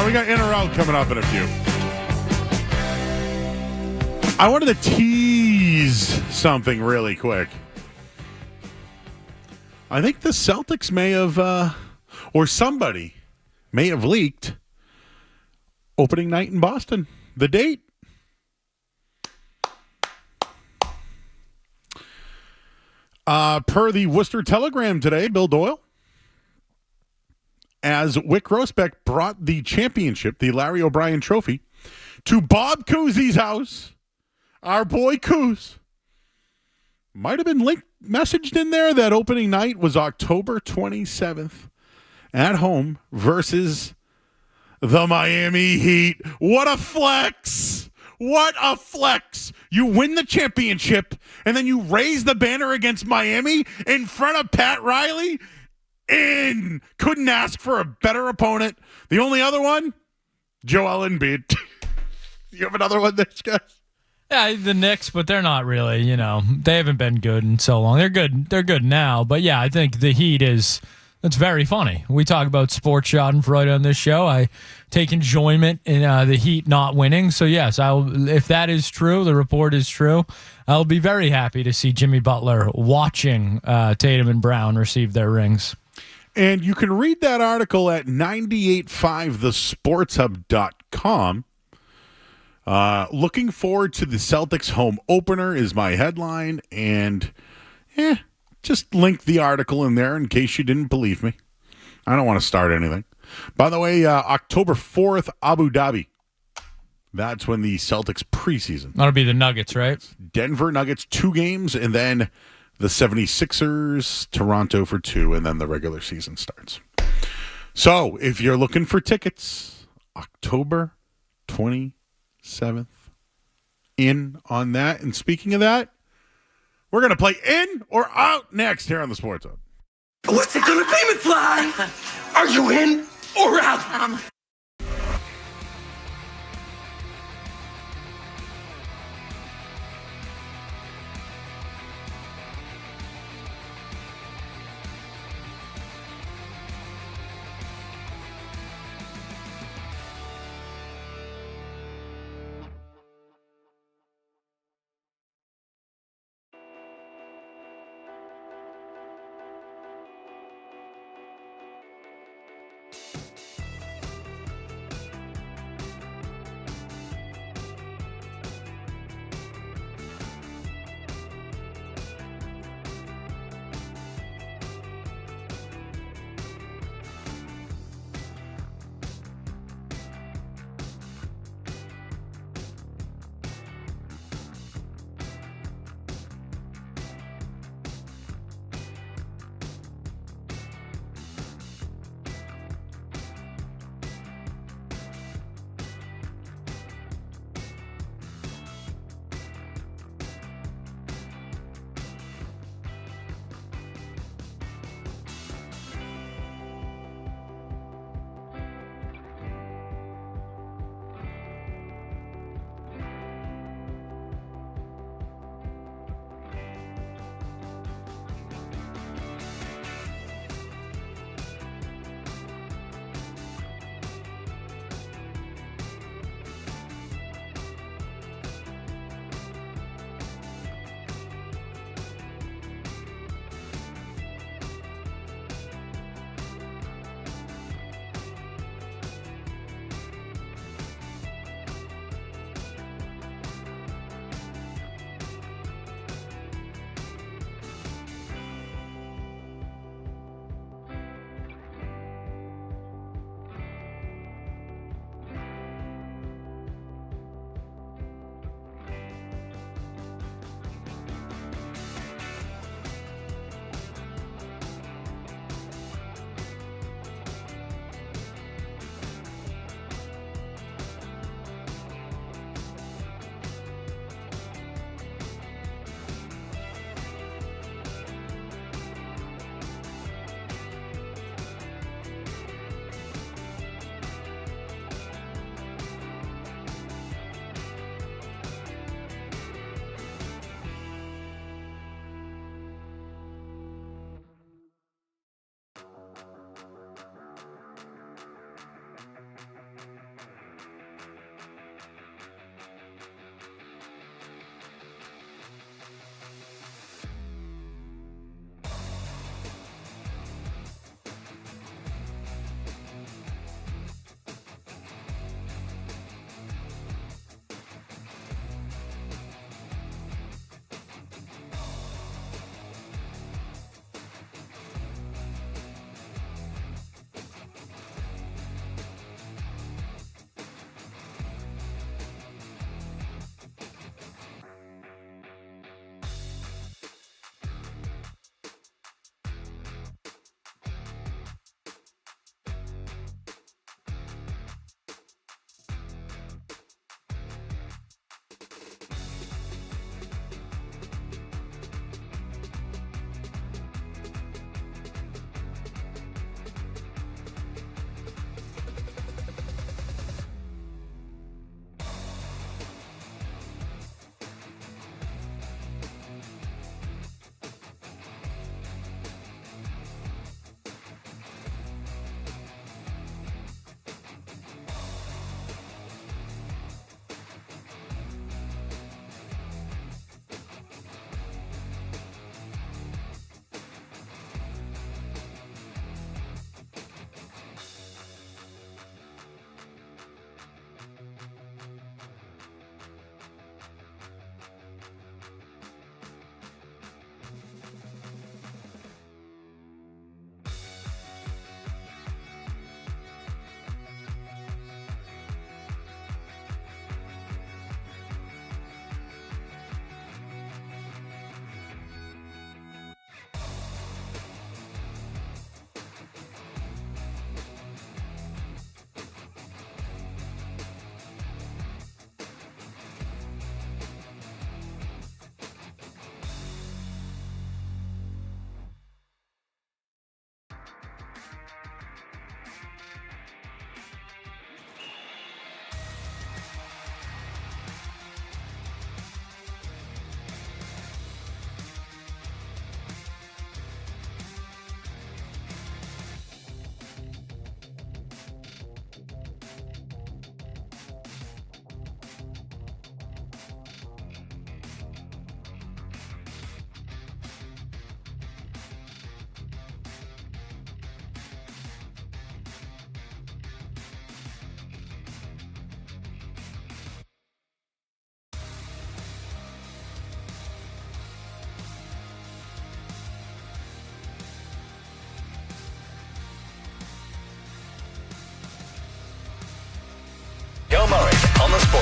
We got in or out coming up in a few. I wanted to tease something really quick. I think the Celtics may have, or somebody may have leaked opening night in Boston. The date. Per the Worcester Telegram today, Bill Doyle, as Wick Grossbeck brought the championship, the Larry O'Brien Trophy, to Bob Cousy's house, our boy Coos, might have been messaged in there that opening night was October 27th at home versus the Miami Heat. What a flex! What a flex! You win the championship, and then you raise the banner against Miami in front of Pat Riley? Couldn't ask for a better opponent. The only other one, Joel Embiid. You have another one there, guys? Yeah, the Knicks, but they're not really, they haven't been good in so long. They're good now, but yeah, I think the Heat that's very funny. We talk about sports schadenfreude on this show. I take enjoyment in the Heat not winning. So yes, if that is true, the report is true, I'll be very happy to see Jimmy Butler watching Tatum and Brown receive their rings. And you can read that article at 985thesportshub.com. Looking forward to the Celtics home opener is my headline. And just link the article in there in case you didn't believe me. I don't want to start anything. By the way, October 4th, Abu Dhabi. That's when the Celtics preseason. That'll be the Nuggets, right? Denver Nuggets 2 games, and then the 76ers, Toronto for 2, and then the regular season starts. So, if you're looking for tickets, October 27th, in on that. And speaking of that, we're going to play in or out next here on the Sports Hub. What's it going to be, McFly? Are you in or out?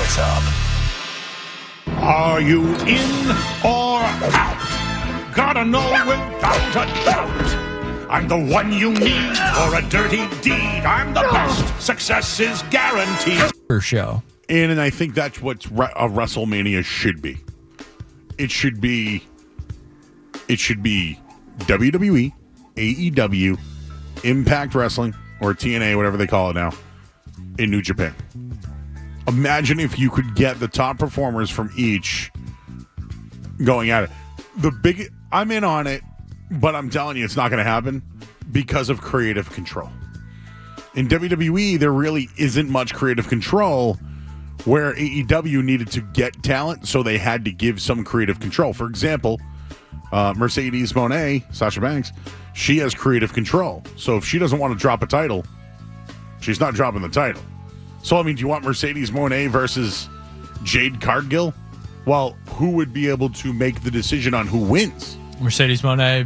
What's up? Are you in or out? Gotta know without a doubt. I'm the one you need for a dirty deed. I'm the best. Success is guaranteed. For show. And I think that's what a WrestleMania should be. It should be WWE, AEW, Impact Wrestling, or TNA, whatever they call it now, in New Japan. Imagine if you could get the top performers from each going at it. I'm in on it, but I'm telling you, it's not going to happen because of creative control. In WWE, there really isn't much creative control, where AEW needed to get talent, so they had to give some creative control. For example, Mercedes Moné, Sasha Banks, she has creative control. So if she doesn't want to drop a title, she's not dropping the title. So, I mean, do you want Mercedes Moné versus Jade Cargill? Well, who would be able to make the decision on who wins? Mercedes Moné,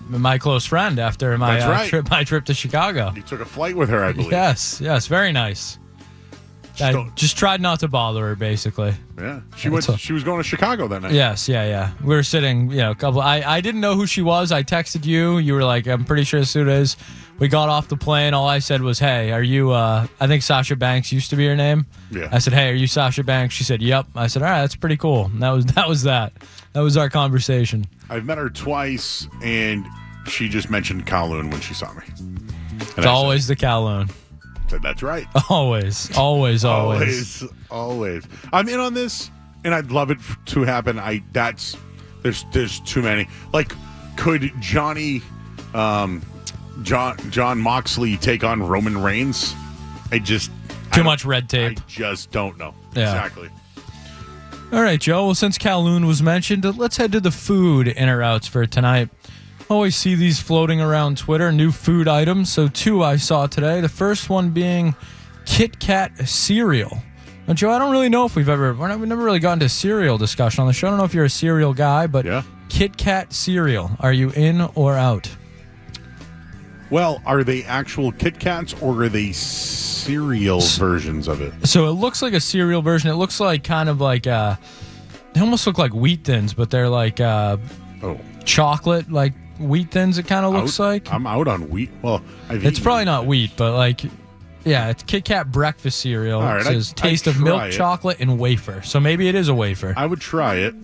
my close friend after my trip to Chicago. You took a flight with her, I believe. Yes, very nice. I just tried not to bother her, basically. Yeah, she was going to Chicago that night. Yes, yeah. We were sitting, a couple. I didn't know who she was. I texted you. You were like, I'm pretty sure this who it is. We got off the plane. All I said was, "Hey, are you?" I think Sasha Banks used to be her name. Yeah. I said, "Hey, are you Sasha Banks?" She said, "Yep." I said, "All right, that's pretty cool." And that was that. That was our conversation. I've met her twice, and she just mentioned Kowloon when she saw me. It's always the Kowloon. That's right. Always. I'm in on this, and I'd love it to happen. There's too many. Like, could John Moxley take on Roman Reigns? Too much red tape. I just don't know. Yeah. Exactly. All right, Joe. Well, since Kowloon was mentioned, let's head to the food in or outs for tonight. Always see these floating around Twitter, new food items. So 2 I saw today. The first one being Kit Kat cereal. Now, Joe, I don't really know if we've never really gotten to cereal discussion on the show. I don't know if you're a cereal guy, but yeah. Kit Kat cereal. Are you in or out? Well, are they actual Kit Kats or are they cereal versions of it? So it looks like a cereal version. It looks like kind of like they almost look like Wheat Thins, but they're like chocolate, like Wheat Thins. It kind of looks like. I'm out on wheat. Well, it's probably not wheat, but like, yeah, it's Kit Kat breakfast cereal. All right, it says taste of milk, chocolate, and wafer. So maybe it is a wafer. I would try it.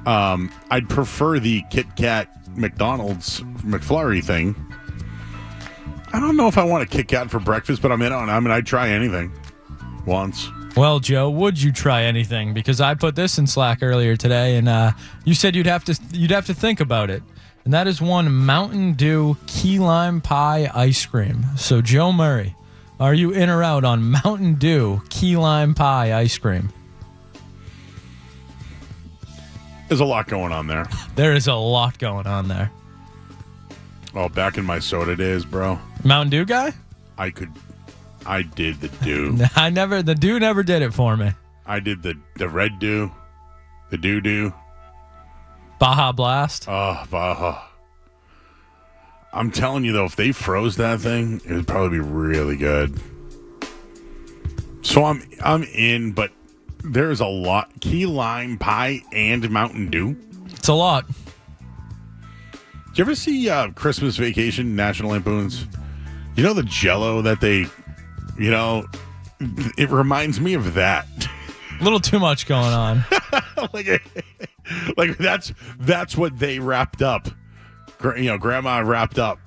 I'd prefer the Kit Kat McDonald's McFlurry thing. I don't know if I want a Kit Kat for breakfast, but I'm in on it. I mean, I'd try anything once. Well, Joe, would you try anything? Because I put this in Slack earlier today, and you said you'd have to think about it. And that is one Mountain Dew key lime pie ice cream. So, Joe Murray, are you in or out on Mountain Dew key lime pie ice cream? There's a lot going on there. There is a lot going on there. Oh, back in my soda days, bro. Mountain Dew guy? I did the Dew. The Dew never did it for me. I did the Red Dew, the Dew. Baja Blast. Oh, Baja. I'm telling you, though, if they froze that thing, it would probably be really good. So I'm in, but there's a lot. Key lime pie and Mountain Dew. It's a lot. Did you ever see Christmas Vacation, National Lampoons? You know the Jell-O that they, it reminds me of that. A little too much going on. like that's what they wrapped up. Grandma wrapped up,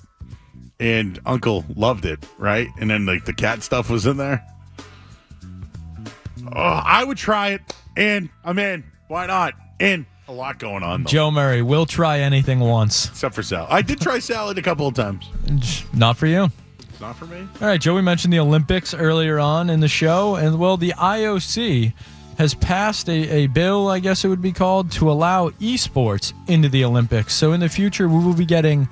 and Uncle loved it, right? And then like the cat stuff was in there. Oh, I would try it, and I'm in. Why not? And a lot going on, though. Joe Murray will try anything once. Except for salad. I did try salad a couple of times. Not for you. It's not for me. All right, Joe, we mentioned the Olympics earlier on in the show. And, well, the IOC has passed a bill, I guess it would be called, to allow esports into the Olympics. So in the future, we will be getting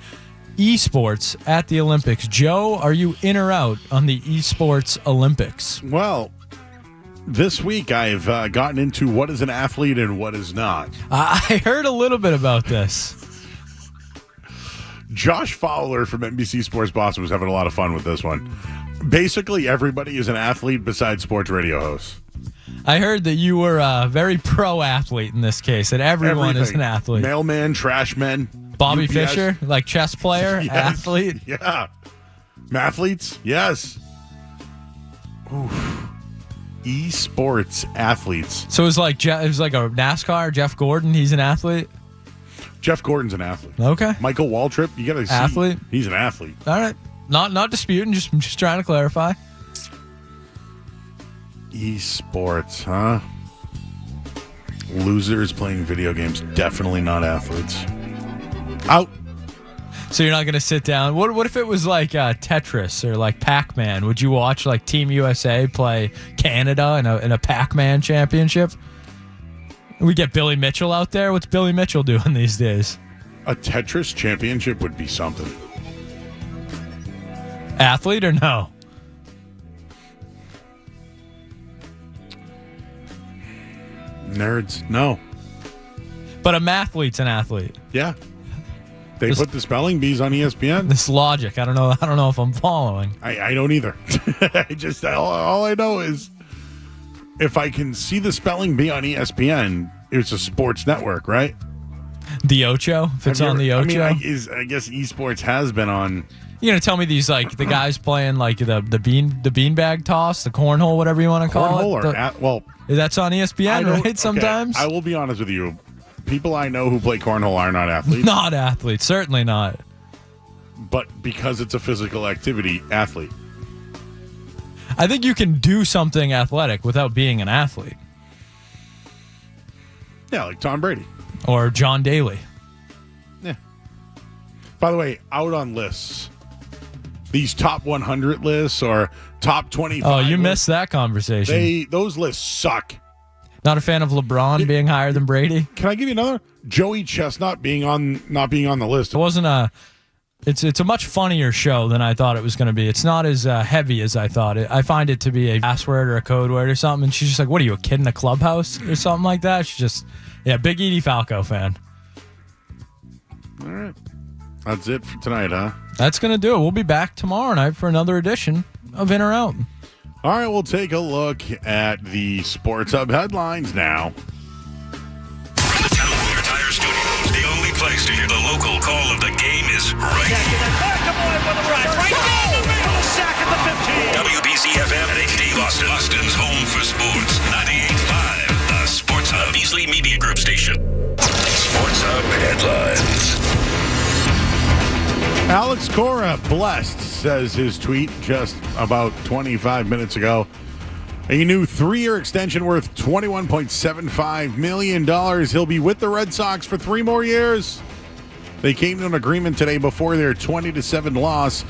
esports at the Olympics. Joe, are you in or out on the esports Olympics? Well, this week I've gotten into what is an athlete and what is not. I heard a little bit about this. Josh Fowler from NBC Sports Boston was having a lot of fun with this one. Basically, everybody is an athlete besides sports radio hosts. I heard that you were a very pro athlete in this case, that everyone is an athlete. Mailman, trash men. Bobby UPS. Fischer, like chess player, Yes, athlete. Yeah. Mathletes, yes. Oof. Esports athletes. So it was like a NASCAR, Jeff Gordon, he's an athlete? Jeff Gordon's an athlete. Okay. Michael Waltrip, you got to see. Athlete? He's an athlete. All right. Not disputing, just trying to clarify. Esports, huh? Losers playing video games, definitely not athletes. Out. So you're not going to sit down. What if it was like Tetris or like Pac-Man? Would you watch like Team USA play Canada in a Pac-Man championship? We get Billy Mitchell out there. What's Billy Mitchell doing these days? A Tetris championship would be something. Athlete or no? Nerds, no. But a mathlete's an athlete. Yeah. They put the spelling bees on ESPN. This logic, I don't know if I'm following. I don't either. All I know is if I can see the spelling bee on ESPN, it's a sports network, right? The Ocho, if it's on the Ocho. I guess esports has been on. You're gonna tell me these like the guys playing like the beanbag toss, the cornhole, whatever you want to call it. That's on ESPN, right? Sometimes. I will be honest with you. People I know who play cornhole are not athletes. Not athletes, certainly not. But because it's a physical activity, athlete. I think you can do something athletic without being an athlete. Yeah, like Tom Brady. Or John Daly. Yeah. By the way, out on lists. These top 100 lists or top 25. Oh, you missed that conversation. Those lists suck. Not a fan of LeBron being higher than Brady? Can I give you another? Joey Chestnut not being on the list. It wasn't it's a much funnier show than I thought it was going to be. It's not as heavy as I thought. I find it to be a password or a code word or something. And she's just like, what are you, a kid in a clubhouse or something like that? She's just, big Edie Falco fan. All right. That's it for tonight, huh? That's going to do it. We'll be back tomorrow night for another edition of In or Out. All right, we'll take a look at the Sports Hub headlines now. From the Town Wear Tire Studios, the only place to hear the local call of the game is right here. Sack at the 15. WBC-FM and HD Boston. Boston's home for sports. 98.5, the Sports Hub Beasley Media Group station. Sports Hub headlines. Alex Cora, blessed, says his tweet just about 25 minutes ago. A new 3-year extension worth $21.75 million. He'll be with the Red Sox for 3 more years. They came to an agreement today before their 20-7 loss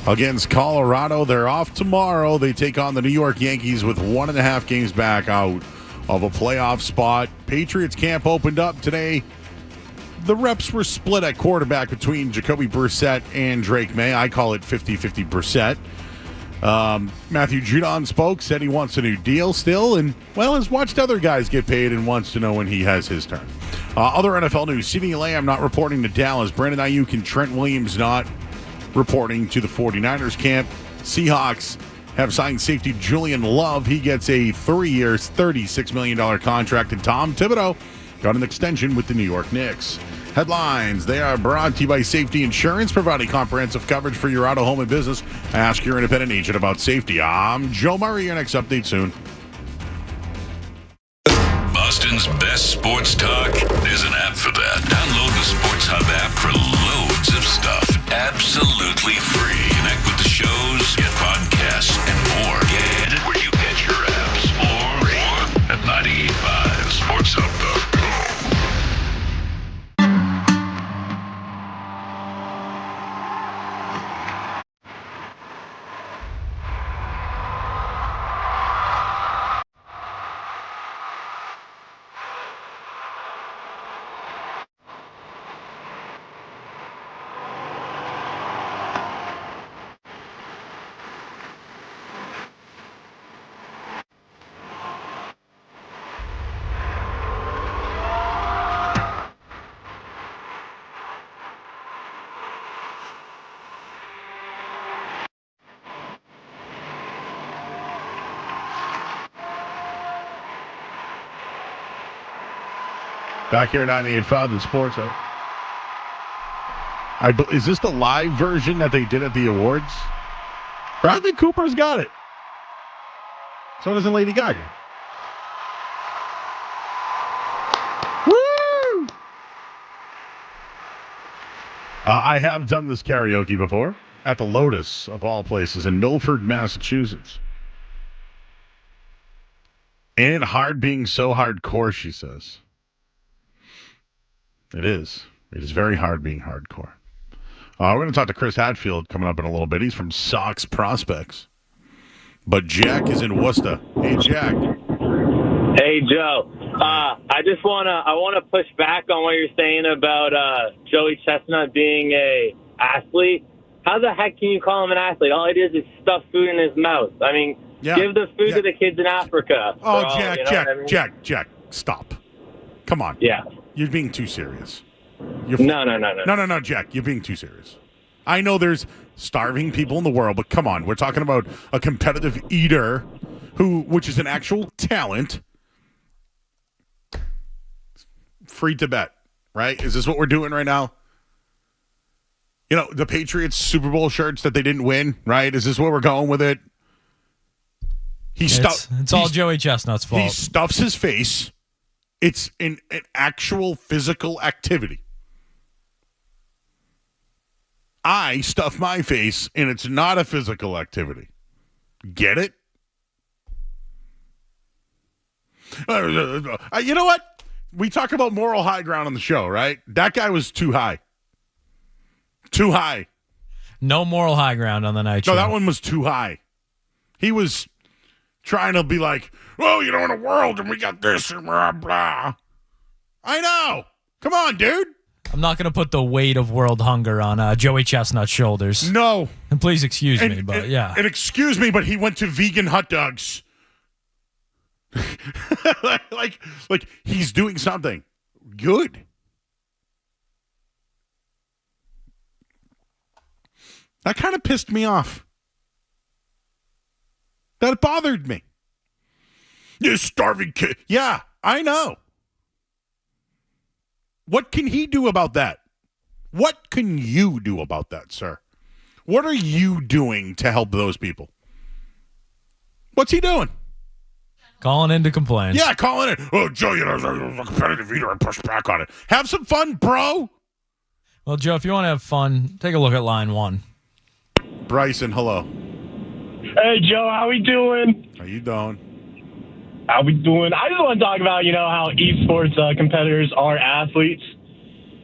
against Colorado. They're off tomorrow. They take on the New York Yankees with 1.5 games back out of a playoff spot. Patriots camp opened up today. The reps were split at quarterback between Jacoby Brissett and Drake May. I call it 50-50 Brissett. Matthew Judon spoke, said he wants a new deal still, and, has watched other guys get paid and wants to know when he has his turn. Other NFL news, CeeDee Lamb not reporting to Dallas. Brandon Ayuk and Trent Williams not reporting to the 49ers camp. Seahawks have signed safety Julian Love. He gets a 3-year, $36 million contract, and Tom Thibodeau got an extension with the New York Knicks. Headlines, they are brought to you by Safety Insurance, providing comprehensive coverage for your auto, home, and business. Ask your independent agent about safety. I'm Joe Murray. Your next update soon. Boston's best sports talk. There's an app for that. Download the Sports Hub app for loads of stuff. Absolutely free. Connect with the shows, get podcasts, and more. Get it where you get your apps. Or at 98.5sportshub.com. Back here at 98.5 in Sports. Is this the live version that they did at the awards? Bradley Cooper's got it. So doesn't Lady Gaga. Woo! I have done this karaoke before at the Lotus, of all places, in Milford, Massachusetts. Ain't it hard being so hardcore, she says. It is. It is very hard being hardcore. We're going to talk to Chris Hatfield coming up in a little bit. He's from Sox Prospects. But Jack is in Worcester. Hey, Jack. Hey, Joe. I want to push back on what you're saying about Joey Chestnut being a athlete. How the heck can you call him an athlete? All he does is stuff food in his mouth. I mean, give the food to the kids in Africa. Oh, Jack, stop. Come on. Yeah. You're being too serious. No, Jack, you're being too serious. I know there's starving people in the world, but come on. We're talking about a competitive eater which is an actual talent. Free to bet, right? Is this what we're doing right now? You know, the Patriots Super Bowl shirts that they didn't win, right? Is this where we're going with it? It's all Joey Chestnut's fault. He stuffs his face. It's an actual physical activity. I stuff my face, and it's not a physical activity. Get it? You know what? We talk about moral high ground on the show, right? That guy was too high. Too high. No moral high ground on the night show. No, that one was too high. He was trying to be like, well, you know, in a world, and we got this, and blah, blah. I know. Come on, dude. I'm not going to put the weight of world hunger on Joey Chestnut's shoulders. No. And please excuse me, but yeah. And excuse me, but he went to vegan hot dogs. like he's doing something good. That kind of pissed me off. That bothered me. You starving kid. Yeah, I know. What can he do about that? What can you do about that, sir? What are you doing to help those people? What's he doing? Calling in to complain. Yeah, calling in. Oh, Joe, you know, a competitive eater, I push back on it. Have some fun, bro. Well, Joe, if you want to have fun, take a look at line one. Bryson, hello. Hey, Joe, how we doing? How you doing? How we doing? I just want to talk about, how esports competitors are athletes.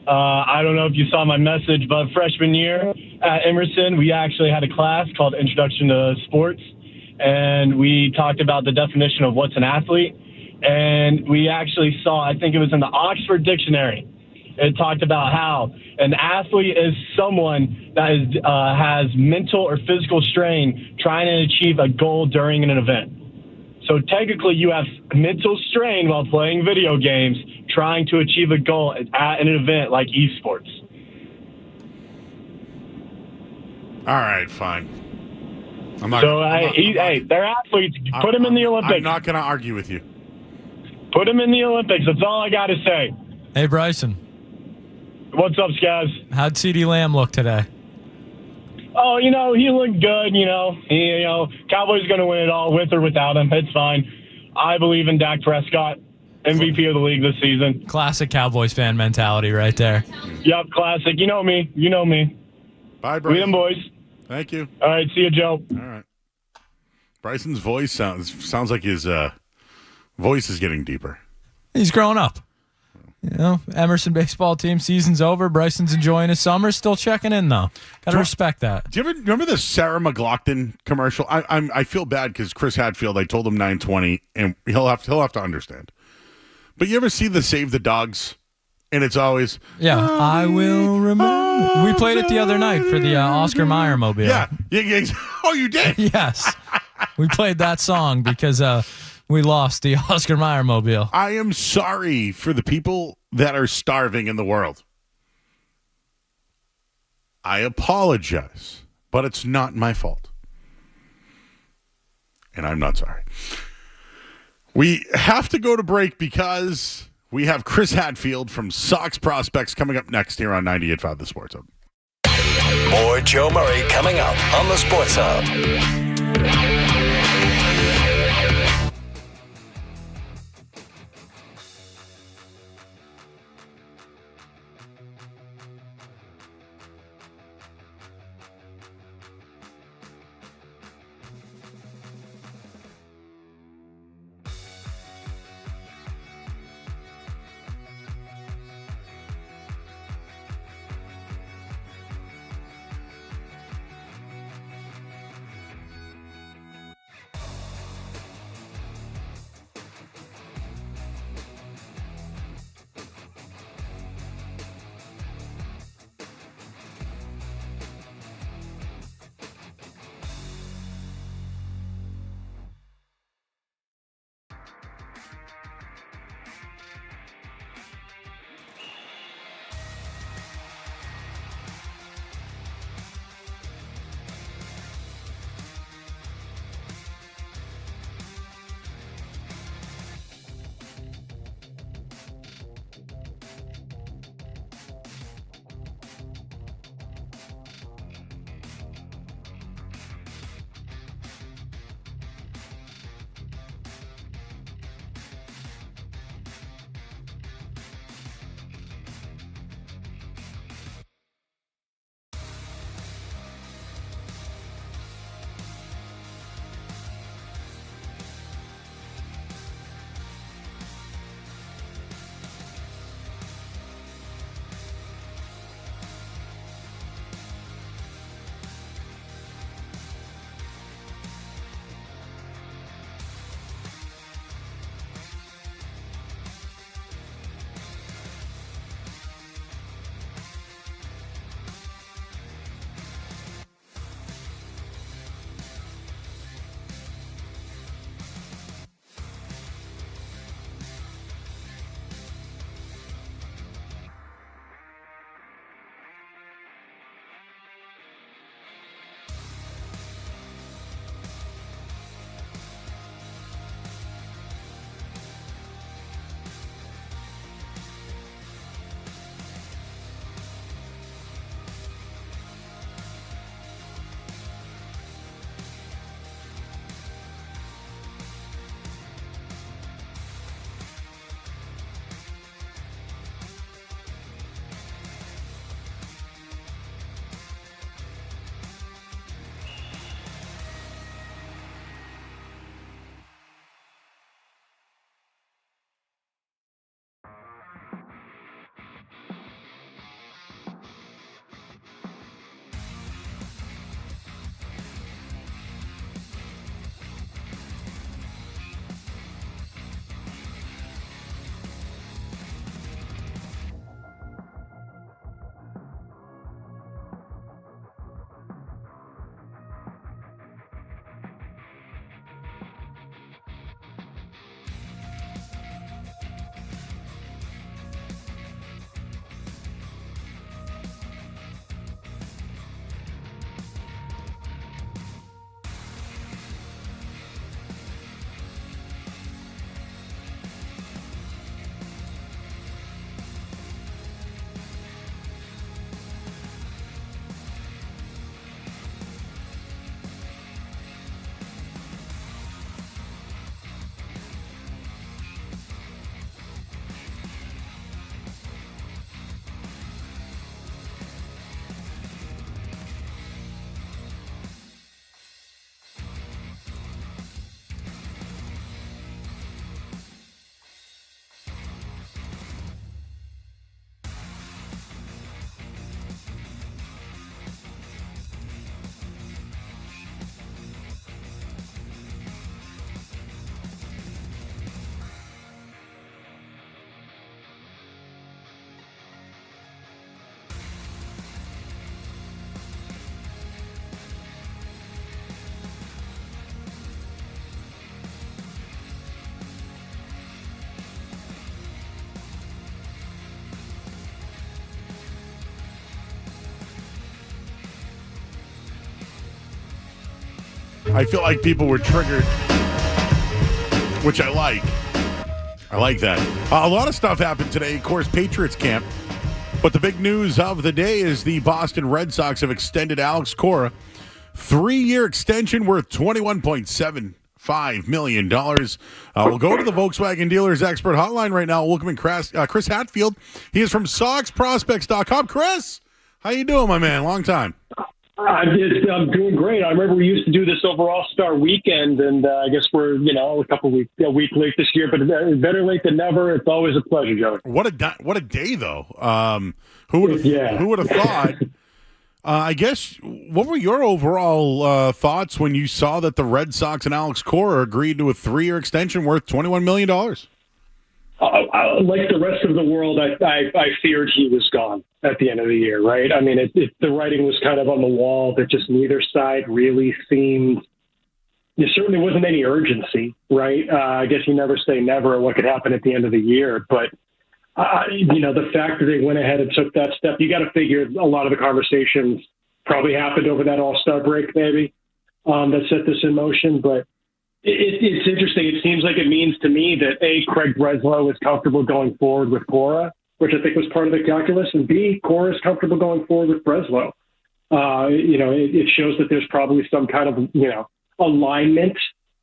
I don't know if you saw my message, but freshman year at Emerson, we actually had a class called Introduction to Sports, and we talked about the definition of what's an athlete. And we actually saw, I think it was in the Oxford Dictionary, it talked about how an athlete is someone that has mental or physical strain trying to achieve a goal during an event. So technically you have mental strain while playing video games trying to achieve a goal at an event like esports. All right, fine. They're athletes. Put them in the Olympics. I'm not going to argue with you. Put them in the Olympics. That's all I got to say. Hey, Bryson. What's up, Scaz? How'd CeeDee Lamb look today? Oh, he looked good, Cowboys going to win it all with or without him. It's fine. I believe in Dak Prescott, MVP of the league this season. Classic Cowboys fan mentality right there. Yep, classic. You know me. Bye, Bryson. We them boys. Thank you. All right, see you, Joe. All right. Bryson's voice sounds like his voice is getting deeper. He's growing up. Emerson baseball team season's over. Bryson's enjoying his summer. Still checking in though. Got to respect that. Do you ever remember the Sarah McLachlan commercial? I feel bad because Chris Hatfield. I told him 9:20, and he'll have to understand. But you ever see the Save the Dogs? And it's always I will remember. We played it the other night for the Oscar Mayer mobile. Yeah. Oh, you did? Yes. We played that song because we lost the Oscar Mayer mobile. I am sorry for the people that are starving in the world. I apologize, but it's not my fault. And I'm not sorry. We have to go to break because We have Chris Hatfield from Sox Prospects coming up next here on 98.5 The Sports Hub. More Joe Murray coming up on the Sports Hub. I feel like people were triggered, which I like. I like that. A lot of stuff happened today. Of course, Patriots camp. But the big news of the day is the Boston Red Sox have extended Alex Cora 3-year extension worth $21.75 million. We'll go to the Volkswagen Dealers Expert Hotline right now. Welcome in Chris Hatfield. He is from SoxProspects.com. Chris, how you doing, my man? Long time. I'm doing great. I remember we used to do this over All-Star Weekend, and I guess we're a week late this year, but better late than never. It's always a pleasure, Joey. What a day, though. Who would have thought? I guess, what were your overall thoughts when you saw that the Red Sox and Alex Cora agreed to a 3-year extension worth $21 million? Like the rest of the world, I feared he was gone at the end of the year, right? I mean, the writing was kind of on the wall that just neither side really seemed – there certainly wasn't any urgency, right? I guess you never say never what could happen at the end of the year. But, the fact that they went ahead and took that step, you got to figure a lot of the conversations probably happened over that All-Star break maybe that set this in motion. But it's interesting. It seems like it means to me that, A, Craig Breslow is comfortable going forward with Cora, which I think was part of the calculus, and B, Cora is comfortable going forward with Breslow. It shows that there's probably some kind of, alignment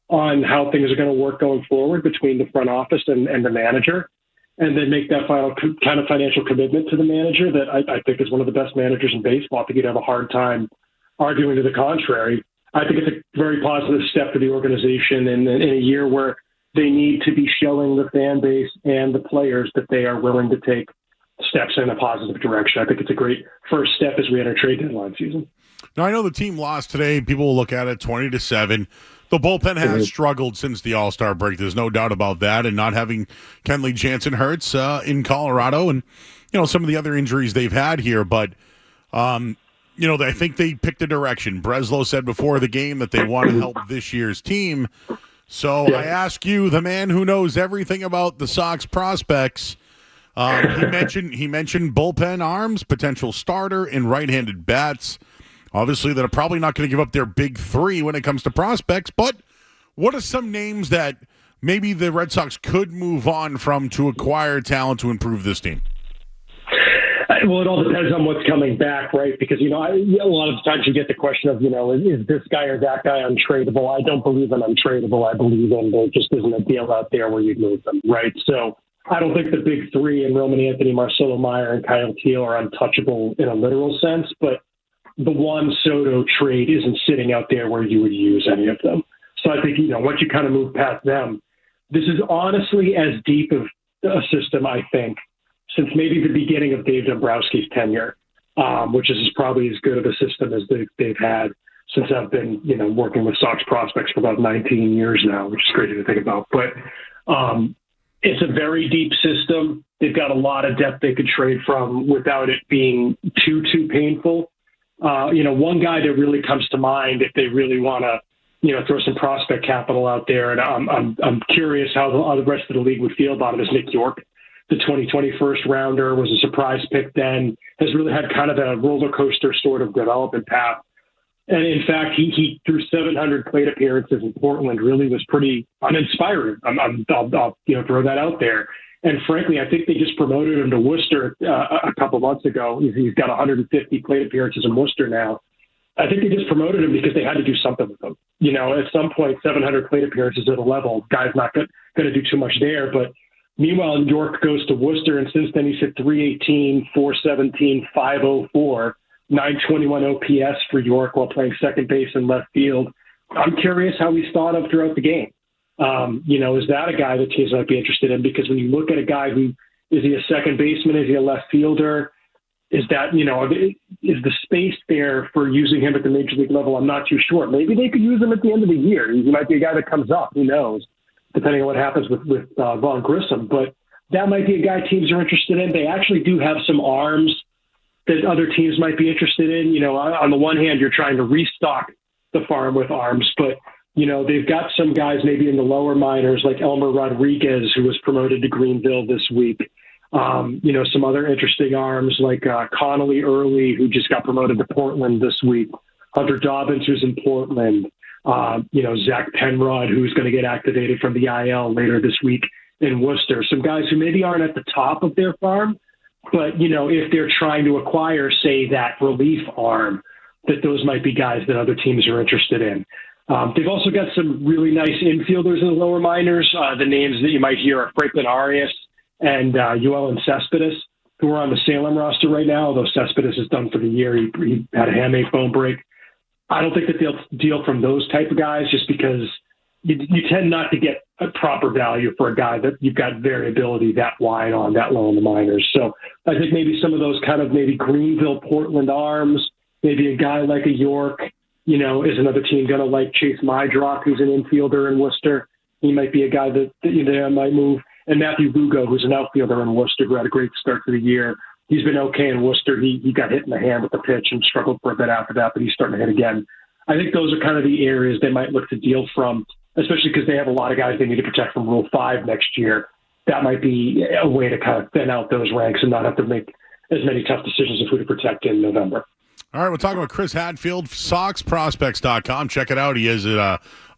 on how things are going to work going forward between the front office and the manager, and then make that final kind of financial commitment to the manager that I think is one of the best managers in baseball. I think you'd have a hard time arguing to the contrary. I think it's a very positive step for the organization in a year where they need to be showing the fan base and the players that they are willing to take steps in a positive direction. I think it's a great first step as we enter trade deadline season. Now, I know the team lost today. People will look at it 20-7. The bullpen has struggled since the All-Star break. There's no doubt about that. And not having Kenley Jansen hurts in Colorado and, some of the other injuries they've had here. But, I think they picked a direction. Breslow said before the game that they want to help this year's team. So I ask you, the man who knows everything about the Sox prospects, he mentioned bullpen arms, potential starter, and right-handed bats. Obviously, they're probably not going to give up their big three when it comes to prospects, but what are some names that maybe the Red Sox could move on from to acquire talent to improve this team? Well, it all depends on what's coming back, right? Because, a lot of times you get the question of, is this guy or that guy untradeable? I don't believe in untradeable. I believe in there just isn't a deal out there where you'd move them, right? So I don't think the big three in Roman Anthony, Marcelo Meyer, and Kyle Teal are untouchable in a literal sense, but the Juan Soto trade isn't sitting out there where you would use any of them. So I think, once you kind of move past them, this is honestly as deep of a system, I think, since maybe the beginning of Dave Dombrowski's tenure, which is probably as good of a system as they've had since I've been, working with Sox prospects for about 19 years now, which is crazy to think about. But it's a very deep system. They've got a lot of depth they could trade from without it being too painful. One guy that really comes to mind if they really want to, throw some prospect capital out there, and I'm curious how the rest of the league would feel about it, is Nick York. The 2020 first rounder was a surprise pick then, has really had kind of a roller coaster sort of development path. And in fact, he through 700 plate appearances in Portland really was pretty uninspiring. I'll throw that out there. And frankly, I think they just promoted him to Worcester a couple months ago. He's got 150 plate appearances in Worcester now. I think they just promoted him because they had to do something with him. At some point, 700 plate appearances at a level, guy's not going to do too much there. But meanwhile, York goes to Worcester, and since then he's hit 318, 417, 504, 921 OPS for York while playing second base and left field. I'm curious how he's thought of throughout the game. Is that a guy that teams might be interested in? Because when you look at a guy who, is he a second baseman? Is he a left fielder? Is that, is the space there for using him at the major league level? I'm not too sure. Maybe they could use him at the end of the year. He might be a guy that comes up. Who knows? Depending on what happens with Vaughn Grissom. But that might be a guy teams are interested in. They actually do have some arms that other teams might be interested in. On the one hand, you're trying to restock the farm with arms, but they've got some guys maybe in the lower minors like Elmer Rodriguez, who was promoted to Greenville this week. Some other interesting arms like Connolly Early, who just got promoted to Portland this week. Hunter Dobbins, who's in Portland. Zach Penrod, who's going to get activated from the IL later this week in Worcester, some guys who maybe aren't at the top of their farm, but, if they're trying to acquire, say, that relief arm, that those might be guys that other teams are interested in. They've also got some really nice infielders in the lower minors. The names that you might hear are Franklin Arias and Yoelin Cespedes, who are on the Salem roster right now, although Cespedes is done for the year. He had a hamate bone break. I don't think that they'll deal from those type of guys just because you tend not to get a proper value for a guy that you've got variability that wide on, that low in the minors. So I think maybe some of those kind of maybe Greenville, Portland arms, maybe a guy like a York, is another team going to like Chase Mydrock, who's an infielder in Worcester. He might be a guy that might move. And Matthew Lugo, who's an outfielder in Worcester, who had a great start to the year. He's been okay in Worcester. He got hit in the hand with the pitch and struggled for a bit after that, but he's starting to hit again. I think those are kind of the areas they might look to deal from, especially because they have a lot of guys they need to protect from Rule 5 next year. That might be a way to kind of thin out those ranks and not have to make as many tough decisions of who to protect in November. All right, we're talking about Chris Hatfield, SoxProspects.com. Check it out. He has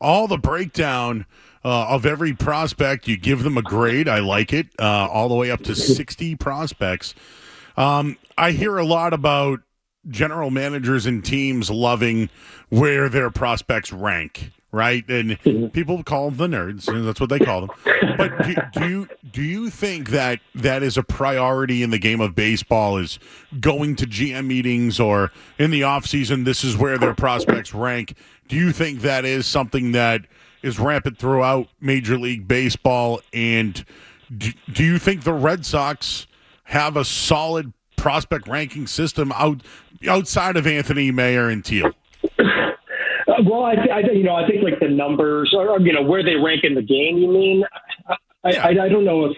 all the breakdown of every prospect. You give them a grade. I like it. All the way up to 60 prospects. I hear a lot about general managers and teams loving where their prospects rank, right? And people call them the nerds, and that's what they call them. But do you think that is a priority in the game of baseball, is going to GM meetings or in the offseason, this is where their prospects rank? Do you think that is something that is rampant throughout Major League Baseball? And do you think the Red Sox have a solid prospect ranking system outside of Anthony Mayer and Teal? Well, I think like the numbers, or where they rank in the game. You mean? I don't know if.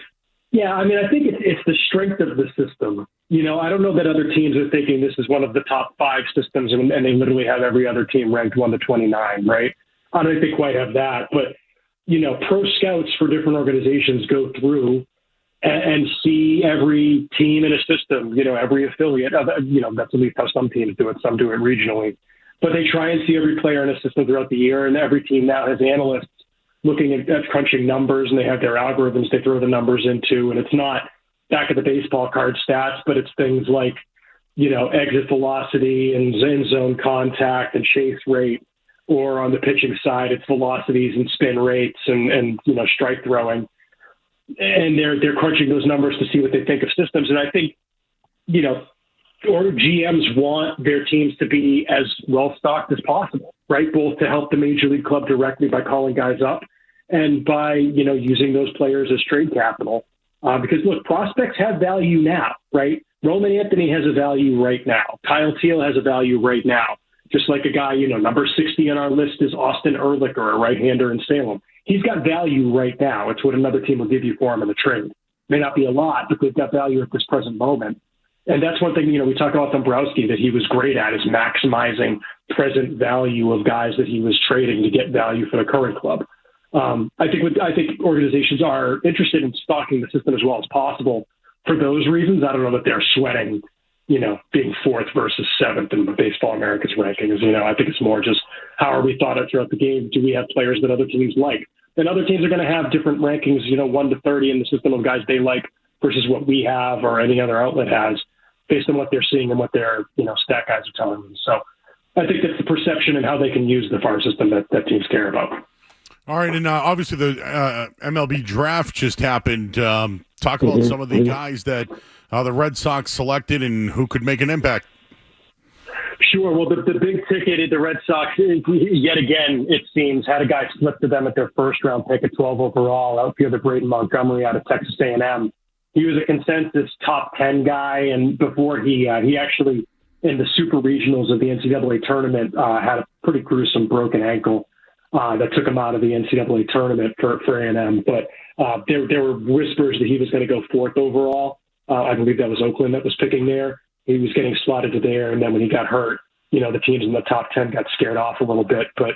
Yeah, I mean, I think it's the strength of the system. I don't know that other teams are thinking this is one of the top 5 systems, and they literally have every other team ranked 1 to 29, right? I don't think they quite have that, but pro scouts for different organizations go through and see every team in a system. Every affiliate. That's at least how some teams do it. Some do it regionally. But they try and see every player in a system throughout the year, and every team now has analysts looking at crunching numbers, and they have their algorithms they throw the numbers into, and it's not back of the baseball card stats, but it's things like, exit velocity and end zone contact and chase rate, or on the pitching side, it's velocities and spin rates and strike throwing. And they're crunching those numbers to see what they think of systems. And I think, or GMs want their teams to be as well stocked as possible, right? Both to help the major league club directly by calling guys up and by, using those players as trade capital. Because look, prospects have value now, right? Roman Anthony has a value right now. Kyle Teal has a value right now. Just like a guy, number 60 on our list is Austin Ehrlicher, a right-hander in Salem. He's got value right now. It's what another team will give you for him in the trade. May not be a lot, but they've got value at this present moment. And that's one thing, we talk about Dombrowski that he was great at, is maximizing present value of guys that he was trading to get value for the current club. I think organizations are interested in stocking the system as well as possible for those reasons. I don't know that they're sweating, being 4th versus 7th in the Baseball Americas rankings. I think it's more just how are we thought of throughout the game? Do we have players that other teams like? And other teams are going to have different rankings, 1 to 30 in the system of guys they like versus what we have or any other outlet has, based on what they're seeing and what their, stat guys are telling them. So I think that's the perception and how they can use the farm system that teams care about. All right, and obviously the MLB draft just happened. Talk about some of the guys that the Red Sox selected and who could make an impact. Sure. Well, the big ticket, the Red Sox, yet again, it seems, had a guy slip to them at their first-round pick at 12 overall, outfielder Braden Montgomery out of Texas A&M. He was a consensus top 10 guy, and before he actually, in the super regionals of the NCAA tournament, had a pretty gruesome broken ankle that took him out of the NCAA tournament for A&M. But there were whispers that he was going to go 4th overall. I believe that was Oakland that was picking there. He was getting slotted to there, and then when he got hurt, the teams in the top 10 got scared off a little bit. But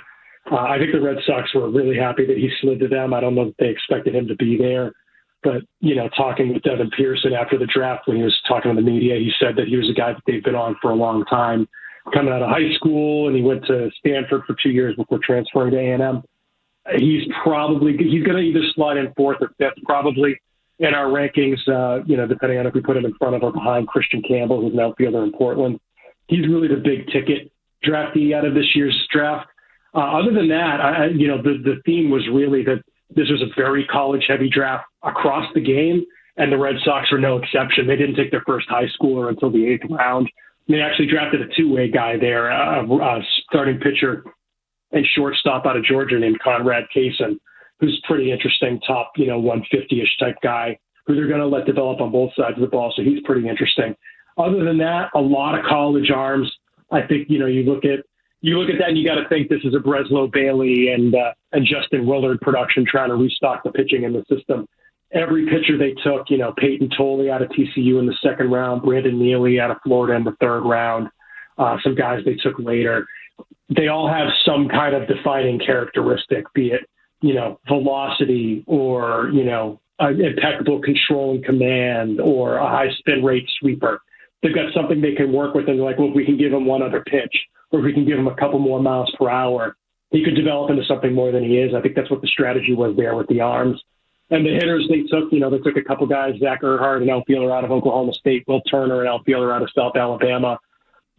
I think the Red Sox were really happy that he slid to them. I don't know that they expected him to be there. But, talking with Devin Pearson after the draft, when he was talking to the media, he said that he was a guy that they've been on for a long time, coming out of high school, and he went to Stanford for 2 years before transferring to A&M. he's going to either slide in fourth or fifth, probably in our rankings. Depending on if we put him in front of or behind Christian Campbell, who's an outfielder in Portland. He's really the big ticket draftee out of this year's draft. Other than that, the theme was really that this was a very college-heavy draft across the game, and the Red Sox are no exception. They didn't take their first high schooler until the 8th round. They actually drafted a two-way guy there, a starting pitcher and shortstop out of Georgia named Conrad Kaysen, who's pretty interesting, top 150-ish type guy who they're going to let develop on both sides of the ball. So he's pretty interesting. Other than that, a lot of college arms. I think you look at that and you got to think this is a Breslow Bailey and Justin Willard production trying to restock the pitching in the system. Every pitcher they took, Peyton Tolley out of TCU in the second round, Brandon Neely out of Florida in the third round, some guys they took later. They all have some kind of defining characteristic, be it, velocity or, impeccable control and command or a high spin rate sweeper. They've got something they can work with and they're like, well, if we can give him one other pitch or if we can give him a couple more miles per hour, he could develop into something more than he is. I think that's what the strategy was there with the arms. And the hitters they took, they took a couple guys, Zach Earhart, an outfielder out of Oklahoma State, Will Turner, an outfielder out of South Alabama,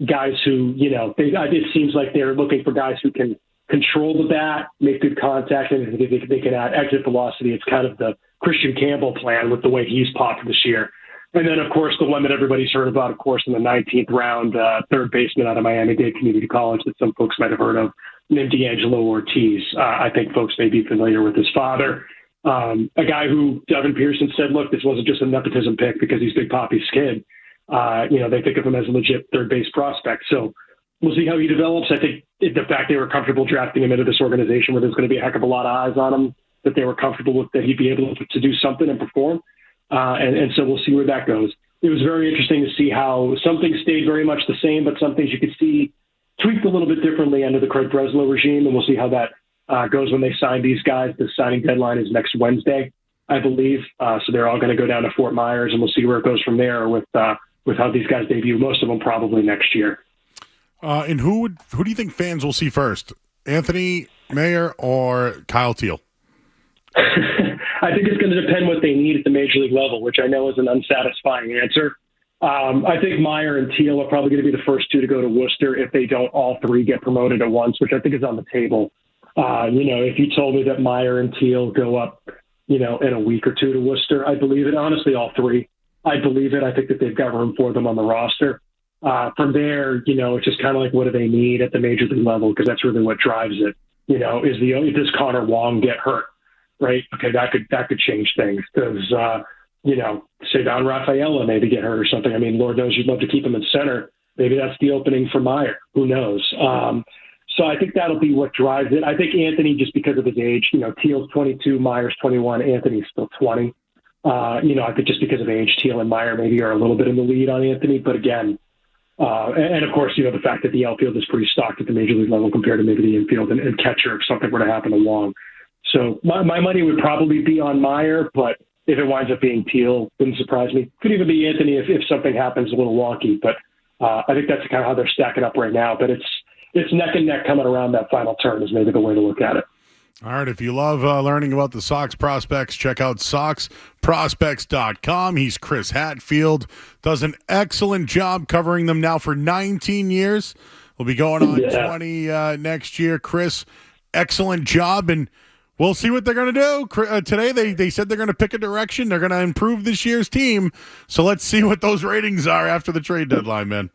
guys who, it seems like they're looking for guys who can control the bat, make good contact, and if they can add exit velocity. It's kind of the Christian Campbell plan with the way he's popped this year. And then, of course, the one that everybody's heard about, of course, in the 19th round, third baseman out of Miami-Dade Community College that some folks might have heard of, named D'Angelo Ortiz. I think folks may be familiar with his father. A guy who Devin Pearson said, look, this wasn't just a nepotism pick because he's Big Papi's kid. They think of him as a legit third base prospect. So we'll see how he develops. I think the fact they were comfortable drafting him into this organization where there's going to be a heck of a lot of eyes on him, that they were comfortable with, that he'd be able to do something and perform. And so we'll see where that goes. It was very interesting to see how some things stayed very much the same, but some things you could see tweaked a little bit differently under the Craig Breslow regime. And we'll see how that goes when they sign these guys. The signing deadline is next Wednesday, I believe. So they're all going to go down to Fort Myers, and we'll see where it goes from there with how these guys debut. Most of them probably next year. And who do you think fans will see first, Anthony Mayer or Kyle Teal? I think it's going to depend what they need at the major league level, which I know is an unsatisfying answer. I think Meyer and Teal are probably going to be the first two to go to Worcester if they don't all three get promoted at once, which I think is on the table. If you told me that Meyer and Teal go up, in a week or two to Worcester, I believe it. Honestly, all three, I believe it. I think that they've got room for them on the roster. From there, it's just kind of like, what do they need at the major league level? Because that's really what drives it. Does Connor Wong get hurt? Right. Okay. That could change things. Does, Cedon Rafaela maybe get hurt or something? I mean, Lord knows you'd love to keep him in center. Maybe that's the opening for Meyer. Who knows? So I think that'll be what drives it. I think Anthony, just because of his age, Teal's 22, Meyer's 21, Anthony's still 20. I think just because of age, Teal and Meyer maybe are a little bit in the lead on Anthony. But again, and of course, the fact that the outfield is pretty stocked at the major league level compared to maybe the infield and catcher if something were to happen to Wong. So my money would probably be on Meyer, but if it winds up being Teal, wouldn't surprise me. Could even be Anthony if something happens a little wonky. But I think that's kind of how they're stacking up right now. But it's neck and neck coming around that final turn is maybe the way to look at it. All right, if you love learning about the Sox prospects, check out SoxProspects.com. He's Chris Hatfield. Does an excellent job covering them now for 19 years. We'll be going on 20 next year. Chris, excellent job, and we'll see what they're going to do. Today they said they're going to pick a direction. They're going to improve this year's team. So let's see what those ratings are after the trade deadline, man.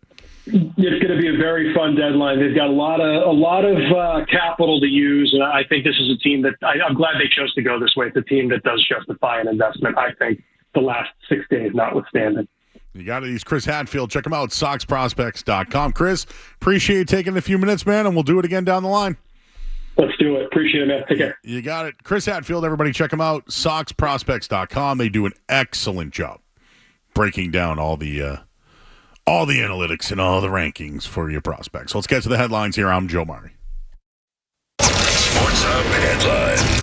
It's going to be a very fun deadline. They've got a lot of capital to use, and I think this is a team that I'm glad they chose to go this way. It's a team that does justify an investment, I think, the last 6 days notwithstanding. You got it. He's Chris Hatfield. Check him out, SoxProspects.com. Chris, appreciate you taking a few minutes, man, and we'll do it again down the line. Let's do it. Appreciate it, man. Take care. You got it. Chris Hatfield, everybody, check him out, SoxProspects.com. They do an excellent job breaking down all the analytics and all the rankings for your prospects. So let's get to the headlines here. I'm Joe Murray. Sports Hub headline.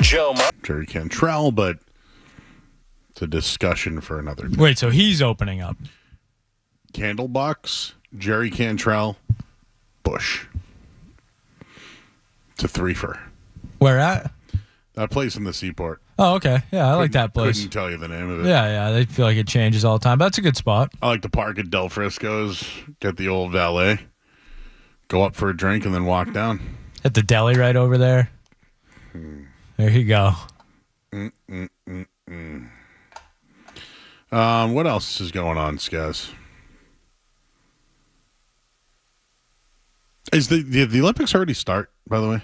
Joe Jerry Cantrell, but it's a discussion for another day. Wait, so he's opening up. Candlebox, Jerry Cantrell, Bush. It's a threefer. Where at? That place in the Seaport. Oh, okay. Yeah, I like that place. Couldn't tell you the name of it. Yeah, they feel like it changes all the time. But that's a good spot. I like to park at Del Frisco's, get the old valet, go up for a drink, and then walk down. At the deli right over there. There you go. What else is going on, Skaz? Is the Olympics already start, by the way?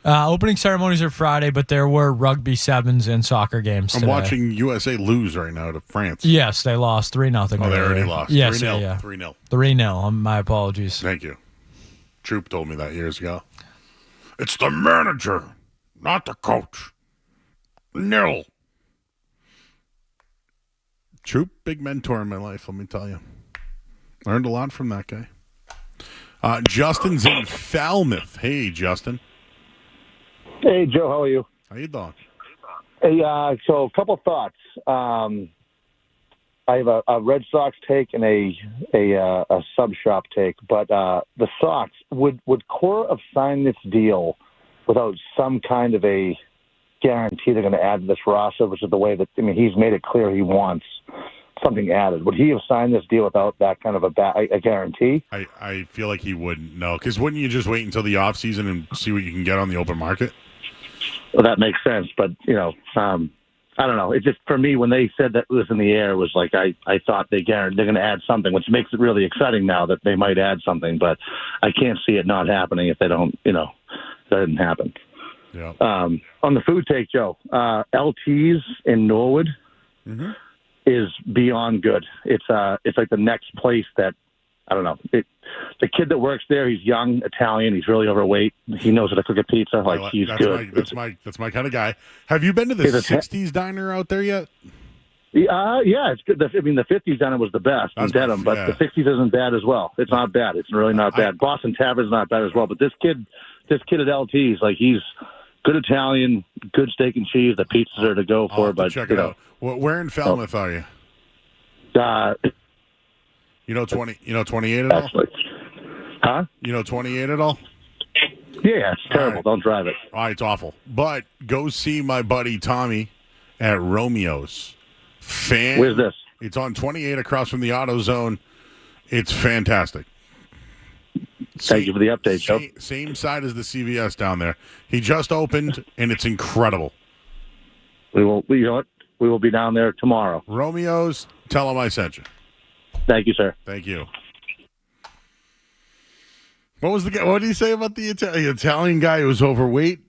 Opening ceremonies are Friday, but there were rugby sevens and soccer games today. I'm watching USA lose right now to France. Yes, they lost 3-0. Oh, they already lost. Yes, 3-0. yeah. 3-0. 3-0. My apologies. Thank you. Troop told me that years ago. It's the manager, not the coach. Nil. Troop, big mentor in my life, let me tell you. Learned a lot from that guy. Justin's in Falmouth. Hey, Justin. Hey, Joe, how are you? How you doing? Hey, so a couple thoughts. I have a Red Sox take and a sub shop take, but the Sox, would Cora have signed this deal without some kind of a guarantee they're going to add to this roster, which is the way that, he's made it clear he wants something added. Would he have signed this deal without that kind of a guarantee? I feel like he wouldn't, no, because wouldn't you just wait until the offseason and see what you can get on the open market? Well, that makes sense, but, I don't know. It just, for me, when they said that was in the air, it was like I thought they're going to add something, which makes it really exciting now that they might add something, but I can't see it not happening if they don't, that didn't happen. Yeah. On the food take, Joe, LT's in Norwood is beyond good. It's like the next place that, I don't know. The kid that works there, he's young, Italian. He's really overweight. He knows how to cook a pizza. He's good. That's my kind of guy. Have you been to the 60s diner out there yet? Yeah, it's good. The 50s diner was the best in Dedham, but the 60s isn't bad as well. It's not bad. It's really not bad. Boston Tavern's not bad as well. But this kid at LT's, he's good Italian, good steak and cheese. The pizzas are to go for. But check it out. Where in Falmouth are you? 28 at all? Huh? 28 at all? Yeah, it's terrible. Right. Don't drive it. All right, it's awful. But go see my buddy Tommy at Romeo's. Where's this? It's on 28 across from the AutoZone. It's fantastic. Thank you for the update, Joe. Same side as the CVS down there. He just opened, and it's incredible. We will be down there tomorrow. Romeo's, tell him I sent you. Thank you, sir. Thank you. What did he say about the Italian guy who was overweight?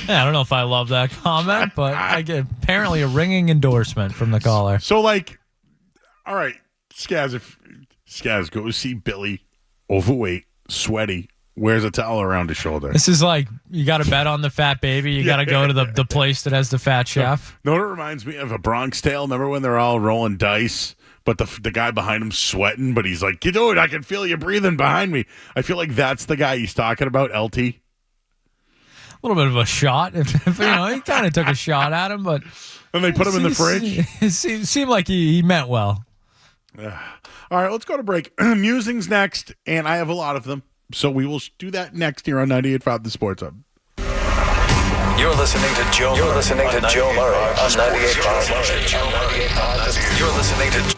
Yeah, I don't know if I love that comment, but I get apparently a ringing endorsement from the caller. So, all right, Skaz, go see Billy, overweight, sweaty, wears a towel around his shoulder. This is like, you got to bet on the fat baby. You got to go to the place that has the fat chef. No, it reminds me of A Bronx Tale. Remember when they're all rolling dice? But the guy behind him sweating, but he's like, dude, I can feel you breathing behind me. I feel like that's the guy he's talking about, LT. A little bit of a shot. He kind of took a shot at him, but... And they put him in the fridge? It seemed like he meant well. All right, let's go to break. Musings next, and I have a lot of them. So we will do that next here on 98.5 The Sports Hub. You're listening to Joe Murray on 98.5. You're listening to...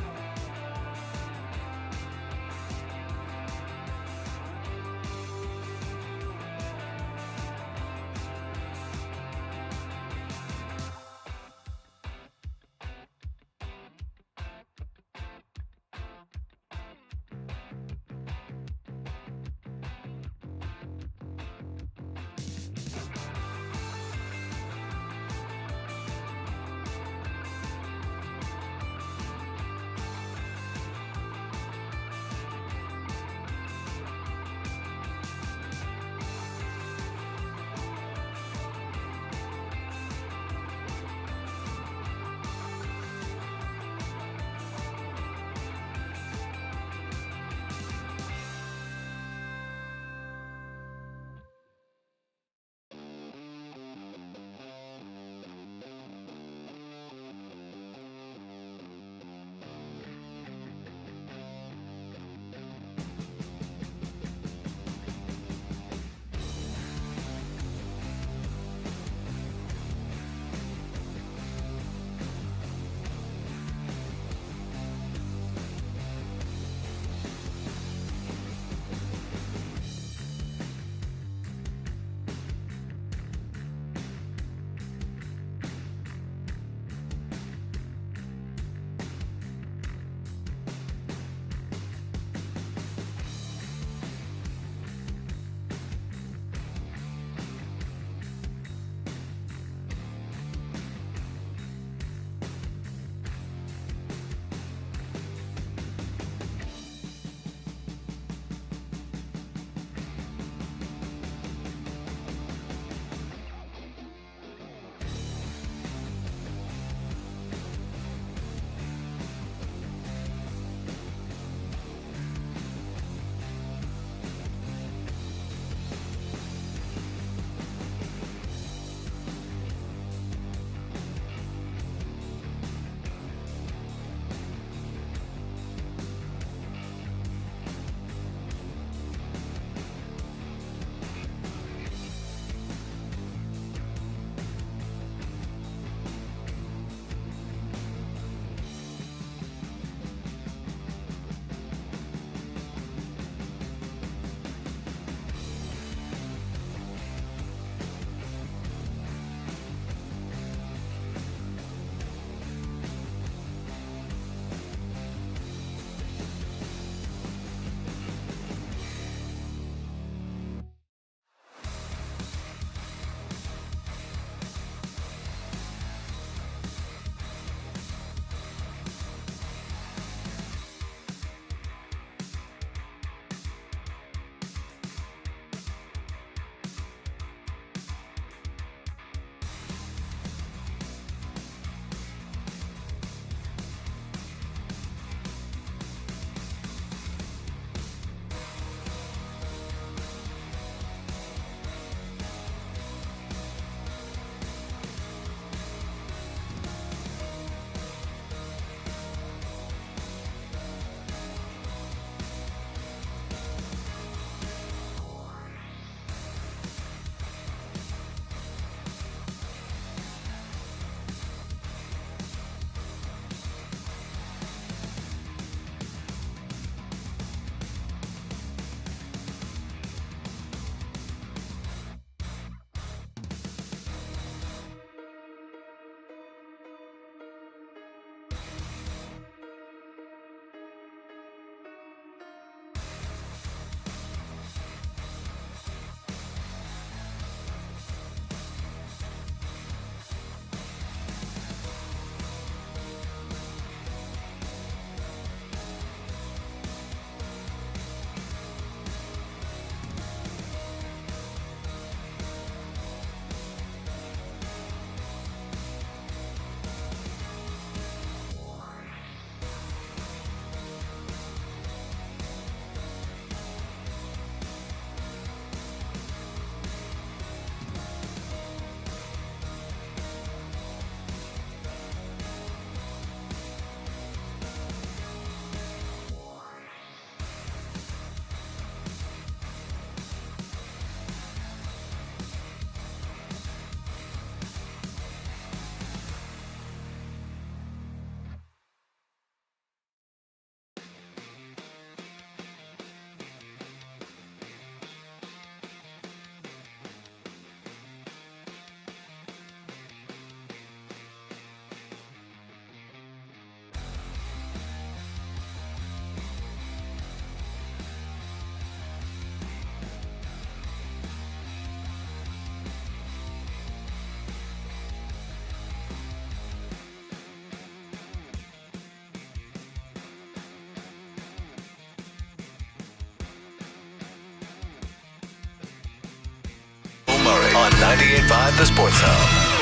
98.5 The Sports Hub.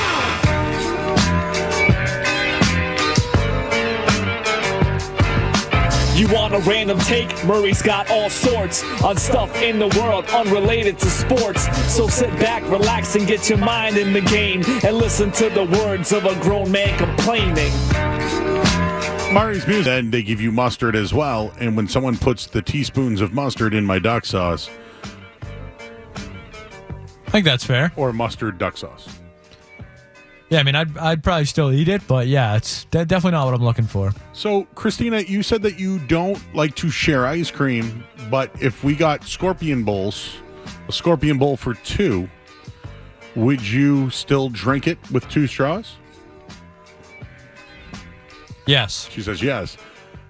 You want a random take? Murray's got all sorts on stuff in the world unrelated to sports. So sit back, relax, and get your mind in the game and listen to the words of a grown man complaining. Murray's music. Then they give you mustard as well. And when someone puts the teaspoons of mustard in my duck sauce. I think that's fair. Or mustard duck sauce. Yeah, I mean, I'd probably still eat it, but yeah, it's definitely not what I'm looking for. So, Christina, you said that you don't like to share ice cream, but if we got scorpion bowls, a scorpion bowl for 2, would you still drink it with 2 straws? Yes. She says yes.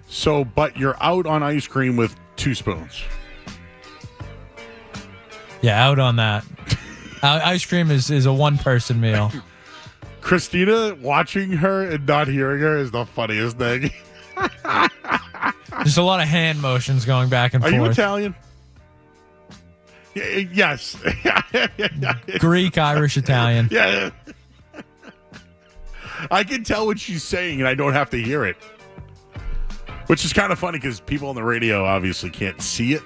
So, but you're out on ice cream with 2 spoons. Yeah, out on that. Ice cream is a one-person meal. Christina, watching her and not hearing her is the funniest thing. There's a lot of hand motions going back and forth. Are you Italian? Yes. Greek, Irish, Italian. Yeah. I can tell what she's saying, and I don't have to hear it. Which is kind of funny because people on the radio obviously can't see it,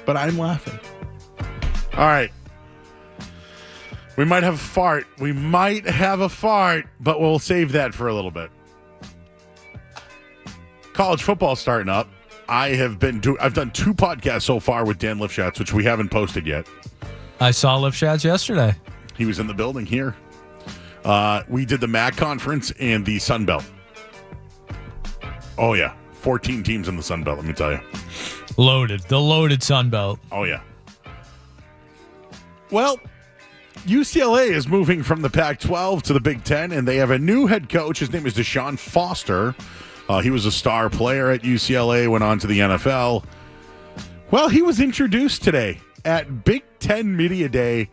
but I'm laughing. All right. We might have a fart. But we'll save that for a little bit. College football starting up. I've done 2 podcasts so far with Dan Lifshatz, which we haven't posted yet. I saw Lifshatz yesterday. He was in the building here. We did the MAC conference and the Sun Belt. Oh, yeah. 14 teams in the Sun Belt, let me tell you. Loaded. The loaded Sun Belt. Oh, yeah. Well, UCLA is moving from the Pac-12 to the Big Ten, and they have a new head coach. His name is Deshaun Foster. He was a star player at UCLA, went on to the NFL. Well, he was introduced today at Big Ten Media Day,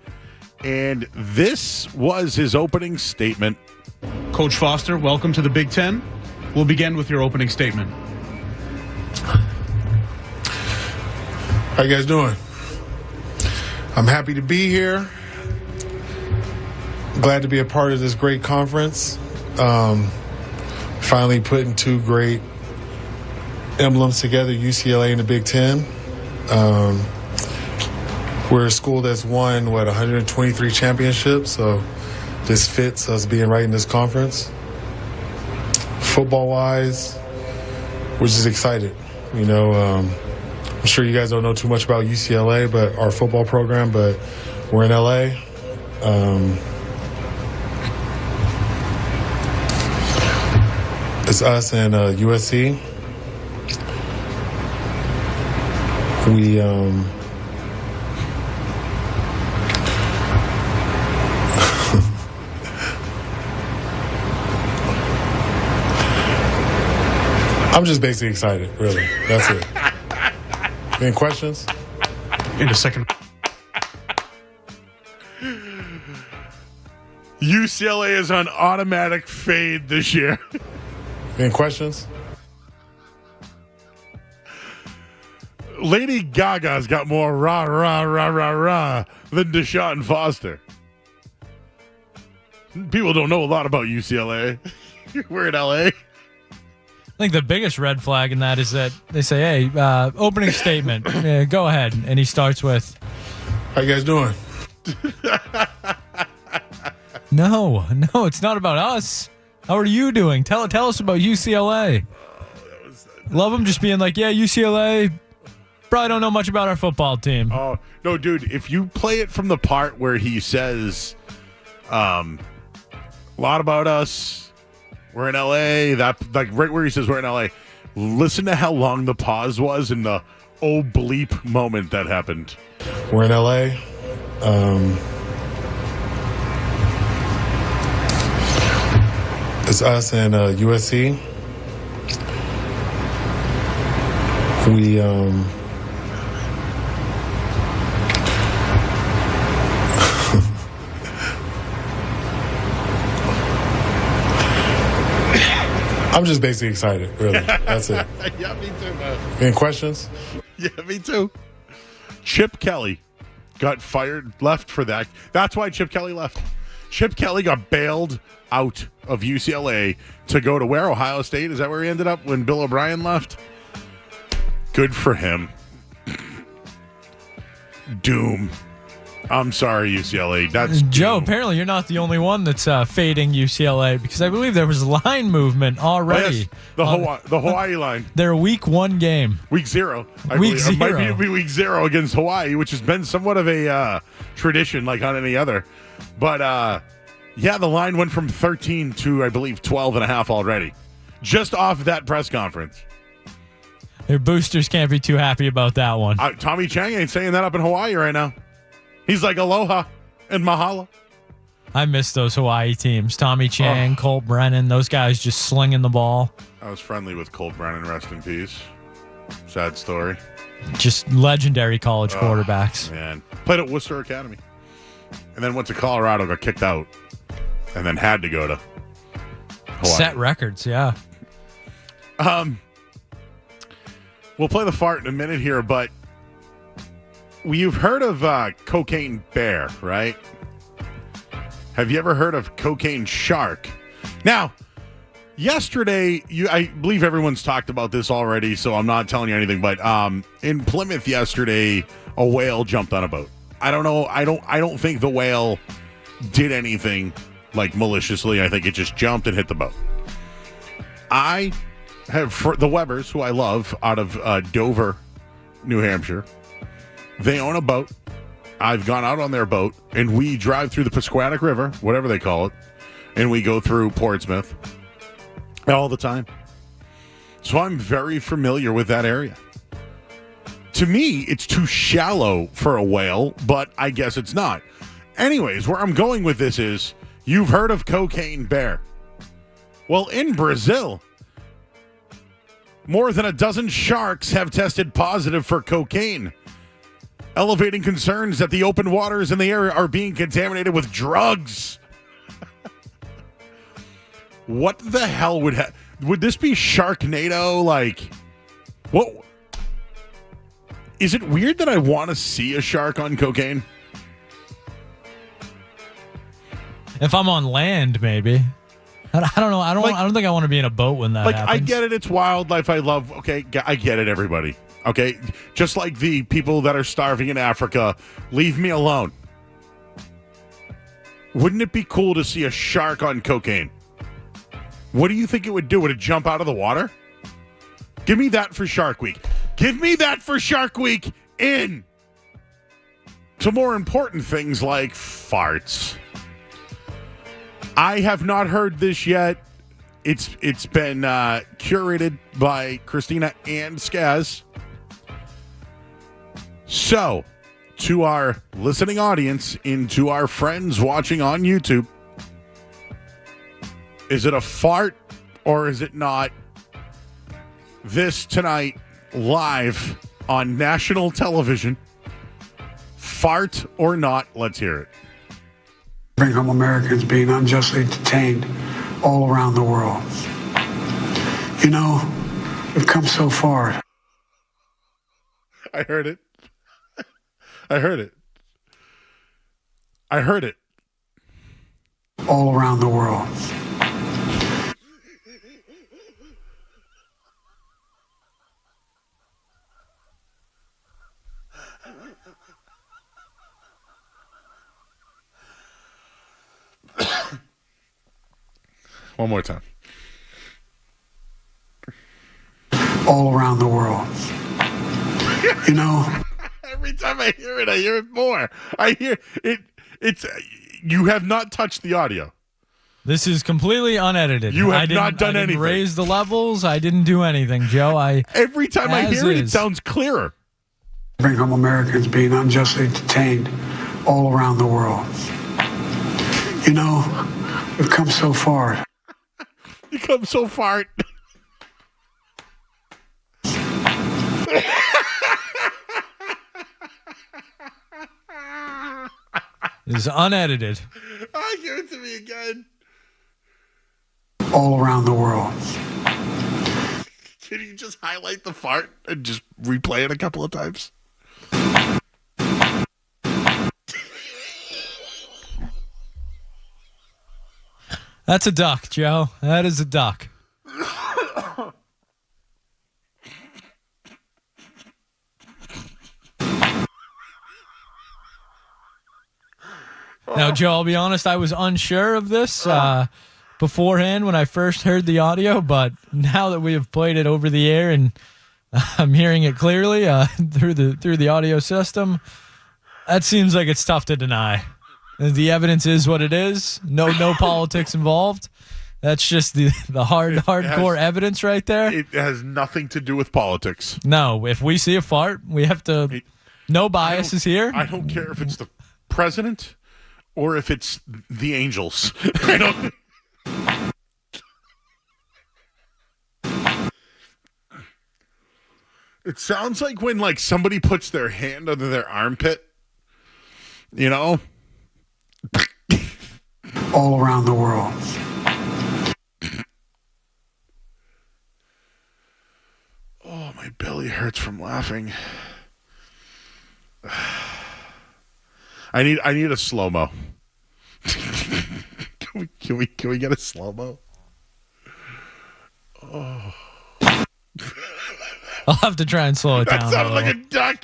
and this was his opening statement. Coach Foster, welcome to the Big Ten. We'll begin with your opening statement. How you guys doing? I'm happy to be here. Glad to be a part of this great conference. Finally putting 2 great emblems together, UCLA and the Big Ten. We're a school that's won, 123 championships, so this fits us being right in this conference. Football-wise, we're just excited. I'm sure you guys don't know too much about UCLA, but our football program, but we're in LA. It's us and USC. I'm just basically excited, really. That's it. Any questions? In a second. UCLA is on automatic fade this year. Any questions? Lady Gaga's got more rah, rah, rah, rah, rah than Deshaun Foster. People don't know a lot about UCLA. We're in LA. I think the biggest red flag in that is that they say, hey, opening statement, go ahead. And he starts with, how you guys doing? No, it's not about us. How are you doing? Tell us about UCLA. Love him just being like, yeah, UCLA, probably don't know much about our football team. Oh, no, dude, if you play it from the part where he says a lot about us, we're in LA, that like right where he says we're in LA, listen to how long the pause was in the oh bleep moment that happened. We're in LA. It's us and USC. I'm just basically excited, really. That's it. Yeah, me too, man. Any questions? Yeah, me too. Chip Kelly got left for that. That's why Chip Kelly left. Chip Kelly got bailed out of UCLA to go to where? Ohio State? Is that where he ended up when Bill O'Brien left? Good for him. Doom. I'm sorry, UCLA. That's Joe. doom. Apparently, you're not the only one that's fading UCLA because I believe there was line movement already. Oh, yes. The Hawaii line. Their week 1 game. Week 0. It might be week 0 against Hawaii, which has been somewhat of a tradition like on any other. But, the line went from 13 to, I believe, 12.5 already. Just off that press conference. Their boosters can't be too happy about that one. Tommy Chang ain't saying that up in Hawaii right now. He's like, aloha and mahalo. I miss those Hawaii teams. Tommy Chang, Colt Brennan, those guys just slinging the ball. I was friendly with Colt Brennan, rest in peace. Sad story. Just legendary college quarterbacks. Man. Played at Worcester Academy. And then went to Colorado, got kicked out. And then had to go to Hawaii. Set records, yeah. We'll play the fart in a minute here, but you've heard of cocaine bear, right? Have you ever heard of cocaine shark? Now, yesterday, I believe everyone's talked about this already, so I'm not telling you anything, but in Plymouth yesterday, a whale jumped on a boat. I don't know. I don't think the whale did anything like maliciously. I think it just jumped and hit the boat. I have the Webbers, who I love, out of Dover, New Hampshire. They own a boat. I've gone out on their boat, and we drive through the Pasquatic River, whatever they call it, and we go through Portsmouth all the time. So I'm very familiar with that area. To me, it's too shallow for a whale, but I guess it's not. Anyways, where I'm going with this is, you've heard of cocaine bear. Well, in Brazil, more than a dozen sharks have tested positive for cocaine, elevating concerns that the open waters in the area are being contaminated with drugs. What the hell would this be Sharknado? Like, what? Is it weird that I want to see a shark on cocaine? If I'm on land, maybe. I don't know. I don't think I want to be in a boat when that happens. I get it. It's wildlife. I love. Okay, I get it. Everybody. Okay, just like the people that are starving in Africa, leave me alone. Wouldn't it be cool to see a shark on cocaine? What do you think it would do? Would it jump out of the water? Give me that for Shark Week. Give me that for Shark Week to more important things like farts. I have not heard this yet. It's been curated by Christina and Skaz. So, to our listening audience and to our friends watching on YouTube, is it a fart or is it not? This tonight, live on national television. Fart or not, let's hear it. Bring home Americans being unjustly detained all around the world. You know, we've come so far. I heard it. I heard it. I heard it. All around the world. One more time. All around the world. You know, every time I hear it more. I hear it. It's you have not touched the audio. This is completely unedited. You have not done anything. I didn't raise the levels. I didn't do anything, Joe. Every time I hear it, it sounds clearer. Bring home Americans being unjustly detained all around the world. You know, we've come so far. You come so far. This is unedited. Give it to me again. All around the world. Can you just highlight the fart and just replay it a couple of times? That's a duck, Joe. That is a duck. Now, Joe, I'll be honest, I was unsure of this beforehand when I first heard the audio, but now that we have played it over the air and I'm hearing it clearly through the audio system, that seems like it's tough to deny. The evidence is what it is. No politics involved. That's just the hardcore evidence right there. It has nothing to do with politics. No, if we see a fart, we have to. No bias is here. I don't care if it's the president or if it's the Angels. I don't. It sounds like when somebody puts their hand under their armpit, you know, all around the world. Oh, my belly hurts from laughing. I need a slow-mo. Can we get a slow-mo? Oh. I'll have to try and slow it down. That sounded like a duck.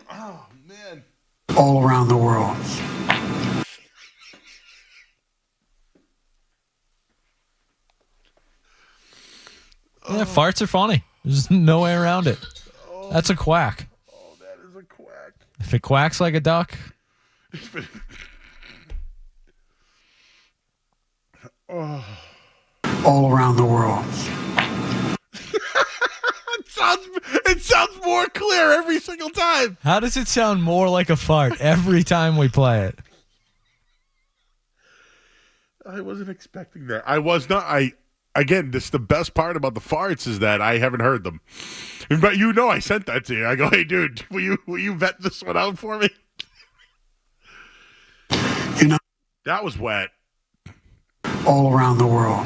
Oh, man. All around the world. Yeah, farts are funny. There's no way around it. That's a quack. Oh, that is a quack. If it quacks like a duck. Oh. All around the world. It sounds more clear every single time. How does it sound more like a fart every time we play it? I wasn't expecting that. I was not. Again, this the best part about the farts is that I haven't heard them. But I sent that to you. I go, hey, dude, will you vet this one out for me? That was wet. All around the world.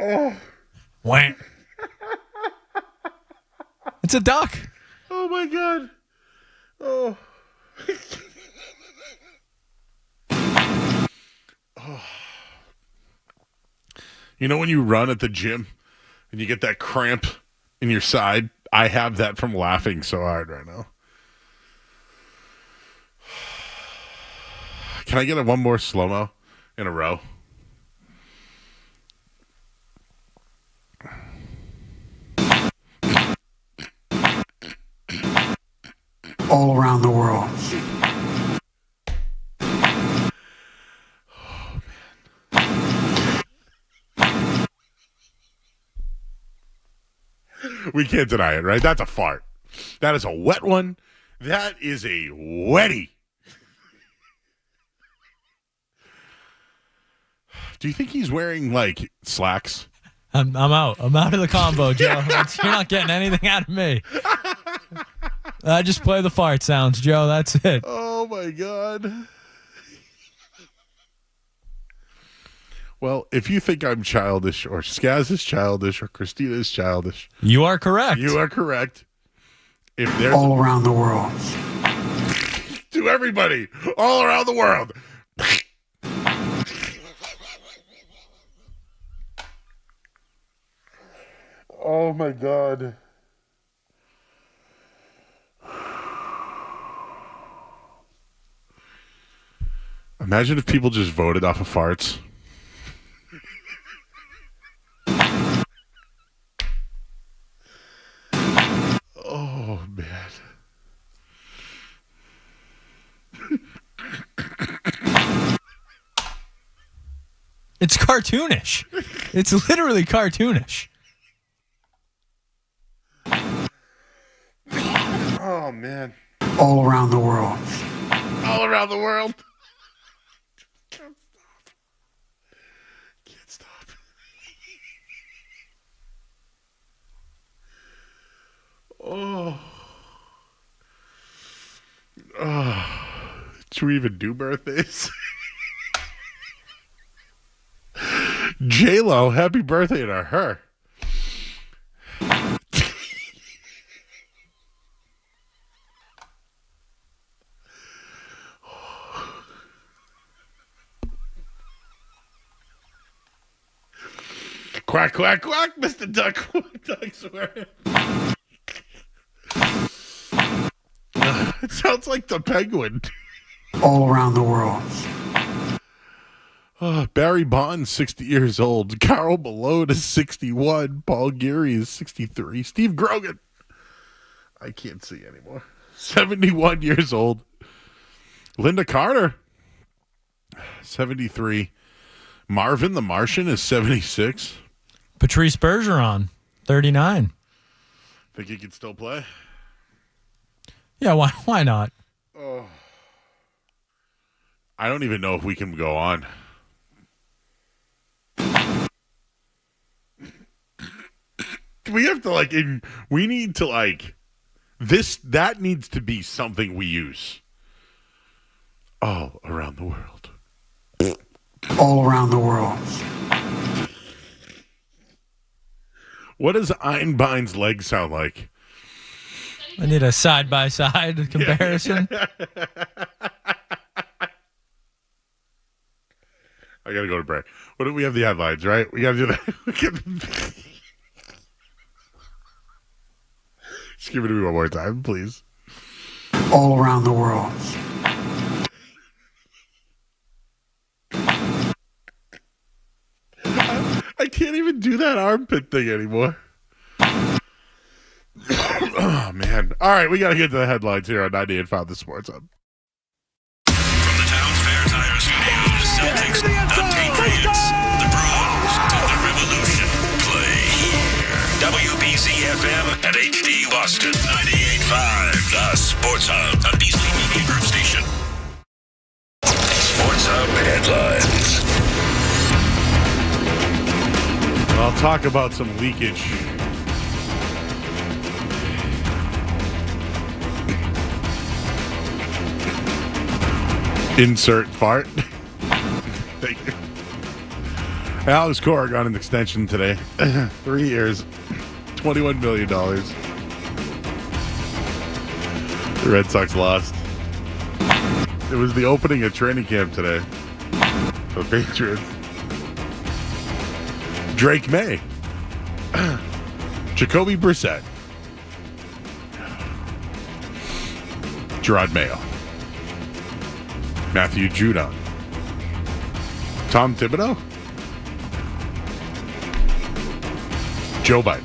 Oh. Wah. It's a duck. Oh, my God. Oh. Oh. You know when you run at the gym and you get that cramp in your side? I have that from laughing so hard right now. Can I get one more slow-mo in a row? All around the world. We can't deny it, right? That's a fart. That is a wet one. That is a wetty. Do you think he's wearing slacks? I'm out. I'm out of the combo, Joe. You're not getting anything out of me. I just play the fart sounds, Joe. That's it. Oh, my God. Well, if you think I'm childish or Skaz is childish or Christina is childish. You are correct. You are correct. If there's all around the world. To everybody. All around the world. Oh, my God. Imagine if people just voted off of farts. Oh, man. It's cartoonish. It's literally cartoonish. Oh, man. All around the world. All around the world. Can't stop. Oh. Oh. Should we even do birthdays? J-Lo, happy birthday to her. Quack, quack, quack, Mr. Duck. Duck swearing. It sounds like the penguin. All around the world. Barry Bonds, 60 years old. Carl Malone is 61. Paul Geary is 63. Steve Grogan. I can't see anymore. 71 years old. Linda Carter, 73. Marvin the Martian is 76. Patrice Bergeron, 39. Think he can still play? Yeah, why not? Oh. I don't even know if we can go on. We have to we need to that needs to be something we use all around the world. All around the world. What does Einbein's leg sound like? I need a side-by-side comparison. I got to go to break. What do we have the headlines, right? We got to do that. Just give it to me one more time, please. All around the world. I can't even do that armpit thing anymore. Oh, man. All right, we got to get to the headlines here on 98.5 The Sports Hub. From the Town Fair Tire Studio, the Celtics, the Patriots, the Bruins, and the Revolution play here. WBC-FM and HD Boston 98.5 The Sports Hub, a Beasley Media Group station. Sports Hub headlines. I'll talk about some leakage. Insert fart. Thank you. Alex Cora got an extension today. 3 years, $21 million. The Red Sox lost. It was the opening of training camp today for the Patriots. Drake May. Jacoby Brissett. Gerard Mayo. Matthew Judon. Tom Thibodeau. Joe Biden.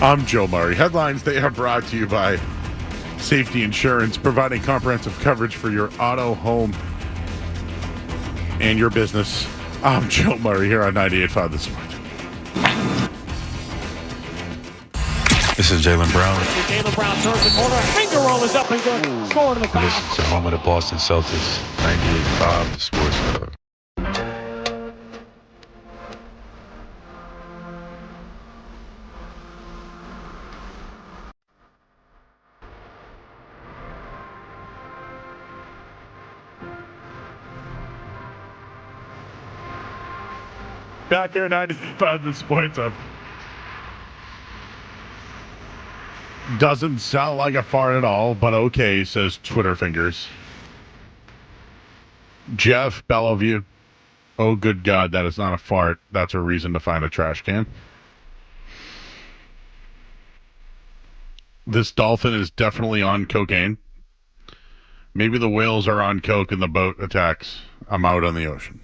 I'm Joe Murray. Headlines, they are brought to you by Safety Insurance, providing comprehensive coverage for your auto, home, and your business. I'm Joe Murray here on 98.5 This Morning. This is Jaylen Brown. Jaylen Brown turns the corner. Finger roll is up and good. Scoring in the back. This is home of the Boston Celtics. 98.5 The Sports Hub. Back here, 95 The Sports Hub. Doesn't sound like a fart at all, but okay, says Twitter Fingers. Jeff Bellevue. Oh, good God, that is not a fart. That's a reason to find a trash can. This dolphin is definitely on cocaine. Maybe the whales are on coke and the boat attacks. I'm out on the ocean.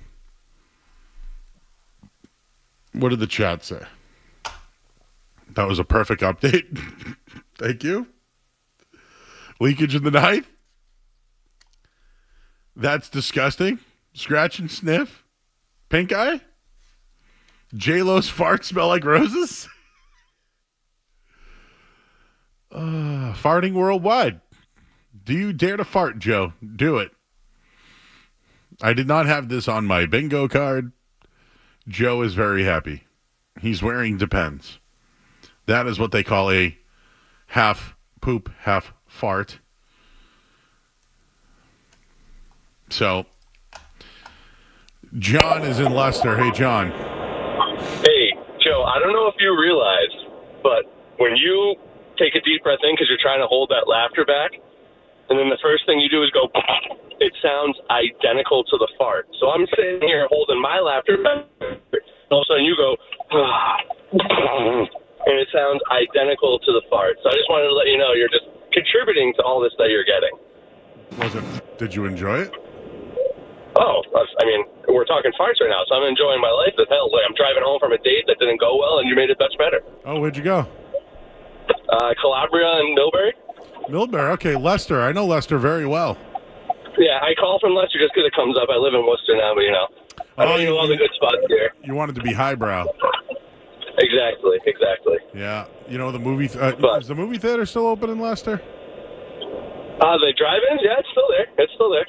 What did the chat say? That was a perfect update. Thank you. Leakage in the ninth? That's disgusting. Scratch and sniff? Pink eye? J-Lo's farts smell like roses? Farting worldwide. Do you dare to fart, Joe? Do it. I did not have this on my bingo card. Joe is very happy. He's wearing Depends. That is what they call a half poop, half fart. John is in Leicester. Hey, John. Hey, Joe, I don't know if you realize, but when you take a deep breath in because you're trying to hold that laughter back, and then the first thing you do is go, it sounds identical to the fart. So I'm sitting here holding my laughter back, and all of a sudden you go, and it sounds identical to the fart. So I just wanted to let you know you're just contributing to all this that you're getting. Did you enjoy it? Oh, I mean, we're talking farts right now, so I'm enjoying my life as hell. Like, I'm driving home from a date that didn't go well, and you made it much better. Oh, where'd you go? Calabria and Millbury. Millbury. Okay, Leicester. I know Leicester very well. Yeah, I call from Leicester just because it comes up. I live in Worcester now, but, I don't know all the good spots here. You wanted to be highbrow. Exactly. Yeah. You know, the movie... is the movie theater still open in Leicester? The drive-ins? Yeah, it's still there.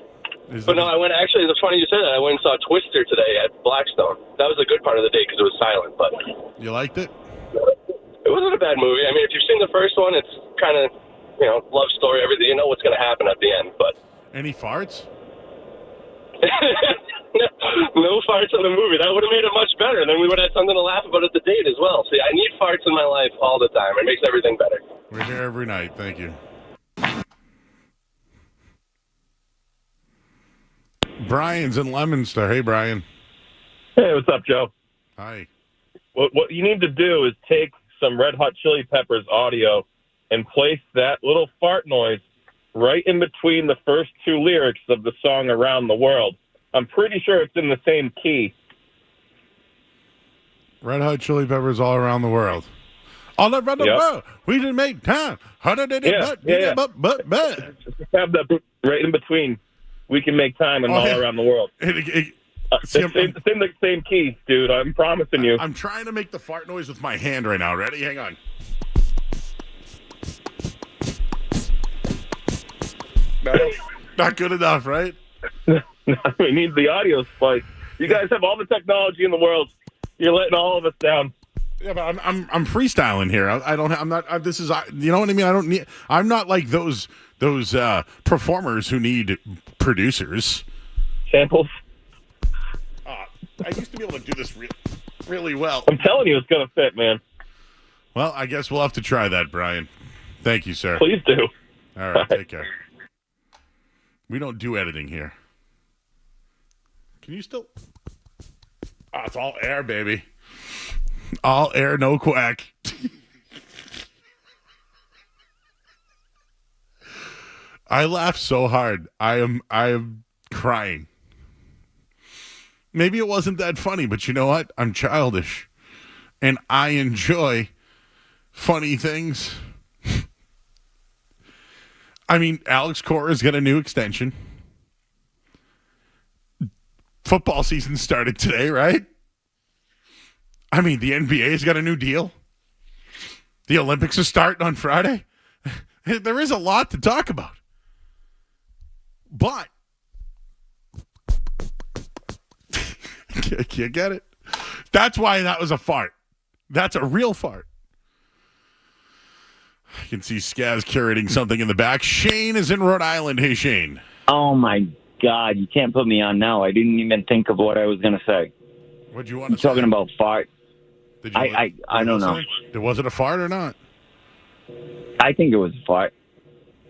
But no, I went, actually, it's funny you said that. I went and saw Twister today at Blackstone. That was a good part of the day because it was silent, but... You liked it? It wasn't a bad movie. I mean, if you've seen the first one, it's kind of, love story, everything. You know what's going to happen at the end, but... Any farts? No farts in the movie. That would have made it much better. Then we would have something to laugh about at the date as well. See, I need farts in my life all the time. It makes everything better. We're here every night. Thank you. Brian's in Leominster. Hey, Brian. Hey, what's up, Joe? Hi. What you need to do is take some Red Hot Chili Peppers audio and place that little fart noise right in between the first two lyrics of the song Around the World. I'm pretty sure it's in the same key. Red Hot Chili Peppers all around the world. All around the world. We didn't make time. Just have that right in between. We can make time and all around the world. It's in the same key, dude. I'm promising you. I'm trying to make the fart noise with my hand right now. Ready? Hang on. No, not good enough, right? We need the audio spike. You guys have all the technology in the world. You're letting all of us down. Yeah, but I'm freestyling here. I'm not. This is. You know what I mean? I don't need. I'm not like those performers who need producers. Samples. I used to be able to do this really well. I'm telling you, it's gonna fit, man. Well, I guess we'll have to try that, Brian. Thank you, sir. Please do. All right, take care. We don't do editing here. Can you still? Oh, it's all air, baby. All air, no quack. I laughed so hard. I am crying. Maybe it wasn't that funny, but you know what? I'm childish. And I enjoy funny things. I mean, Alex Cora's got a new extension. Football season started today, right? I mean, the NBA's got a new deal. The Olympics are starting on Friday. There is a lot to talk about. But I can't get it. That's why that was a fart. That's a real fart. I can see Skaz curating something in the back. Shane is in Rhode Island. Hey, Shane. Oh, my God. You can't put me on now. I didn't even think of what I was going to say. What'd you want to say? Talking about fart. I don't know. Was it a fart or not? I think it was a fart.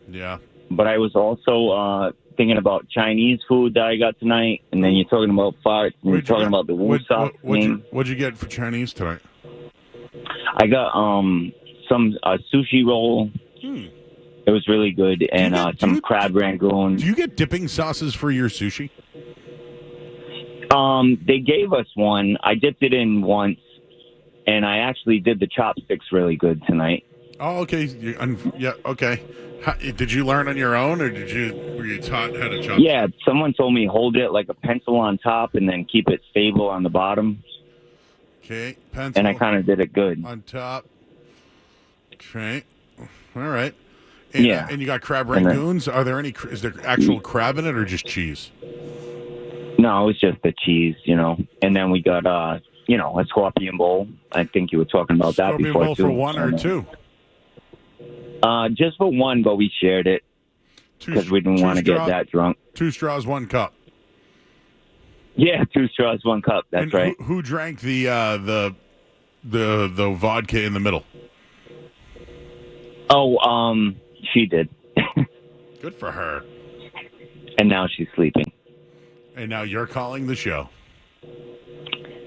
Yeah. But I was also thinking about Chinese food that I got tonight, and then you're talking about farts, and you're talking about the Woosop game. What'd you get for Chinese tonight? I got some sushi roll. It was really good, and some crab rangoon. Do you get dipping sauces for your sushi? They gave us one. I dipped it in once, and I actually did the chopsticks really good tonight. Oh, okay. Yeah, okay. Did you learn on your own, or were you taught how to chop? Yeah, someone told me hold it like a pencil on top and then keep it stable on the bottom. Okay, pencil. And I kind of did it good. On top. Okay. All right. And, yeah. And you got crab rangoons. Are there any? Is there actual crab in it, or just cheese? No, it was just the cheese, And then we got, a scorpion bowl. I think you were talking about that before, too. Scorpion bowl for one or two? Just for one, but we shared it because we didn't want to get that drunk. 2 straws, 1 cup. Yeah, 2 straws, 1 cup. That's And right. Who drank the vodka in the middle? Oh, she did. Good for her. And now she's sleeping. And now you're calling the show.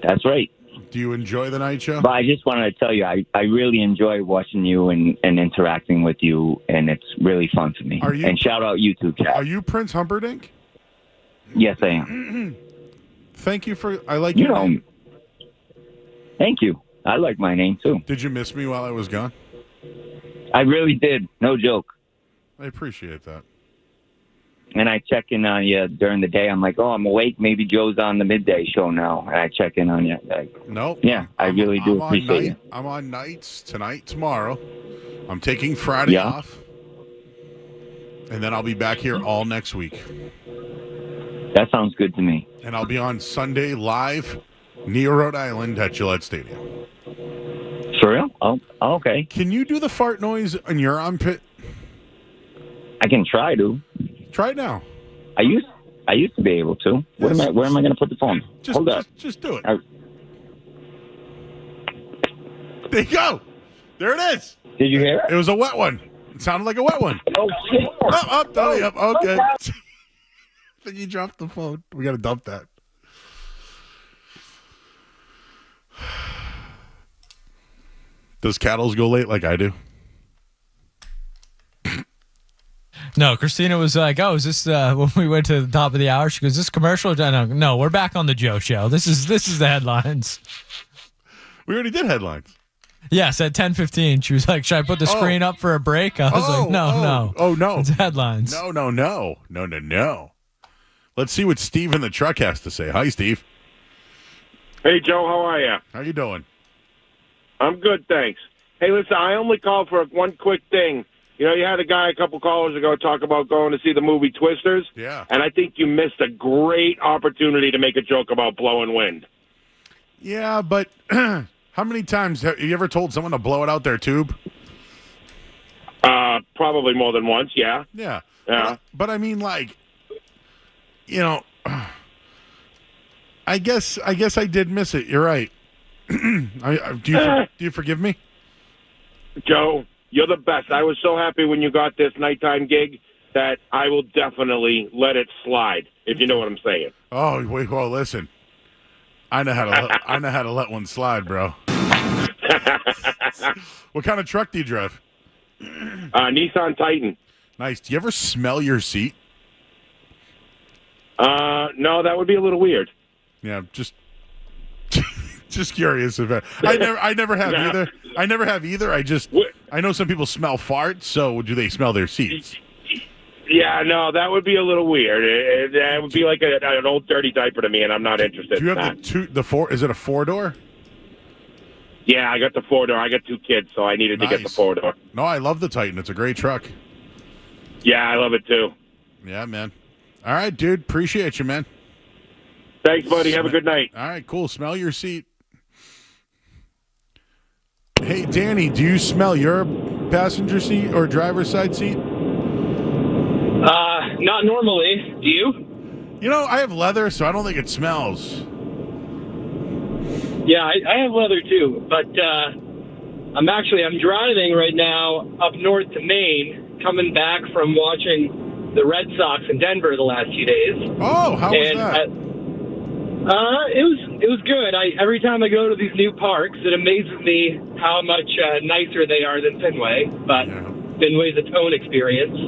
That's right. Do you enjoy the night show? But I just wanted to tell you, I really enjoy watching you and interacting with you, and it's really fun for me. And shout out you too, Chad. Are you Prince Humperdinck? Yes, I am. Thank you for. I like You your know, name. Thank you. I like my name too. Did you miss me while I was gone? I really did. No joke. I appreciate that. And I check in on you during the day. I'm like, oh, I'm awake. Maybe Joe's on the midday show now. And I check in on you. Like, nope. Yeah, I really do appreciate it. I'm on nights tonight, tomorrow. I'm taking Friday off. And then I'll be back here all next week. That sounds good to me. And I'll be on Sunday live near Rhode Island at Gillette Stadium. For real? Oh, okay. Can you do the fart noise in your armpit? I can try to. Try it now. I used to be able to. Where am I going to put the phone? Hold up. Just do it. There you go. There it is. Did you hear it? It was a wet one. It sounded like a wet one. Oh, shit. Okay. I think you dropped the phone. We got to dump that. Does Cattles go late like I do? No, Christina was like, "Oh, is this when we went to the top of the hour?" She goes, "Is this commercial?" No, we're back on the Joe Show. This is the headlines. We already did headlines. Yes, at 10:15, she was like, "Should I put the screen up for a break?" I was like, "No." Oh no, it's headlines. No. Let's see what Steve in the truck has to say. Hi, Steve. Hey, Joe. How are you? How you doing? I'm good, thanks. Hey, listen, I only called for one quick thing. You know, you had a guy a couple callers ago talk about going to see the movie Twisters. Yeah. And I think you missed a great opportunity to make a joke about blowing wind. Yeah, but how many times have you ever told someone to blow it out their tube? Probably more than once, yeah. Yeah. Yeah. But I mean, like, you know, I guess I did miss it. You're right. Do you forgive me? Joe, you're the best. I was so happy when you got this nighttime gig that I will definitely let it slide, if you know what I'm saying. Oh, wait, well, listen. I know how to let one slide, bro. What kind of truck do you drive? Nissan Titan. Nice. Do you ever smell your seat? No, that would be a little weird. Yeah, just curious if I never have either. I never have either. I know some people smell farts, so do they smell their seats? Yeah, no, that would be a little weird. That would be like an old dirty diaper to me, and I'm not interested. Do you in have that. the four? Is it a 4-door? Yeah, I got the 4-door. I got 2 kids, so I needed to get the 4-door. No, I love the Titan. It's a great truck. Yeah, I love it too. Yeah, man. All right, dude. Appreciate you, man. Thanks, buddy. Have a good night. All right, cool. Smell your seat. Hey, Danny, do you smell your passenger seat or driver's side seat? Not normally. Do you? You know, I have leather, so I don't think it smells. Yeah, I have leather too, but I'm driving right now up north to Maine, coming back from watching the Red Sox in Denver the last few days. Oh, how was that? It was good. Every time I go to these new parks, it amazes me how much nicer they are than Fenway. But Fenway's its own experience.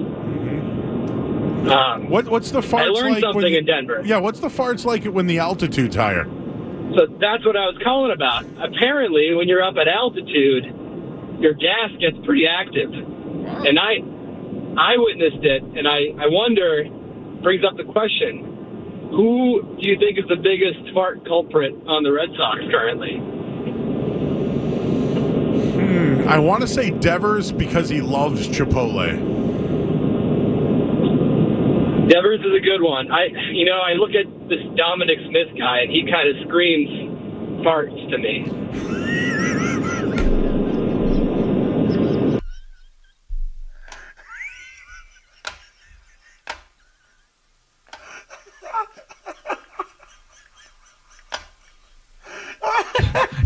What's the farts like? I learned something in Denver. Yeah, what's the farts like when the altitude's higher? So that's what I was calling about. Apparently, when you're up at altitude, your gas gets pretty active. And I witnessed it, and I wonder, brings up the question, who do you think is the biggest fart culprit on the Red Sox currently? I want to say Devers because he loves Chipotle. Devers is a good one. I look at this Dominic Smith guy, and he kind of screams farts to me.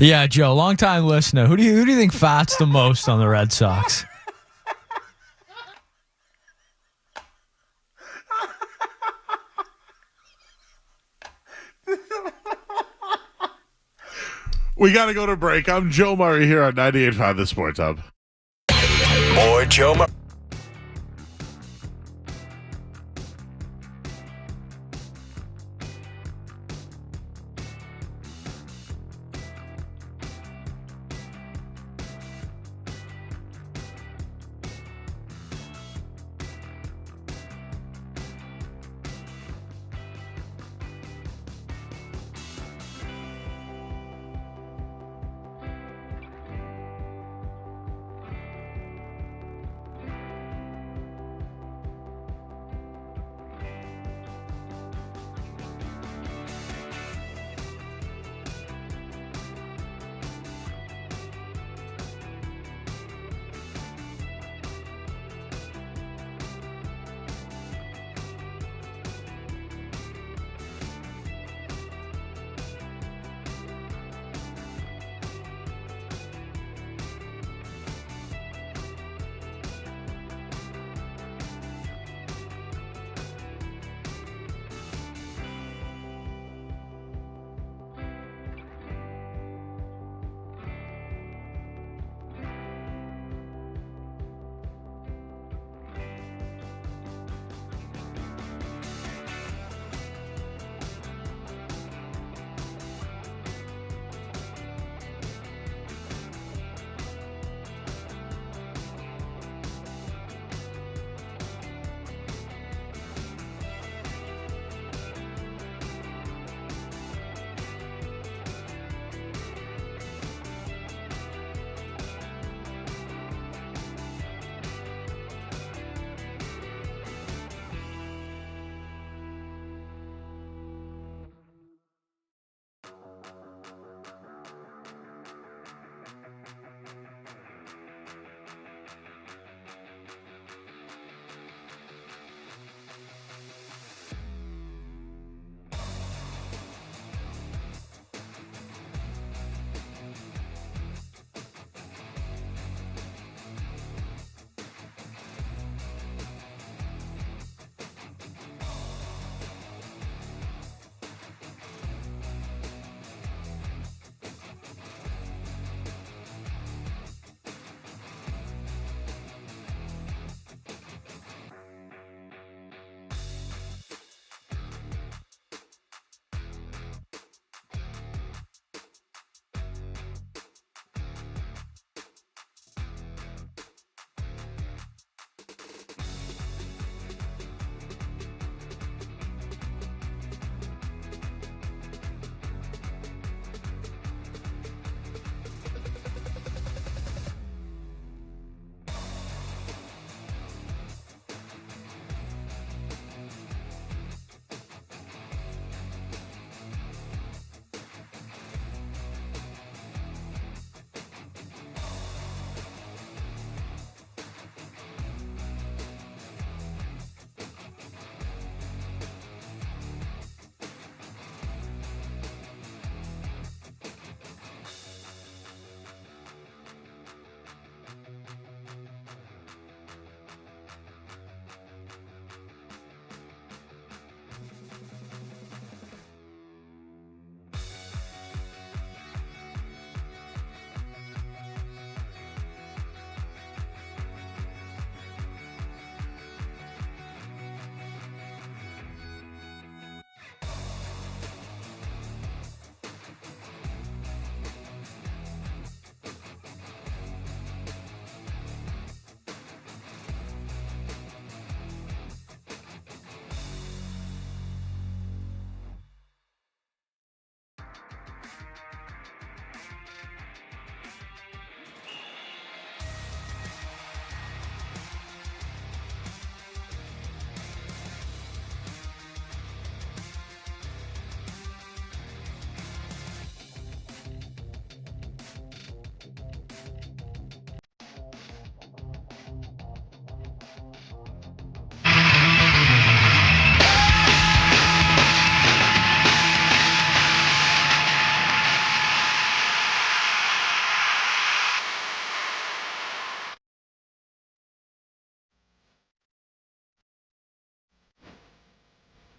Yeah, Joe, long-time listener. Who do you think farts the most on the Red Sox? We got to go to break. I'm Joe Murray here on 98.5 The Sports Hub. More Joe Murray.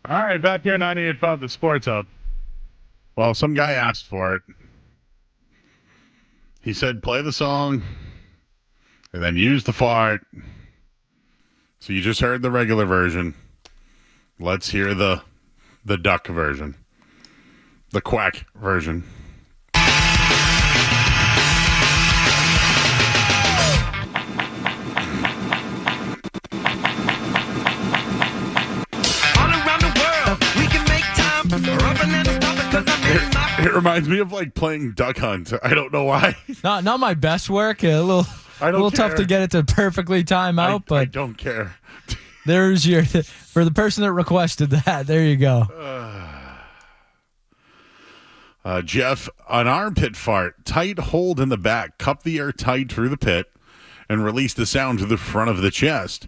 All right, back here, 98.5, the Sports Hub. Well, some guy asked for it. He said, play the song and then use the fart. So you just heard the regular version. Let's hear the duck version. The quack version. It reminds me of like playing Duck Hunt. I don't know why. Not my best work. A little tough to get it to perfectly time out, but I don't care. There's your for the person that requested that. There you go. Jeff, an armpit fart, tight hold in the back, cup the air tight through the pit, and release the sound to the front of the chest.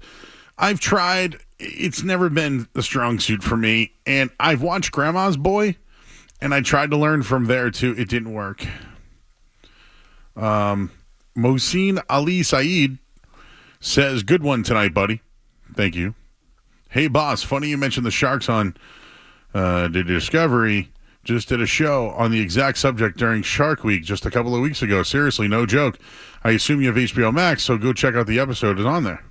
I've tried. It's never been a strong suit for me, and I've watched Grandma's Boy, and I tried to learn from there too. It didn't work. Mohsin Ali Saeed says, good one tonight, buddy. Thank you. Hey, boss, funny you mentioned the Sharks on the Discovery. Just did a show on the exact subject during Shark Week just a couple of weeks ago. Seriously, no joke. I assume you have HBO Max, so go check out the episode. It's on there.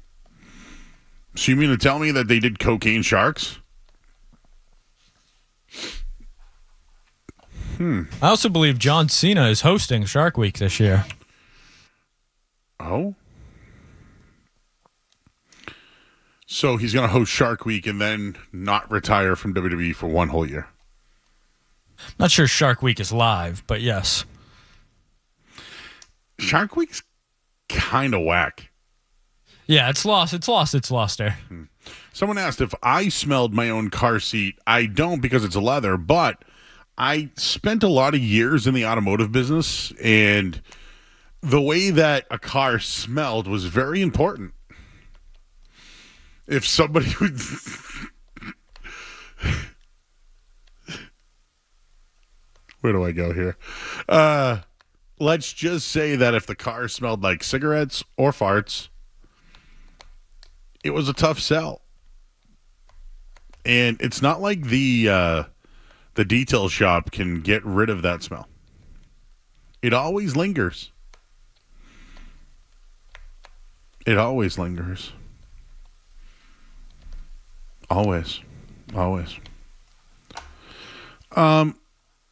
So you mean to tell me that they did cocaine sharks? I also believe John Cena is hosting Shark Week this year. Oh? So he's going to host Shark Week and then not retire from WWE for one whole year. Not sure Shark Week is live, but yes. Shark Week's kind of whack. Yeah, it's lost there. Someone asked if I smelled my own car seat. I don't because it's leather, but I spent a lot of years in the automotive business, and the way that a car smelled was very important. If somebody would... Where do I go here? Let's just say that if the car smelled like cigarettes or farts, it was a tough sell. And it's not like the detail shop can get rid of that smell. It always lingers. It always lingers. Always.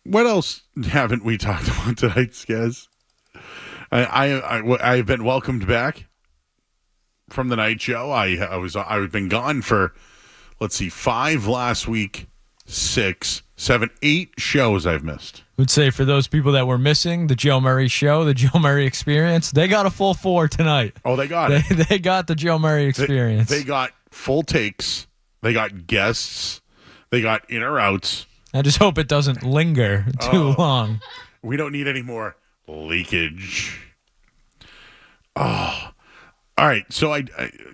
What else haven't we talked about tonight, Skez? I've been welcomed back from the night show. I've been gone for, 5 last week, 6, 7, 8 shows I've missed. I would say for those people that were missing the Joe Murray show, the Joe Murray experience, they got a full 4 tonight. Oh, they got it. They got the Joe Murray experience. They got full takes. They got guests. They got in or outs. I just hope it doesn't linger too long. We don't need any more leakage. Oh, all right. So I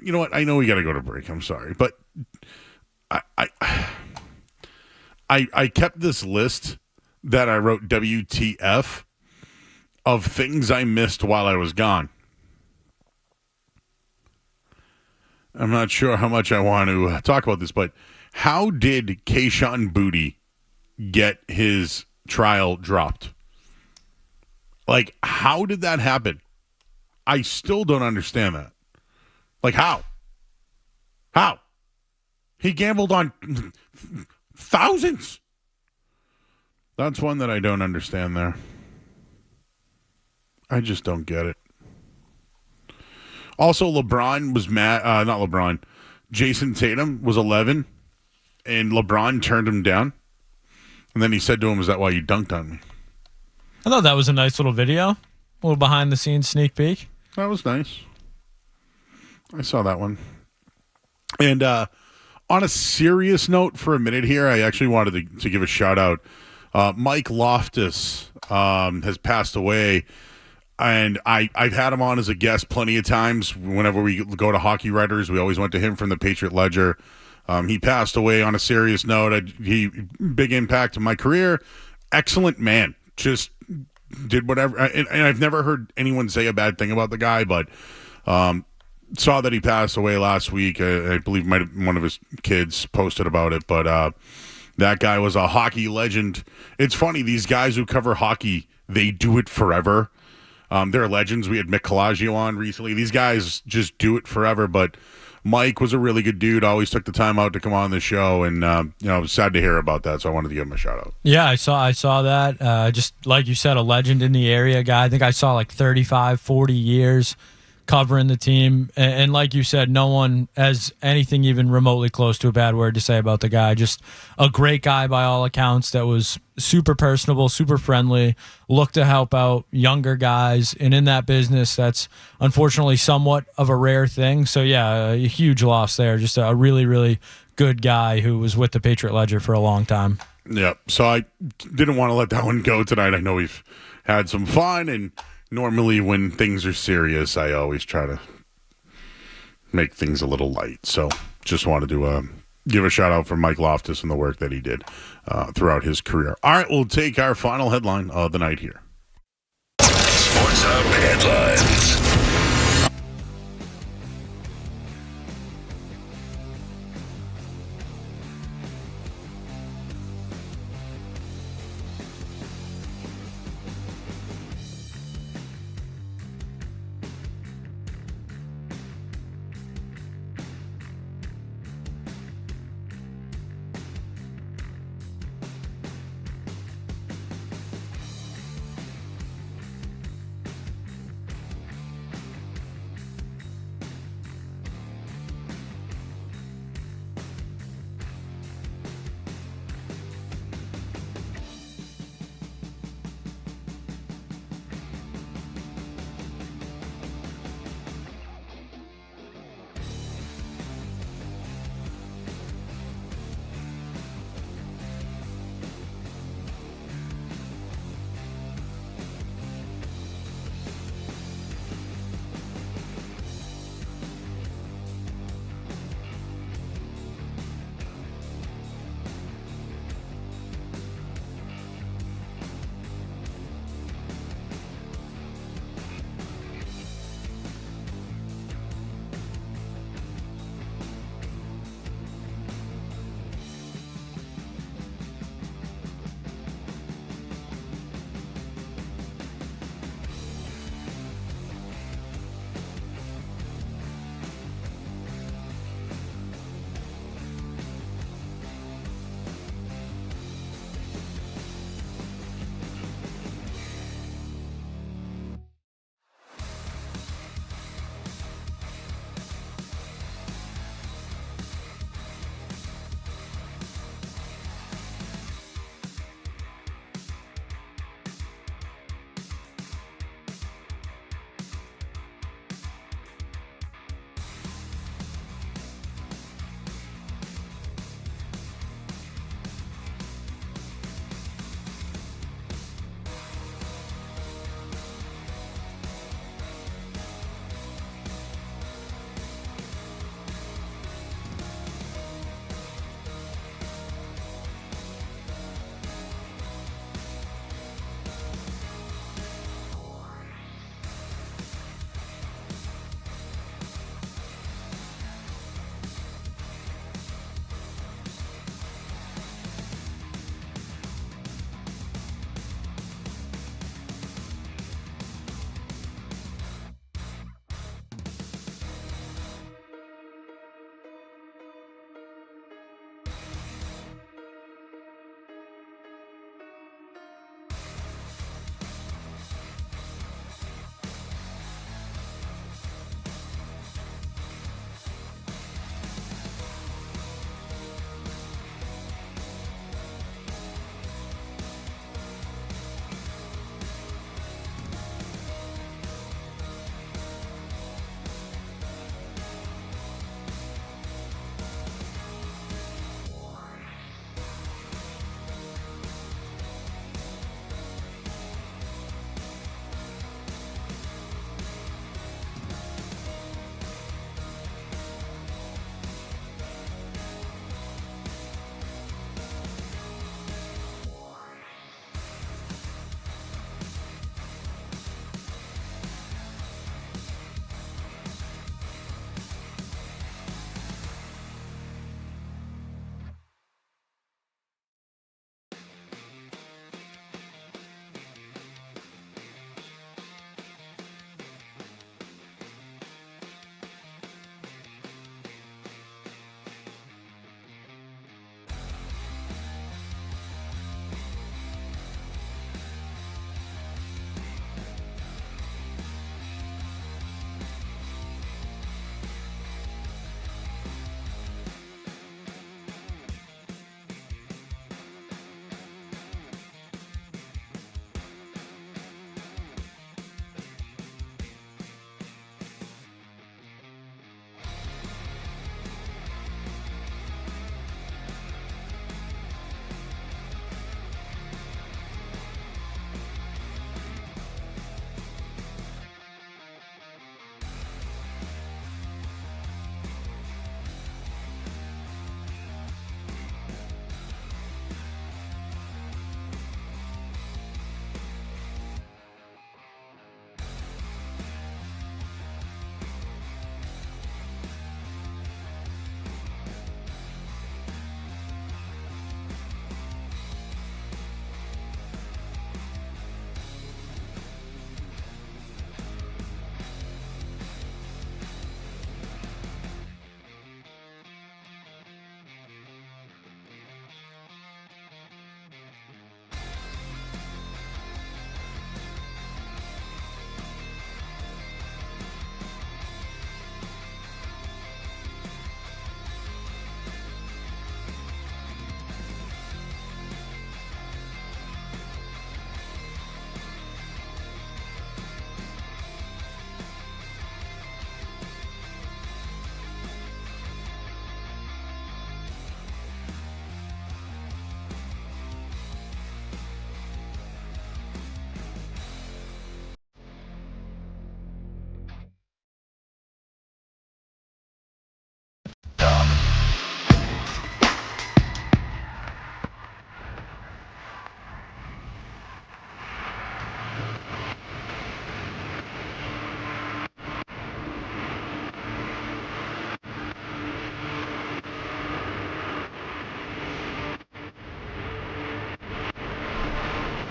you know what? I know we got to go to break. I'm sorry, but I kept this list that I wrote WTF of things I missed while I was gone. I'm not sure how much I want to talk about this, but how did Keyshawn Boutte get his trial dropped? Like, how did that happen? I still don't understand that. Like, how? How? He gambled on thousands. That's one that I don't understand there. I just don't get it. Also, LeBron was mad. Not LeBron. Jason Tatum was 11, and LeBron turned him down. And then he said to him, "Is that why you dunked on me?" I thought that was a nice little video. A little behind-the-scenes sneak peek. That was nice. I saw that one. And on a serious note for a minute here, I actually wanted to give a shout-out. Mike Loftus has passed away. And I've had him on as a guest plenty of times. Whenever we go to Hockey Writers, we always went to him from the Patriot Ledger. He passed away on a serious note. He big impact in my career. Excellent man. Just did whatever. And I've never heard anyone say a bad thing about the guy, but saw that he passed away last week. I believe one of his kids posted about it, but that guy was a hockey legend. It's funny, these guys who cover hockey, they do it forever. They're legends. We had Mick Colagio on recently. These guys just do it forever, but Mike was a really good dude, always took the time out to come on the show, and I was sad to hear about that, so I wanted to give him a shout-out. Yeah, I saw that. Just like you said, a legend in the area guy. I think I saw like 35, 40 years covering the team. And like you said, no one has anything even remotely close to a bad word to say about the guy. Just a great guy by all accounts that was super personable, super friendly, looked to help out younger guys. And in that business, that's unfortunately somewhat of a rare thing. So, yeah, a huge loss there. Just a really, really good guy who was with the Patriot Ledger for a long time. Yeah, so I didn't want to let that one go tonight. I know we've had some fun, and normally when things are serious, I always try to make things a little light. So just wanted to give a shout out for Mike Loftus and the work that he did throughout his career. All right, we'll take our final headline of the night here. Sports Hub headlines.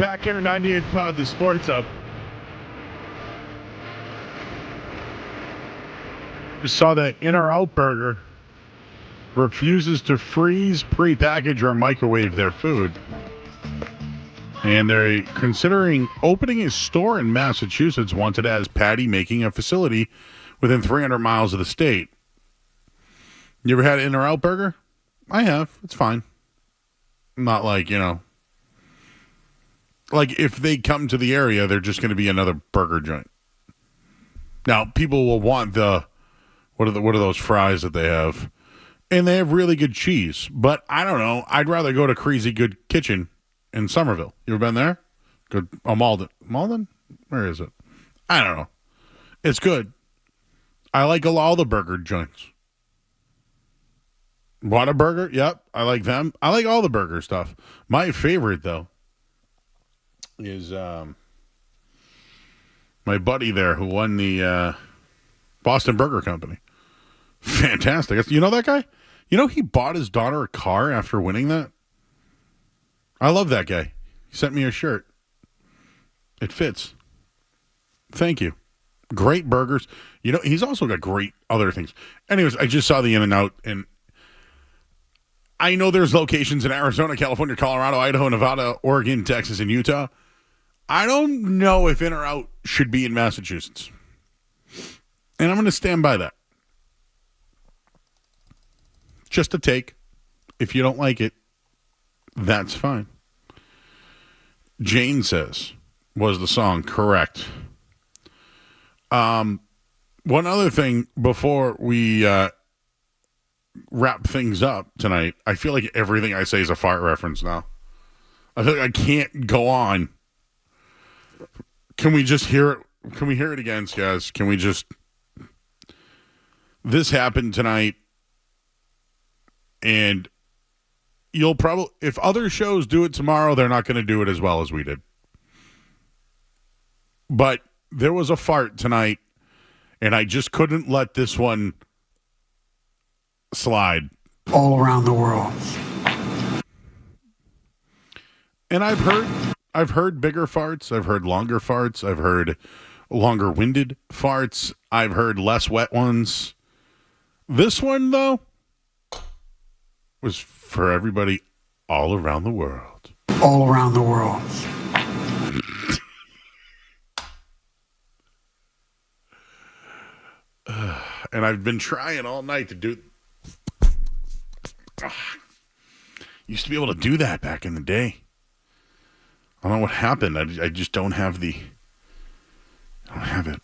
back here, 98.5 The Sports Up. Just saw that In or Out Burger refuses to freeze, pre-package, or microwave their food. And they're considering opening a store in Massachusetts once it has patty making a facility within 300 miles of the state. You ever had In or Out Burger? I have. It's fine. Not like, like if they come to the area, they're just going to be another burger joint. Now, people will want what are those fries that they have? And they have really good cheese. But I don't know. I'd rather go to Crazy Good Kitchen in Somerville. You ever been there? Good. Oh, Malden. Malden? Where is it? I don't know. It's good. I like all the burger joints. Whataburger? Yep. I like them. I like all the burger stuff. My favorite, though, is my buddy there who won the Boston Burger Company. Fantastic. You know that guy? He bought his daughter a car after winning that? I love that guy. He sent me a shirt. It fits. Thank you. Great burgers. He's also got great other things. Anyways, I just saw the In-N-Out, and I know there's locations in Arizona, California, Colorado, Idaho, Nevada, Oregon, Texas, and Utah. I don't know if In or Out should be in Massachusetts. And I'm going to stand by that. Just a take. If you don't like it, that's fine. Jane says, was the song correct? One other thing before we wrap things up tonight, I feel like everything I say is a fart reference now. I feel like I can't go on. Can we just hear it? Can we hear it again, guys? Can we just... This happened tonight, and you'll probably... If other shows do it tomorrow, they're not going to do it as well as we did. But there was a fart tonight, and I just couldn't let this one slide. All around the world. And I've heard bigger farts. I've heard longer farts. I've heard longer-winded farts. I've heard less wet ones. This one, though, was for everybody all around the world. All around the world. And I've been trying all night to do... Used to be able to do that back in the day. I don't know what happened. I just don't have the... I don't have it.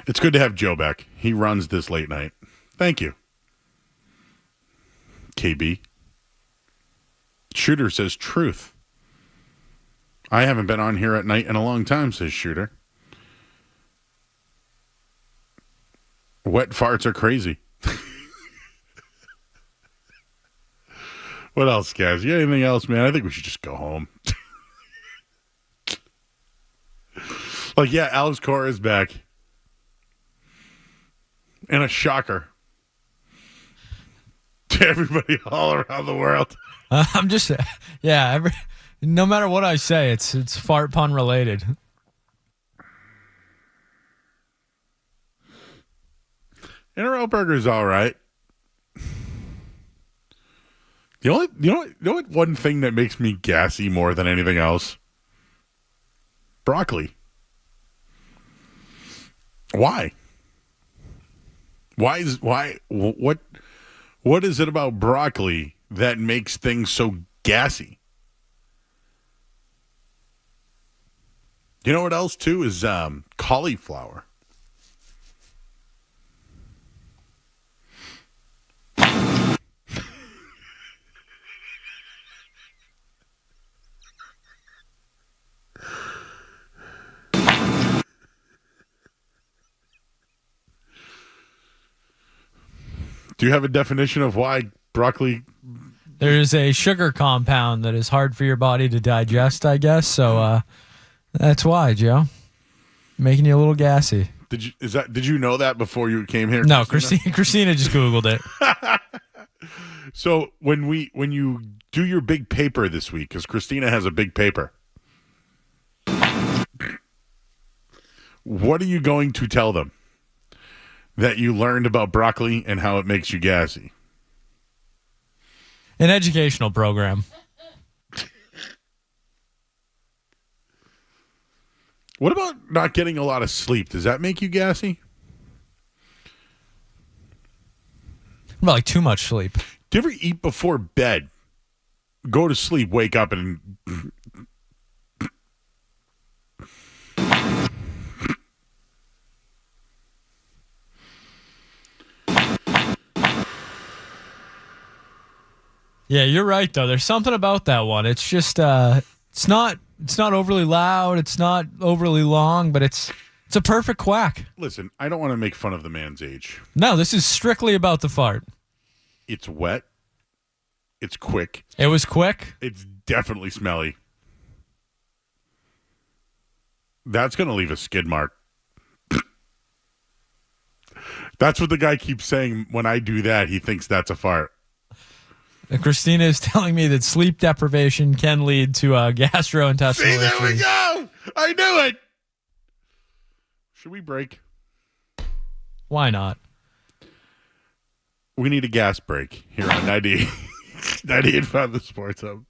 It's good to have Joe back. He runs this late night. Thank you. KB. Shooter says truth. I haven't been on here at night in a long time, says Shooter. Wet farts are crazy. What else, guys? You got anything else, man? I think we should just go home. Alex Cora is back. And a shocker to everybody all around the world. I'm just, no matter what I say, it's fart pun related. In-N-Out Burger's all right. You know what one thing that makes me gassy more than anything else? Broccoli. Why? What is it about broccoli that makes things so gassy? You know what else too is cauliflower. Do you have a definition of why broccoli? There's a sugar compound that is hard for your body to digest, I guess. So that's why, Joe. Making you a little gassy. Did you know that before you came here? No, Christina just Googled it. So when you do your big paper this week, because Christina has a big paper, What are you going to tell them that you learned about broccoli and how it makes you gassy? An educational program. What about not getting a lot of sleep? Does that make you gassy? What about like too much sleep? Do you ever eat before bed? Go to sleep, wake up, and Yeah, you're right though. There's something about that one. It's just it's not overly loud, it's not overly long, but it's a perfect quack. Listen, I don't want to make fun of the man's age. No, this is strictly about the fart. It's wet. It's quick. It was quick. It's definitely smelly. That's going to leave a skid mark. That's what the guy keeps saying when I do that. He thinks that's a fart. Christina is telling me that sleep deprivation can lead to gastrointestinal See, there we issues. go. I knew it. Should we break? Why not? We need a gas break here on 98.5 The Sports Hub.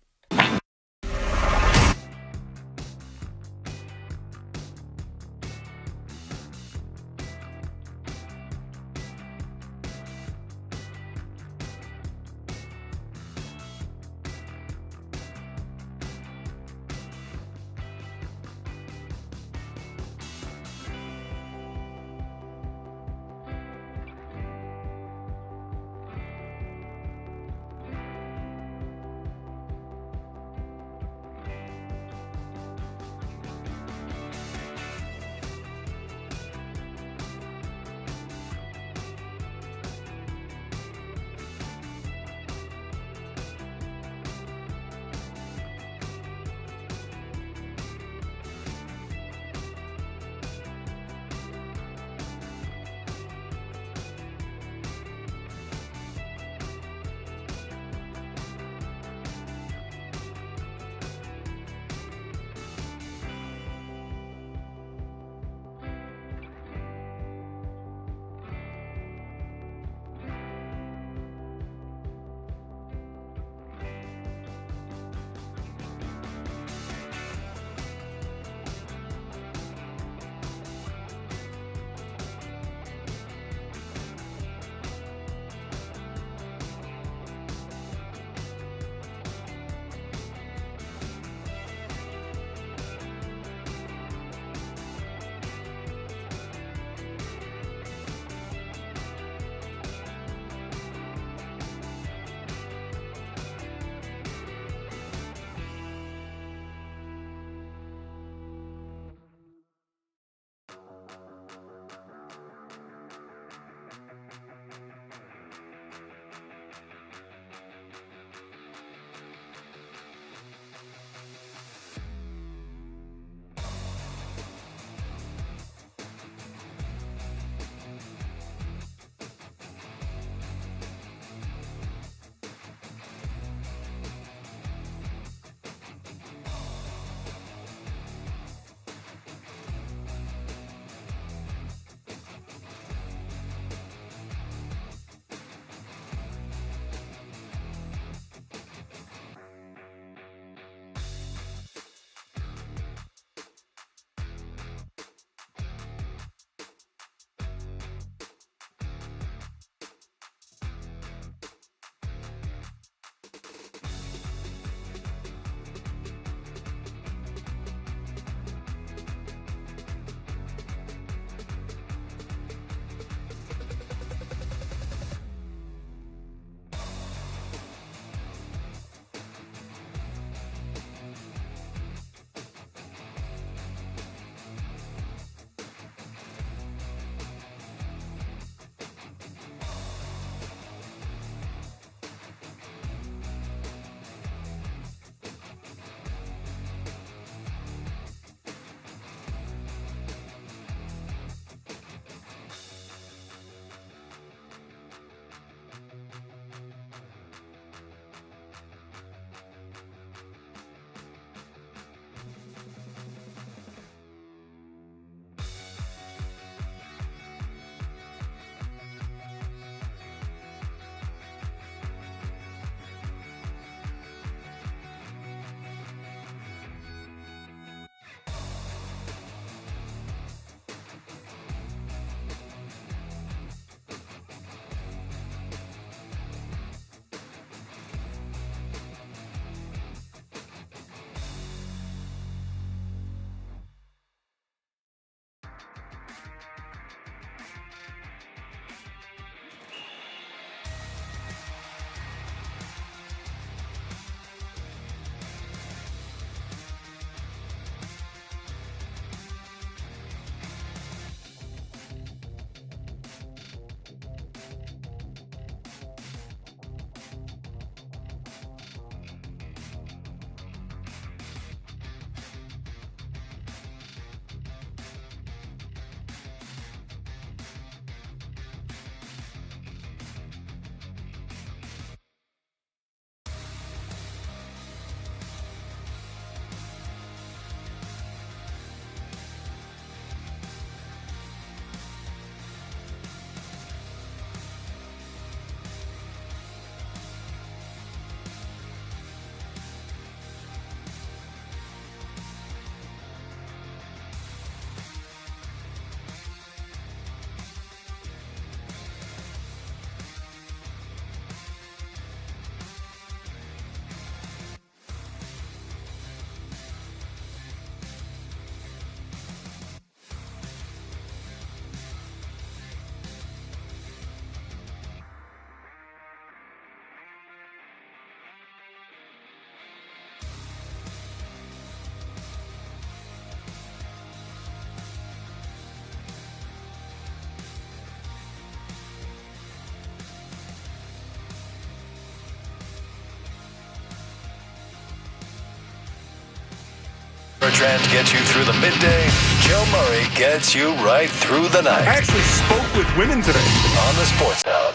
Bertrand gets you through the midday. Joe Murray gets you right through the night. I actually spoke with women today. On the Sports Hub.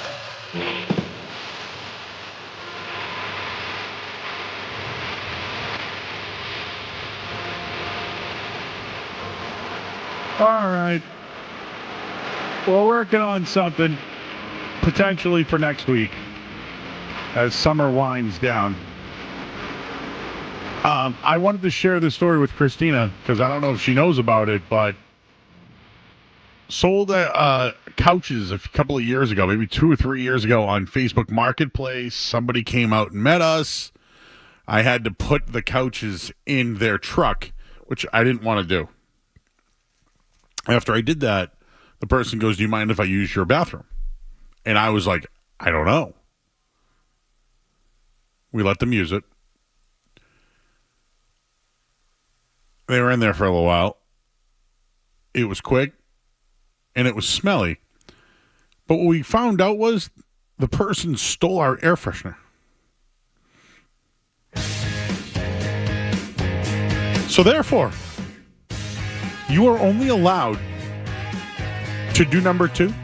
All right. We're working on something potentially for next week as summer winds down. I wanted to share this story with Christina because I don't know if she knows about it, but sold couches a couple of years ago, maybe 2 or 3 years ago on Facebook Marketplace. Somebody came out and met us. I had to put the couches in their truck, which I didn't want to do. After I did that, the person goes, "Do you mind if I use your bathroom?" And I was like, "I don't know." We let them use it. They were in there for a little while. It was quick, and it was smelly. But what we found out was the person stole our air freshener. So therefore, you are only allowed to do number 2